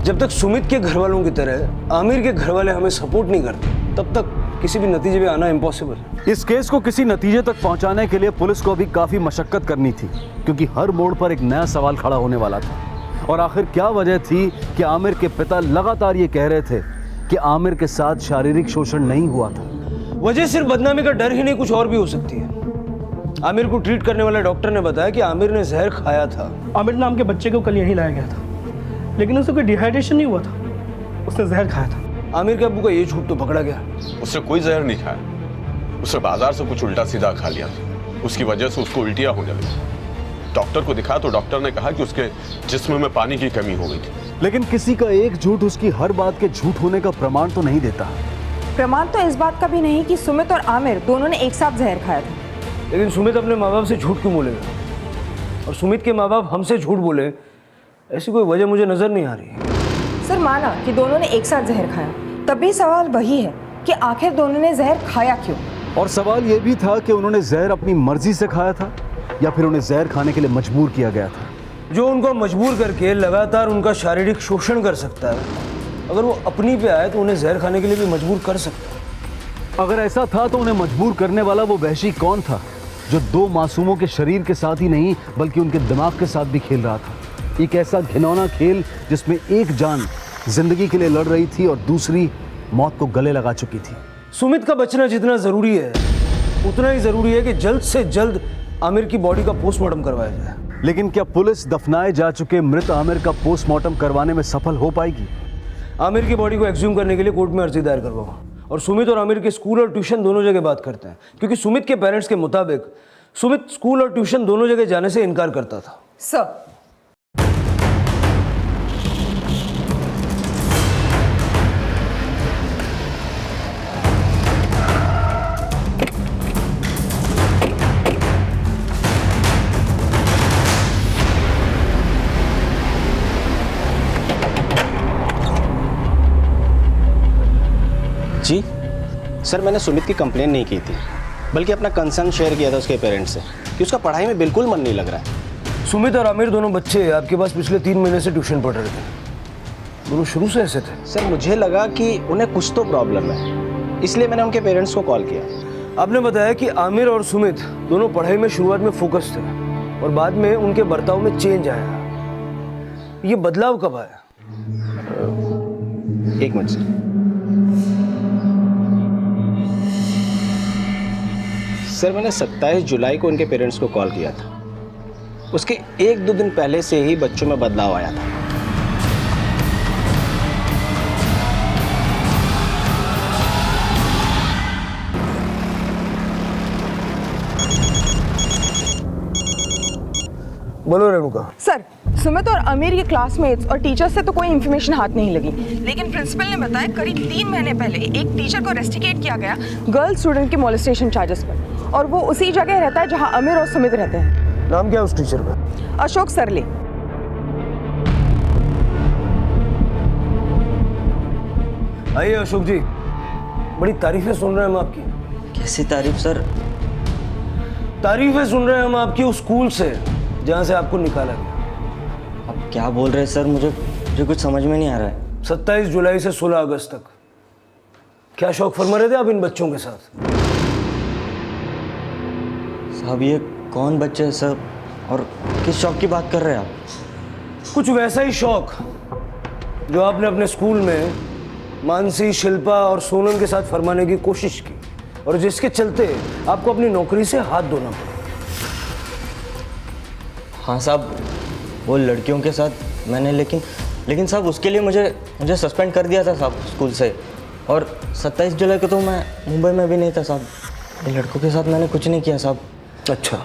जब तक सुमित के घर वालों की तरह आमिर के घर वाले हमें सपोर्ट नहीं करते, तब तक किसी भी नतीजे पे आना इम्पॉसिबल है। इस केस को किसी नतीजे तक पहुंचाने के लिए पुलिस को अभी काफी मशक्कत करनी थी, क्योंकि हर मोड़ पर एक नया सवाल खड़ा होने वाला था। और आखिर क्या वजह थी कि आमिर के पिता लगातार ये कह रहे थे कि आमिर के साथ शारीरिक शोषण नहीं हुआ था? वजह सिर्फ बदनामी का डर ही नहीं, कुछ और भी हो सकती है। आमिर को ट्रीट करने वाले डॉक्टर ने बताया कि आमिर ने जहर खाया था। आमिर नाम के बच्चे को कल यहीं लाया गया था, लेकिन उसे कोई डिहाइड्रेशन नहीं हुआ था, उसने जहर खाया था। आमिर के अब्बू का ये झूठ तो पकड़ा गया। उसने कोई जहर नहीं खाया, उसने बाजार से कुछ उल्टा सीधा खा लिया था, उसकी वजह से उसको उल्टियां होने लगी। डॉक्टर को दिखाया तो डॉक्टर ने कहा कि उसके जिस्म में पानी की कमी हो गई थी। लेकिन किसी का एक झूठ उसकी हर बात के झूठ होने का प्रमाण तो नहीं देता। प्रमाण तो इस बात का भी नहीं कि सुमित और आमिर दोनों ने एक साथ जहर खाया था। लेकिन सुमित अपने माँ बाप से झूठ क्यों बोलेगा, और सुमित के माँ बाप हमसे झूठ बोले, ऐसी कोई वजह मुझे नजर नहीं आ रही। सर, माना कि दोनों ने एक साथ जहर खाया, तभी सवाल वही है कि आखिर दोनों ने जहर खाया क्यों। और सवाल यह भी था कि उन्होंने जहर अपनी मर्जी से खाया था या फिर उन्हें जहर खाने के लिए मजबूर किया गया था। जो उनको मजबूर करके लगातार उनका शारीरिक शोषण कर सकता है, अगर वो अपनी पे आए तो उन्हें जहर खाने के लिए भी मजबूर कर सकता है। अगर ऐसा था तो उन्हें मजबूर करने वाला वो वहशी कौन था जो दो मासूमों के शरीर के साथ ही नहीं बल्कि उनके दिमाग के साथ भी खेल रहा था। एक ऐसा घिनौना खेल जिसमें एक जान जिंदगी के लिए लड़ रही थी और दूसरी मौत को गले लगा चुकी थी। सुमित का बचना जितना जरूरी है उतना ही जरूरी है कि जल्द से जल्द आमिर की बॉडी का पोस्टमार्टम करवाया जाए। लेकिन क्या पुलिस दफनाए जा चुके मृत आमिर का पोस्टमार्टम करवाने में सफल हो पाएगी? आमिर की बॉडी को एक्सह्यूम करने के लिए कोर्ट में अर्जी दायर करवाओ और सुमित और आमिर के स्कूल और ट्यूशन दोनों जगह बात करते हैं, क्योंकि सुमित के पेरेंट्स के मुताबिक सुमित स्कूल और ट्यूशन दोनों जगह जाने से इनकार करता था। सर, जी सर, मैंने सुमित की कंप्लेन नहीं की थी, बल्कि अपना कंसर्न शेयर किया था उसके पेरेंट्स से कि उसका पढ़ाई में बिल्कुल मन नहीं लग रहा है। सुमित और आमिर दोनों बच्चे आपके पास पिछले 3 महीने से ट्यूशन पढ़ रहे थे। दोनों शुरू से ऐसे थे? सर, मुझे लगा कि उन्हें कुछ तो प्रॉब्लम है, इसलिए मैंने उनके पेरेंट्स को कॉल किया। आपने बताया कि आमिर और सुमित दोनों पढ़ाई में शुरुआत में फोकस थे और बाद में उनके बर्ताव में चेंज आया। ये बदलाव कब आया? एक मिनट सर, मैंने 27 जुलाई को उनके पेरेंट्स को कॉल किया था। उसके 1-2 दिन पहले से ही बच्चों में बदलाव आया था। बोलो रेणुका। सर, सुमित और आमिर के क्लासमेट्स और टीचर से तो कोई इन्फॉर्मेशन हाथ नहीं लगी, लेकिन प्रिंसिपल ने बताया करीब 3 महीने पहले एक टीचर को रेस्टिकेट किया गया गर्ल स्टूडेंट के मोलेस्टेशन चार्जेस पर, और वो उसी जगह रहता है जहां आमिर और सुमित रहते हैं। नाम क्या है उस टीचर का? अशोक सरले। आइए अशोक जी, बड़ी तारीफें सुन रहे हैं हम आपकी। कैसी तारीफ सर? तारीफें सुन रहे हैं हम आपकी उस स्कूल से जहां से आपको निकाला गया। आप क्या बोल रहे हैं सर? मुझे कुछ समझ में नहीं आ रहा है। 27 जुलाई से 16 अगस्त तक क्या शौक फरमा रहे थे आप इन बच्चों के साथ? साहब, ये कौन बच्चे हैं सर, और किस शौक की बात कर रहे हैं आप? कुछ वैसा ही शौक जो आपने अपने स्कूल में मानसी, शिल्पा और सोनम के साथ फरमाने की कोशिश की और जिसके चलते आपको अपनी नौकरी से हाथ धोना पड़ा। हाँ साहब, वो लड़कियों के साथ मैंने लेकिन साहब उसके लिए मुझे सस्पेंड कर दिया था साहब स्कूल से, और 27 जुलाई को तो मैं मुंबई में भी नहीं था साहब। ये लड़कों के साथ मैंने कुछ नहीं किया साहब। अच्छा,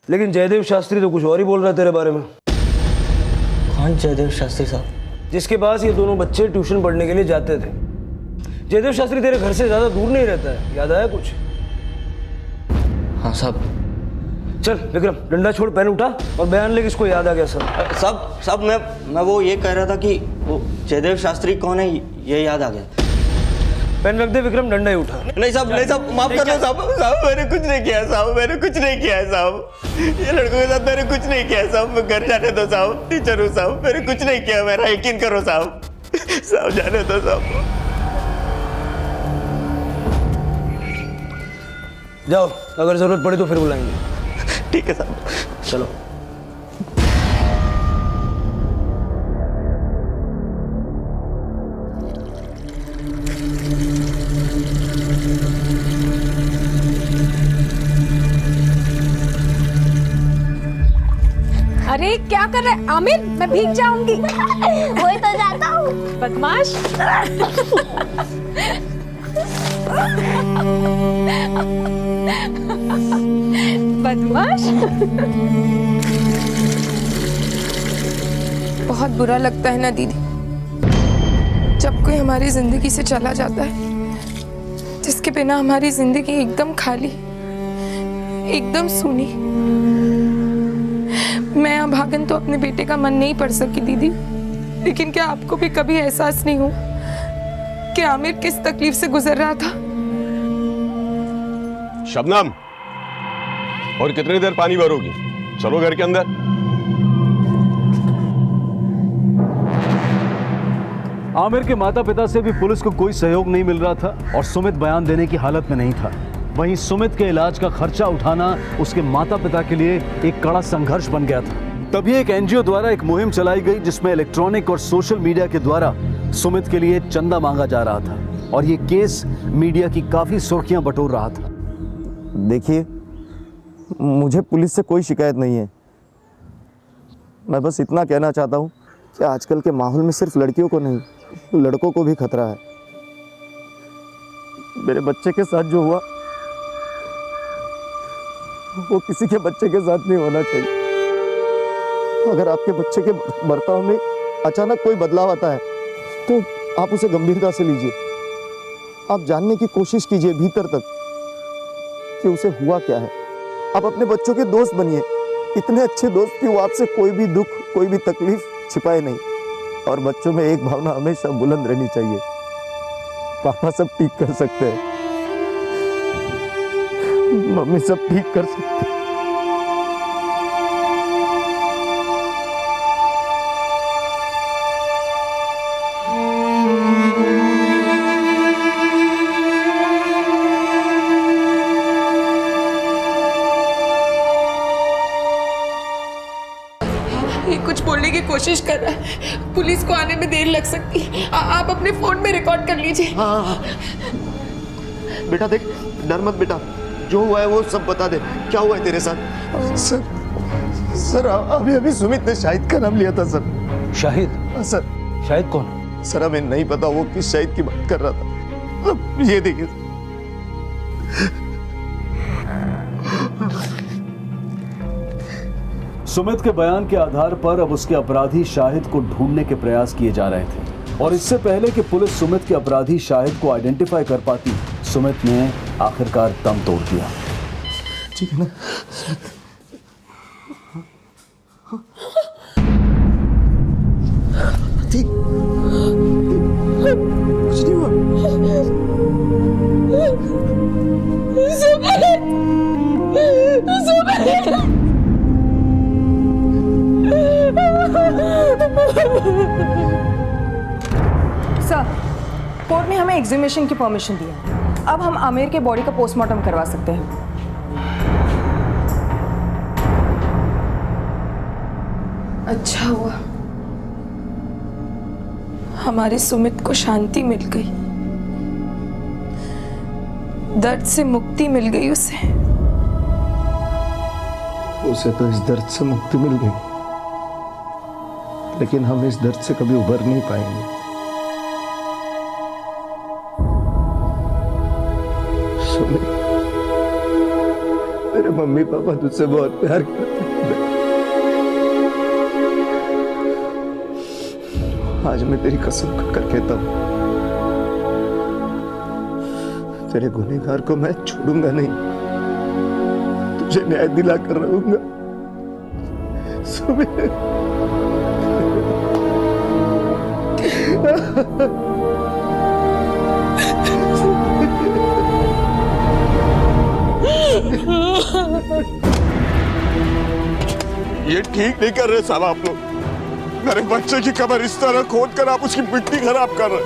लेकिन जयदेव शास्त्री तो कुछ और ही बोल रहा है तेरे बारे में। कौन जयदेव शास्त्री साहब? जिसके पास ये दोनों बच्चे ट्यूशन पढ़ने के लिए जाते थे। जयदेव शास्त्री तेरे घर से ज्यादा दूर नहीं रहता है, याद आया कुछ? हाँ साहब। चल विक्रम, डंडा छोड़, पेन उठा और बयान ले, किसको याद आ गया सर? साहब मैं वो ये कह रहा था कि वो जयदेव शास्त्री कौन है ये याद आ गया। पेन रख दे विक्रम, डंडा ही उठा। नहीं साहब, माफ कर दो साहब, मैंने कुछ नहीं किया साहब, मैंने कुछ नहीं किया है साहब। ये लड़कों के साथ मैंने कुछ नहीं किया है साहब। मैं घर जाने दो साहब, टीचर हूँ साहब, मैंने कुछ नहीं किया, मेरा यकीन करो साहब। साहब जाने दो साहब। जाओ, अगर जरूरत पड़े तो फिर बुलाएंगे। ठीक है साहब, चलो। अरे क्या कर रहा है आमिर? मैं भीग जाऊंगी। वही तो जाता हूँ। बदमाश। बदमाश। बहुत बुरा लगता है ना दीदी, जब कोई हमारी जिंदगी से चला जाता है, जिसके बिना हमारी जिंदगी एकदम खाली, एकदम सूनी। मैं अभागन तो अपने बेटे का मन नहीं पढ़ सकी दीदी, लेकिन क्या आपको भी कभी एहसास नहीं हुआ कि आमिर किस तकलीफ से गुजर रहा था। शबनम, और कितनी देर पानी भरोगी? चलो घर के अंदर। आमिर के माता पिता से भी पुलिस को कोई सहयोग नहीं मिल रहा था और सुमित बयान देने की हालत में नहीं था। वहीं सुमित के इलाज का खर्चा उठाना उसके माता पिता के लिए एक कड़ा संघर्ष बन गया था। तभी एक एनजीओ द्वारा एक मुहिम चलाई गई जिसमें इलेक्ट्रॉनिक और सोशल मीडिया के द्वारा सुमित के लिए चंदा मांगा जा रहा था और ये केस मीडिया की काफी सुर्खियां बटोर रहा था। देखिए, मुझे पुलिस से कोई शिकायत नहीं है। मैं बस इतना कहना चाहता हूँ कि आजकल के माहौल में सिर्फ लड़कियों को नहीं, लड़कों को भी खतरा है। मेरे बच्चे के साथ जो हुआ वो किसी के बच्चे के साथ नहीं होना चाहिए। अगर आपके बच्चे के बर्ताव में अचानक कोई बदलाव आता है तो आप उसे गंभीरता से लीजिए। आप जानने की कोशिश कीजिए भीतर तक कि उसे हुआ क्या है। आप अपने बच्चों के दोस्त बनिए, इतने अच्छे दोस्त कि वो आपसे कोई भी दुख, कोई भी तकलीफ छिपाए नहीं। और बच्चों में एक भावना हमेशा बुलंद रहनी चाहिए, पापा सब ठीक कर सकते हैं, मम्मी सब ठीक कर सकते हैं। ये कुछ बोलने की कोशिश कर रहा है, पुलिस को आने में देर लग सकती है। आप अपने फोन में रिकॉर्ड कर लीजिए। हाँ। बेटा देख, डर मत बेटा, जो हुआ है वो सब बता दे। क्या हुआ है तेरे साथ? सर अभी अभी सुमित ने शाहिद का नाम लिया था सर। शाहिद? सर। शाहिद कौन? सर हमें नहीं पता वो किस शाहिद की बात कर रहा था। अब ये देखिए। सुमित के बयान के आधार पर अब उसके अपराधी शाहिद को ढूंढने के प्रयास किए जा रहे थे और इससे पहले कि पुलिस सुमित के अपराधी शाहिद को आइडेंटिफाई कर पाती, सुमित ने आखिरकार दम तोड़ दिया। ठीक है ना? ठीक, कुछ नहीं हुआ। सर, कोर्ट ने हमें एक्सह्यूमेशन की परमिशन दी है। अब हम आमिर के बॉडी का पोस्टमार्टम करवा सकते हैं। अच्छा हुआ हमारे सुमित को शांति मिल गई, दर्द से मुक्ति मिल गई उसे। उसे तो इस दर्द से मुक्ति मिल गई, लेकिन हम इस दर्द से कभी उभर नहीं पाएंगे। सुमित, मेरे मम्मी पापा तुझसे बहुत प्यार करते हैं। आज मैं तेरी कसम खाकर कहता हूं, तेरे गुनहगार को मैं छोड़ूंगा नहीं, तुझे न्याय दिला कर रहूंगा। सुमित, ये ठीक नहीं कर रहे साहब आप लोग। मेरे बच्चे की कब्र इस तरह खोद कर आप उसकी मिट्टी खराब कर रहे।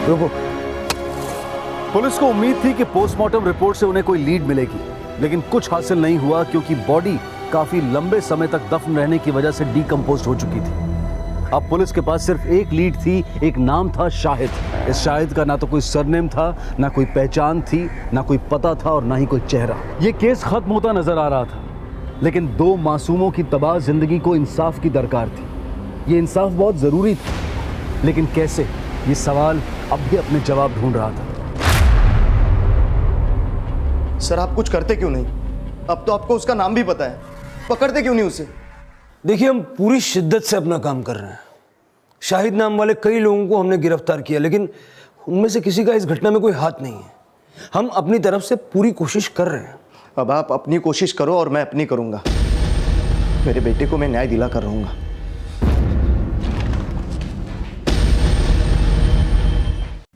रुको। पुलिस को उम्मीद थी कि पोस्टमार्टम रिपोर्ट से उन्हें कोई लीड मिलेगी, लेकिन कुछ हासिल नहीं हुआ क्योंकि बॉडी काफी लंबे समय तक दफन रहने की वजह से डीकंपोज हो चुकी थी। अब पुलिस के पास सिर्फ एक लीड थी, एक नाम था शाहिद। इस शाहिद का ना तो कोई सरनेम था, ना कोई पहचान थी, ना कोई पता था और ना ही कोई चेहरा। ये केस खत्म होता नजर आ रहा था, लेकिन दो मासूमों की तबाह जिंदगी को इंसाफ की दरकार थी। ये इंसाफ बहुत जरूरी था, लेकिन कैसे, ये सवाल अब भी अपने जवाब ढूंढ रहा था। सर आप कुछ करते क्यों नहीं? अब तो आपको उसका नाम भी पता है, पकड़ते क्यों नहीं उसे? देखिए, हम पूरी शिद्दत से अपना काम कर रहे हैं। शाहिद नाम वाले कई लोगों को हमने गिरफ्तार किया, लेकिन उनमें से किसी का इस घटना में कोई हाथ नहीं है। हम अपनी तरफ से पूरी कोशिश कर रहे हैं। अब आप अपनी कोशिश करो और मैं अपनी करूंगा। मेरे बेटे को मैं न्याय दिला कर रहूंगा।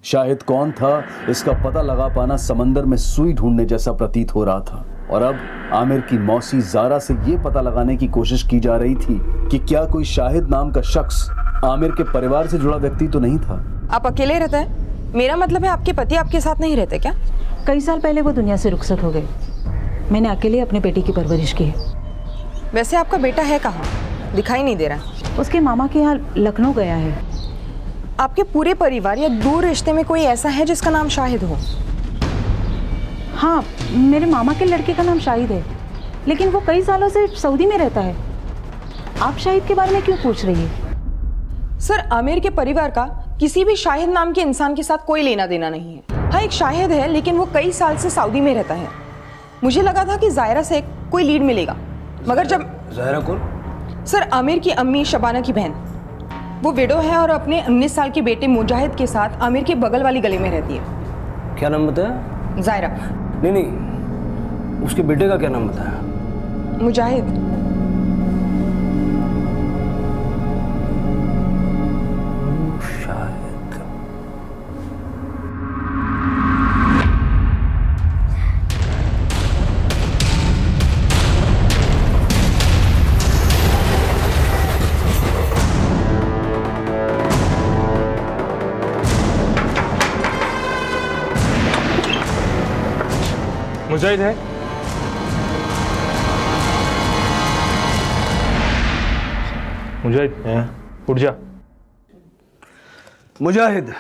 शाहिद कौन था, इसका पता लगा पाना समंदर में सुई ढूंढने जैसा प्रतीत हो रहा था। और अब आमिर की मौसी जारा से ये पता लगाने की कोशिश की जा रही थी कि क्या कोई शाहिद नाम का शख्स आमिर के परिवार से जुड़ा व्यक्ति तो नहीं था। आप अकेले रहते हैं? मेरा मतलब है आपके पति आपके साथ नहीं रहते क्या? कई साल पहले वो दुनिया से रुखसत हो गए। मैंने अकेले अपने बेटी की परवरिश की है। वैसे आपका बेटा है कहाँ? दिखाई नहीं दे रहा। उसके मामा के यहाँ लखनऊ गया है। आपके पूरे परिवार या दूर रिश्ते में कोई ऐसा है जिसका नाम शाहिद हो? हाँ, मेरे मामा के लड़के का नाम शाहिद है, लेकिन वो कई सालों से सऊदी में रहता है। आप शाहिद के बारे में क्यों पूछ रही है? सर, आमिर के परिवार का किसी भी शाहिद नाम के इंसान के साथ कोई लेना देना नहीं है। हाँ, एक शाहिद है, लेकिन वो कई साल से सऊदी में रहता है। मुझे लगा था कि जायरा से कोई लीड मिलेगा, मगर जब... जायरा कौन? सर, आमिर की अम्मी शबाना की बहन। वो विडो है और अपने 19 साल के बेटे मुजाहिद के साथ आमिर के बगल वाली गली में रहती है। क्या नाम बताया? जायरा। नहीं, उसके बेटे का क्या नाम बताया? मुजाहिद। मुजाहिद है? मुजाहिद, उठ जा। मुजाहिद,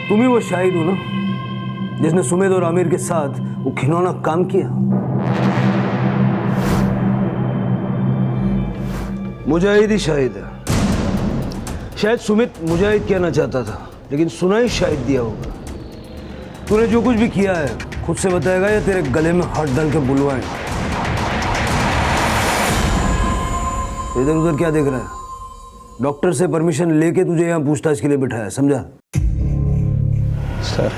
तुम ही वो शाहिद हो ना जिसने सुमित और आमिर के साथ वो घिनौना काम किया? मुजाहिद ही शाहिद है। शायद सुमित मुजाहिद कहना चाहता था, लेकिन सुना ही शाहिद दिया होगा। तूने जो कुछ भी किया है खुद से बताएगा या तेरे गले में हाथ डाल के बुलवाएगा? इधर उधर क्या देख रहा है? डॉक्टर से परमिशन लेके तुझे यहाँ पूछताछ के लिए बिठाया, समझा? सर,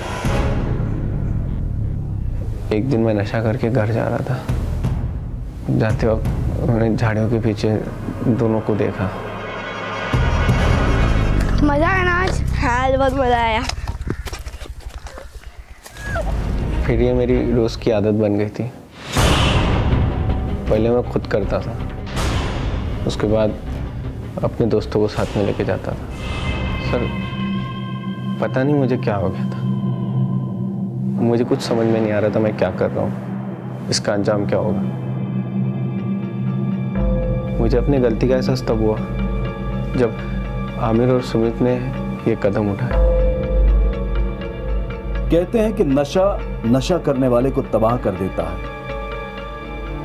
एक दिन मैं नशा करके घर जा रहा था। जाते वक्त मैंने झाड़ियों के पीछे दोनों को देखा। मजा आया ना आज? हाँ, बहुत मजा आया। फिर ये मेरी रोज की आदत बन गई थी। पहले मैं खुद करता था, उसके बाद अपने दोस्तों को साथ में लेके जाता था। सर, पता नहीं मुझे क्या हो गया था। मुझे कुछ समझ में नहीं आ रहा था मैं क्या कर रहा हूँ, इसका अंजाम क्या होगा। मुझे अपनी गलती का एहसास तब हुआ जब आमिर और सुमित ने ये कदम उठाया। कहते हैं कि नशा करने वाले को तबाह कर देता है,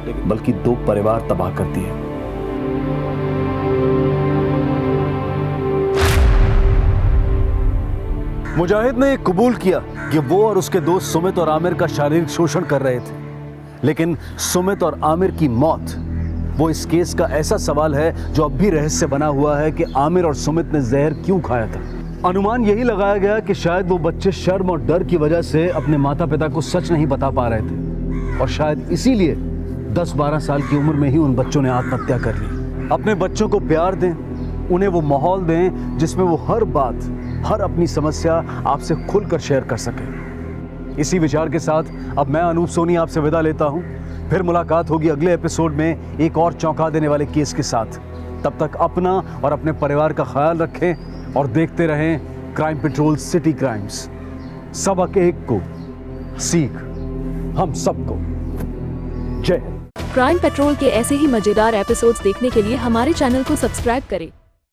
लेकिन बल्कि दो परिवार तबाह करती है। मुजाहिद ने कबूल किया कि वो और उसके दोस्त सुमित और आमिर का शारीरिक शोषण कर रहे थे, लेकिन सुमित और आमिर की मौत, वो इस केस का ऐसा सवाल है जो अब भी रहस्य बना हुआ है कि आमिर और सुमित ने जहर क्यों खाया था। अनुमान यही लगाया गया कि शायद वो बच्चे शर्म और डर की वजह से अपने माता पिता को सच नहीं बता पा रहे थे, और शायद इसीलिए 10-12 साल की उम्र में ही उन बच्चों ने आत्महत्या कर ली। अपने बच्चों को प्यार दें, उन्हें वो माहौल दें जिसमें वो हर बात, हर अपनी समस्या आपसे खुलकर शेयर कर सके। इसी विचार के साथ अब मैं अनूप सोनी आपसे विदा लेता हूं। फिर मुलाकात होगी अगले एपिसोड में एक और चौंका देने वाले केस के साथ। तब तक अपना और अपने परिवार का ख्याल रखें और देखते रहें क्राइम पेट्रोल सिटी क्राइम्स। सबक एक को, सीख हम सबको। जय हिंद। क्राइम पेट्रोल के ऐसे ही मजेदार एपिसोड्स देखने के लिए हमारे चैनल को सब्सक्राइब करें